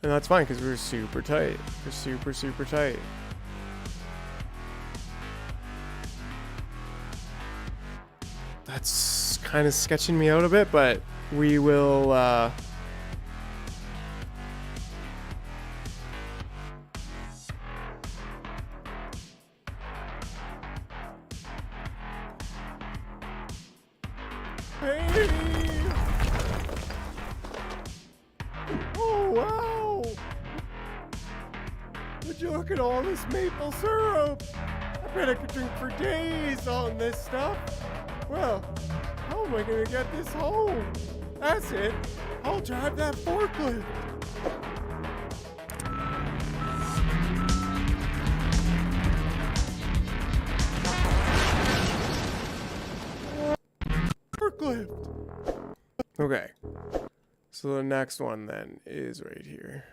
And that's fine because we're super tight. We're super, super tight. That's kind of sketching me out a bit, but we will, Hey! Oh, wow! Would you look at all this maple syrup? I bet I could drink for days on this stuff. Well, how am I gonna get this home? That's it. I'll drive that forklift. Forklift. Okay. So the next one then is right here.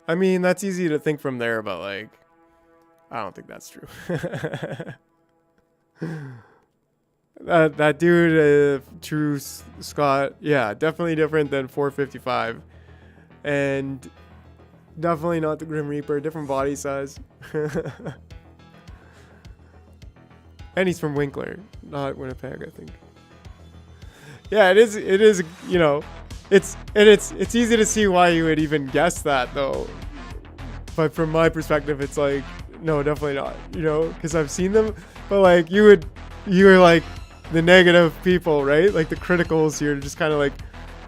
I mean, that's easy to think from there, but like, I don't think that's true. that dude, True Scott, yeah, definitely different than 455, and definitely not the Grim Reaper. Different body size, and he's from Winkler, not Winnipeg, I think. Yeah, it is. You know. It's easy to see why you would even guess that though, but from my perspective, it's like no, definitely not. You know, because I've seen them, but like you're like the negative people, right? Like the criticals, you're just kind of like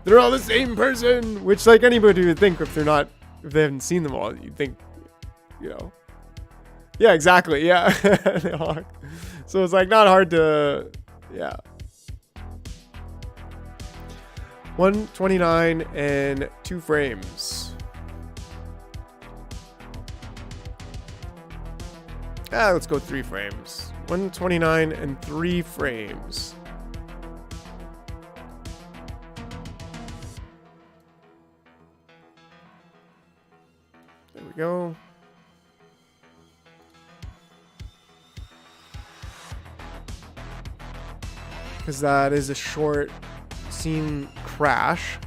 they're all the same person, which like anybody would think if they haven't seen them all, you'd think, you know. Yeah, exactly. Yeah, they are. So it's like not hard to, yeah. 129 and 2 frames. Let's go 3 frames. 129 and 3 frames. There we go. Because that is a short scene crash.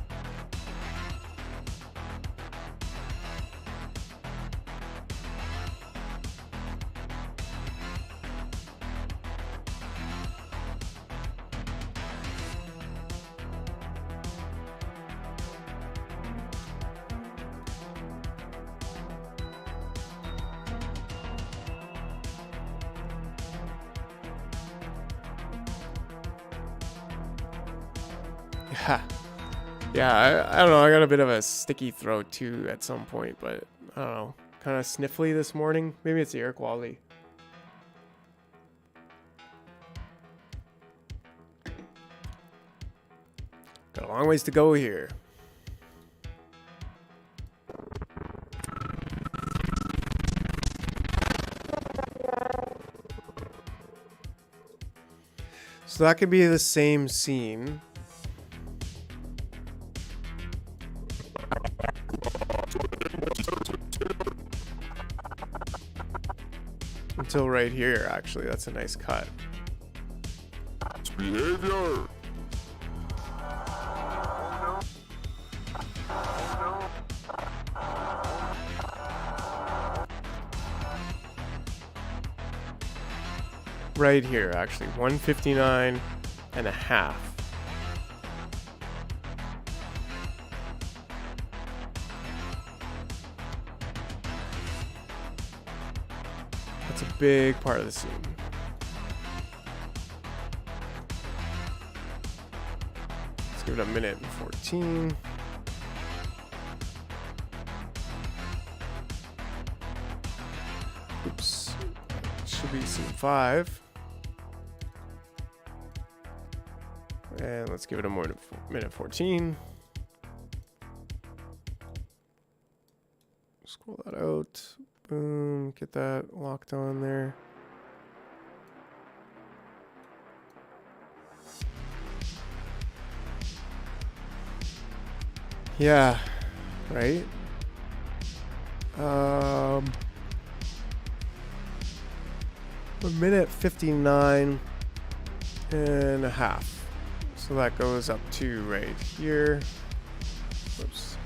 Yeah. Yeah, I don't know. I got a bit of a sticky throat too at some point, but I don't know. Kind of sniffly this morning. Maybe it's the air quality. Got a long ways to go here. So that could be the same scene. Until right here, actually. That's a nice cut. Behavior! Right here, actually. 159 and a half. That's a big part of the scene. Let's give it a minute and 14. Oops. Should be scene 5. And let's give it a more than minute 14. Scroll that out. Boom. Get that locked on there. Yeah. Right? A minute 59 and a half. So that goes up to right here. Whoops.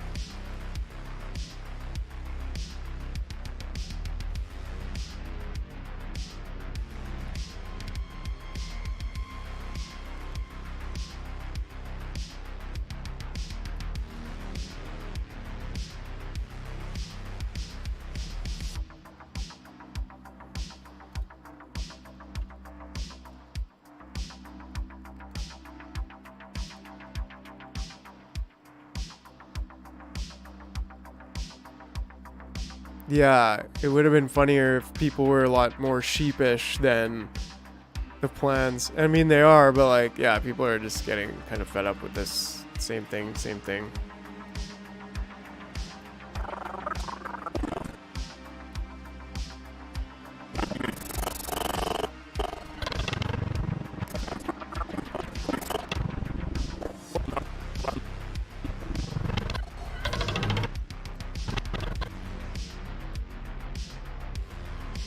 Yeah, it would have been funnier if people were a lot more sheepish than the plans. I mean, they are, but like, yeah, people are just getting kind of fed up with this same thing, same thing.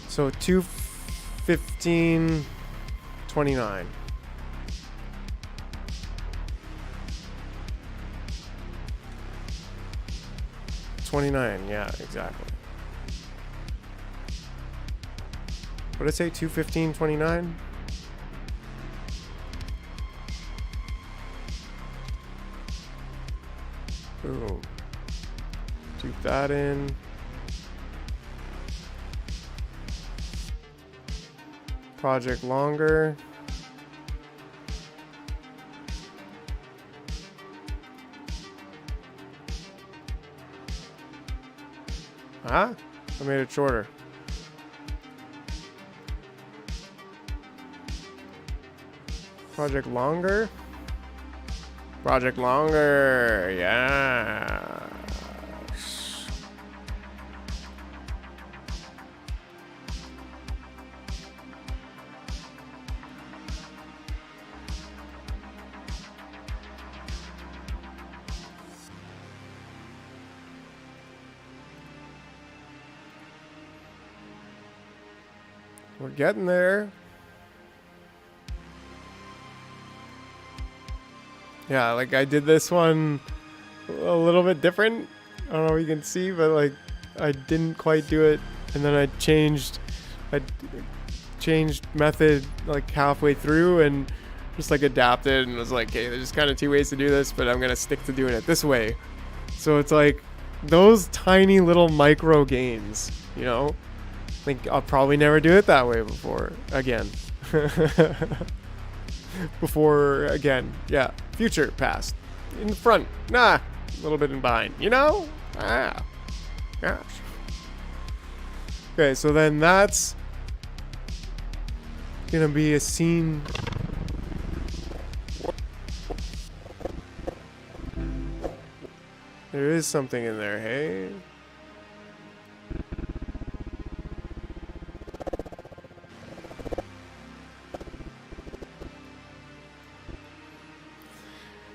So 2:15:29. Yeah, exactly. What did it say? 2:15:29. Boom. Dupe that in. Project longer. Huh? I made it shorter. Project longer. Project longer. Yeah. We're getting there. Yeah, like I did this one a little bit different. I don't know if you can see, but like I didn't quite do it, and then I changed method like halfway through and just like adapted and was like, okay, there's kind of two ways to do this, but I'm gonna stick to doing it this way. So it's like those tiny little micro gains, you know? I think I'll probably never do it that way again. Yeah, future, past. in the front. Nah, a little bit in behind. You know? Ah. Gosh. Okay, so then that's gonna be a scene. There is something in there, hey?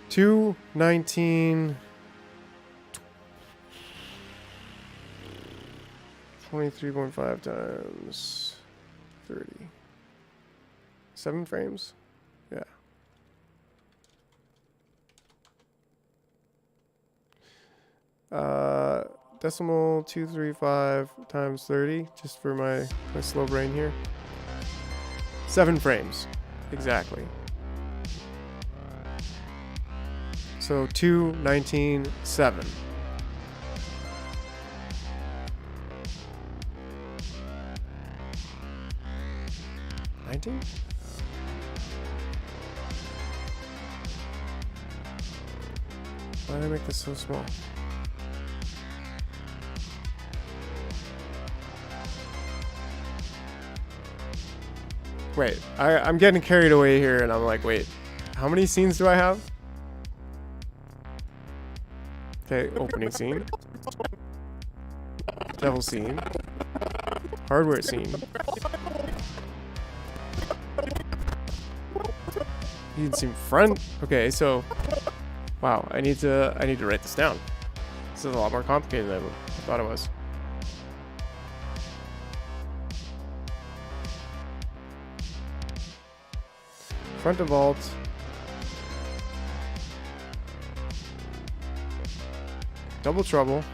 Two 19 23.5 times 30. 7 frames? Yeah. Decimal 235 times 30, just for my slow brain here. 7 frames. Exactly. So 2:19:7. Why did I make this so small? Wait, I'm getting carried away here, and I'm like, wait, how many scenes do I have? Okay, opening scene. Devil scene. Hardware scene. Hidden scene front. Okay, so wow, I need to write this down. This is a lot more complicated than I thought it was. Front of vault. Double trouble.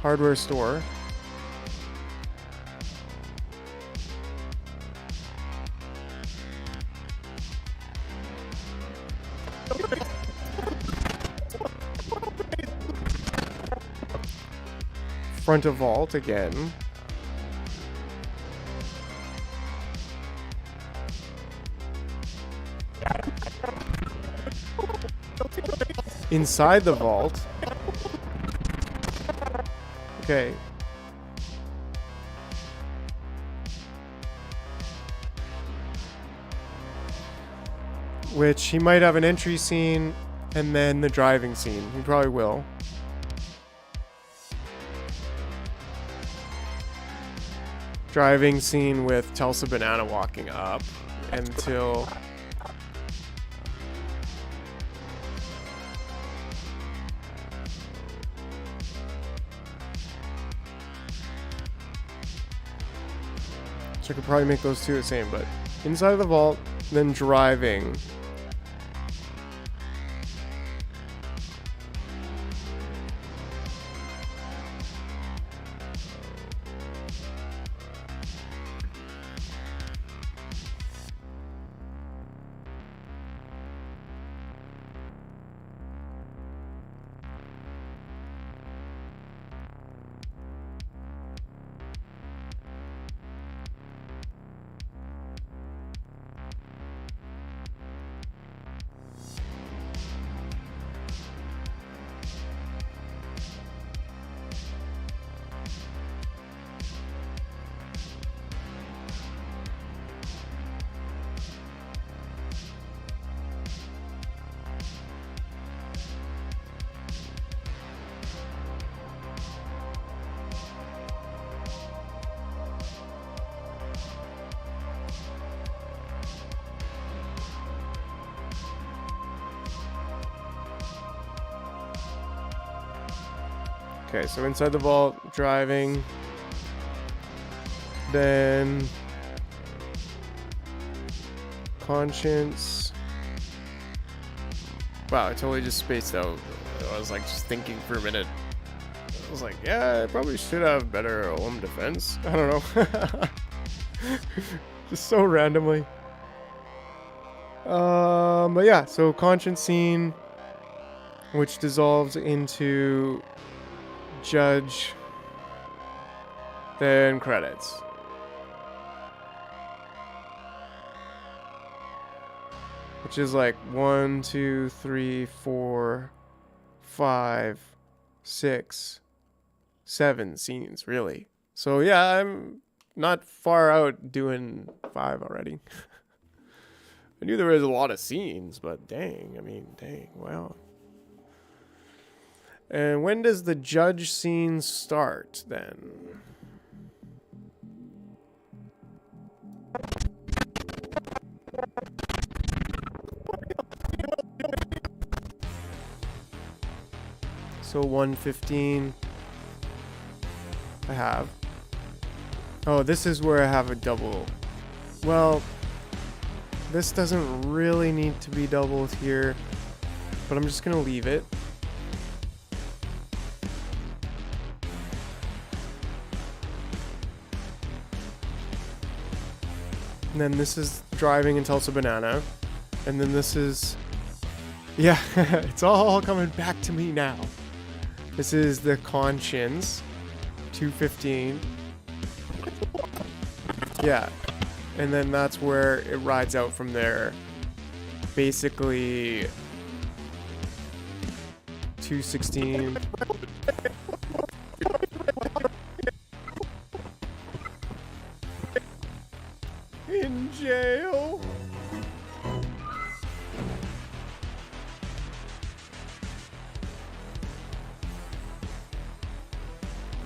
Hardware store. Front of vault again. Inside the vault. Okay. Which he might have an entry scene and then the driving scene. He probably will. Driving scene with Tulsa Banana walking up until... So I could probably make those two the same, but inside of the vault, then driving. Okay, so inside the vault, driving. Then conscience. Wow, I totally just spaced out. I was like just thinking for a minute. I was like, yeah, I probably should have better home defense. I don't know. Just so randomly. But yeah, so conscience scene, which dissolves into judge, then credits. which is like 1, 2, 3, 4, 5, 6, 7 scenes, really. So yeah, I'm not far out doing 5 already. I knew there was a lot of scenes, but dang, wow. And when does the judge scene start then? So 1:15 I have. Oh, this is where I have a double. Well, this doesn't really need to be doubled here, but I'm just gonna leave it. And then this is driving in Tulsa Banana. And then this is... Yeah, it's all coming back to me now. This is the Conscience, 2:15. Yeah. And then that's where it rides out from there. Basically... 2:16. In jail.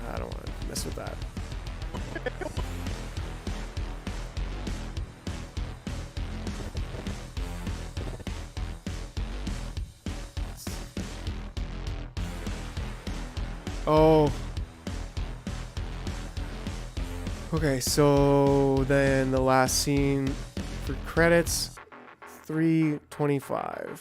I don't want to mess with that. Oh. Okay, so then the last scene for credits, 3:25.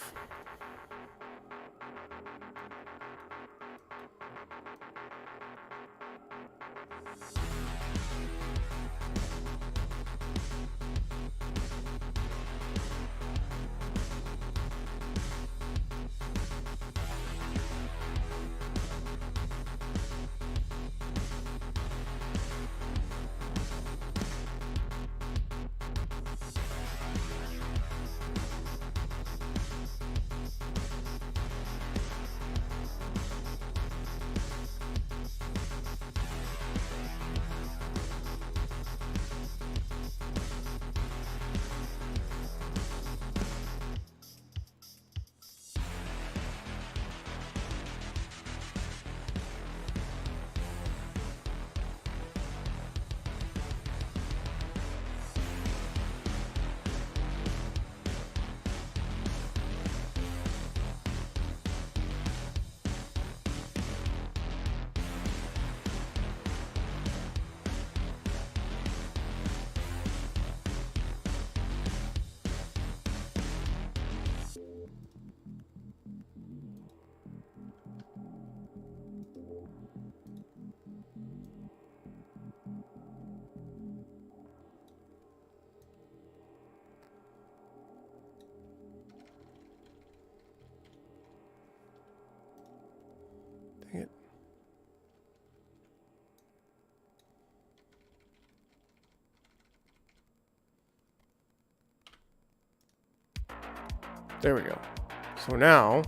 Dang it. There we go. So now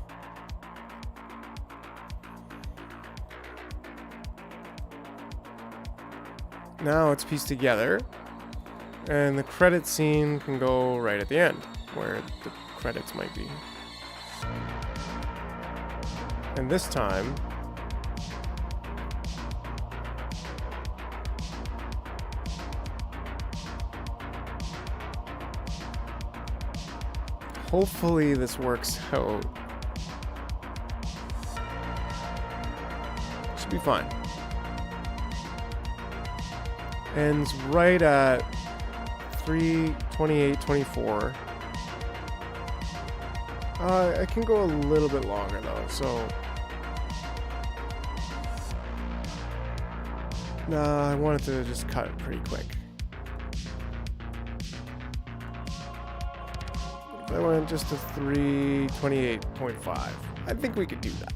it's pieced together, and the credit scene can go right at the end where the credits might be. And this time hopefully this works out. Should be fine. Ends right at 3:28:24. I can go a little bit longer though, so nah, I wanted to just cut it pretty quick. I went just to 3:28:5. I think we could do that.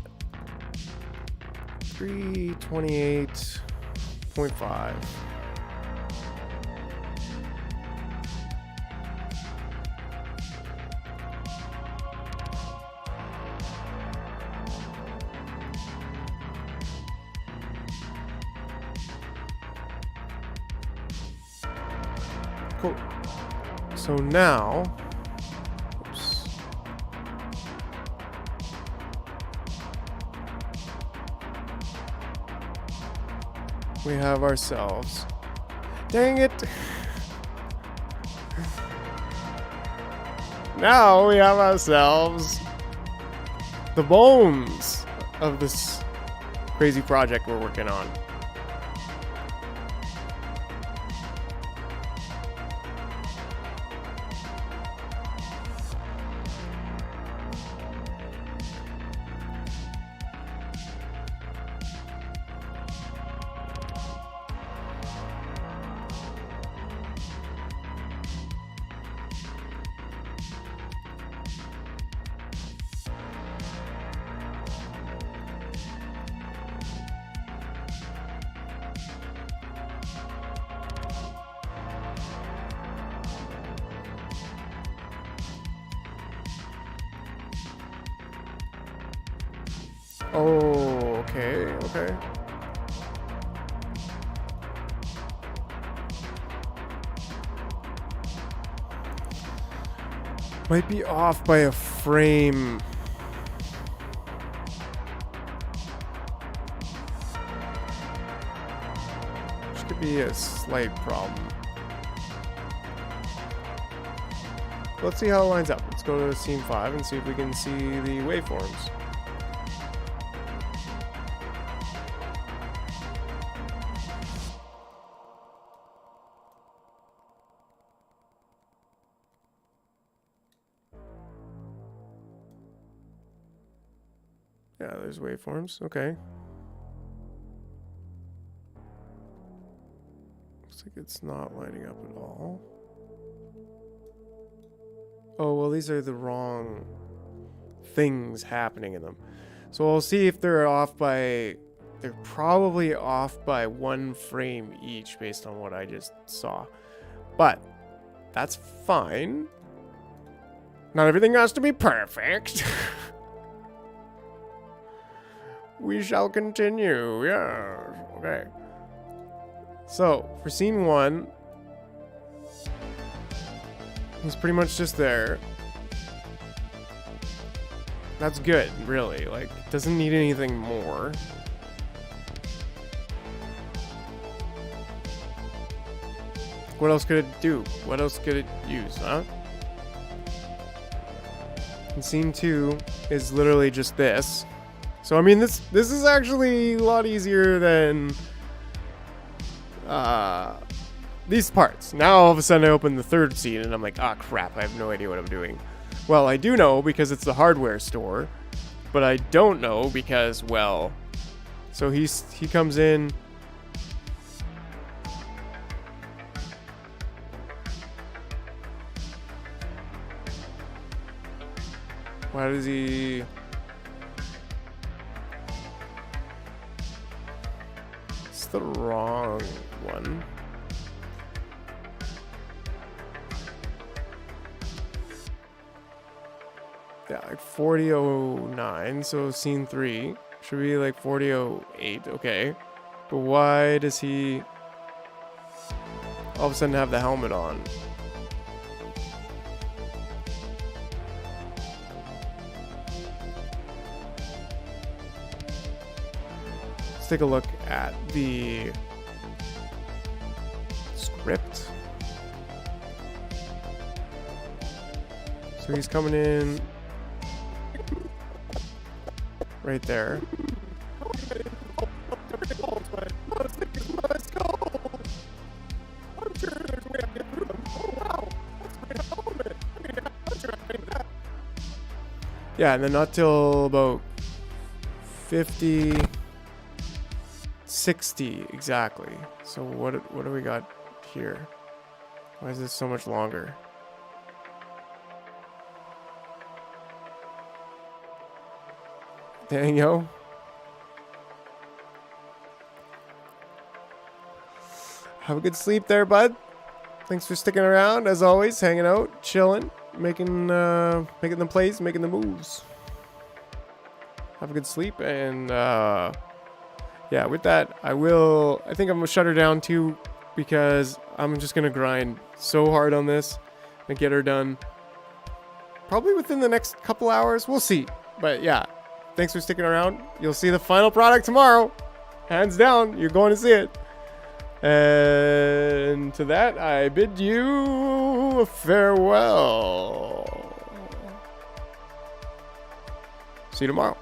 3:28:5. Cool. So now, oops. We have ourselves. Dang it. Now we have ourselves the bones of this crazy project we're working on. Oh, okay, okay. Might be off by a frame. Which could be a slight problem. Let's see how it lines up. Let's go to scene 5 and see if we can see the waveforms. Yeah, there's waveforms. Okay. Looks like it's not lining up at all. Oh, well, these are the wrong things happening in them. So we'll see if they're off by... They're probably off by 1 frame each based on what I just saw. But that's fine. Not everything has to be perfect. We shall continue. Yeah. Okay. So, for scene 1, he's pretty much just there. That's good, really. Like, doesn't need anything more. What else could it do? What else could it use, huh? And scene 2 is literally just this. So, I mean, this is actually a lot easier than these parts. Now, all of a sudden, I open the 3rd scene, and I'm like, ah, crap, I have no idea what I'm doing. Well, I do know because it's the hardware store, but I don't know because, well, so he comes in. Why does he... It's the wrong one. Yeah, like 4009, so scene 3 should be like 4008, okay. But why does he all of a sudden have the helmet on? Let's take a look at the script. So he's coming in right there. Yeah, and then not till about 50, 60 exactly. So what do we got here? Why is this so much longer? Dang, yo. Have a good sleep there, bud. Thanks for sticking around, as always, hanging out, chilling, making the plays, making the moves. Have a good sleep, and yeah, with that, I think I'm gonna shut her down too. because I'm just going to grind so hard on this and get her done. Probably within the next couple hours. We'll see. But yeah, thanks for sticking around. You'll see the final product tomorrow. Hands down, you're going to see it. And to that, I bid you farewell. See you tomorrow.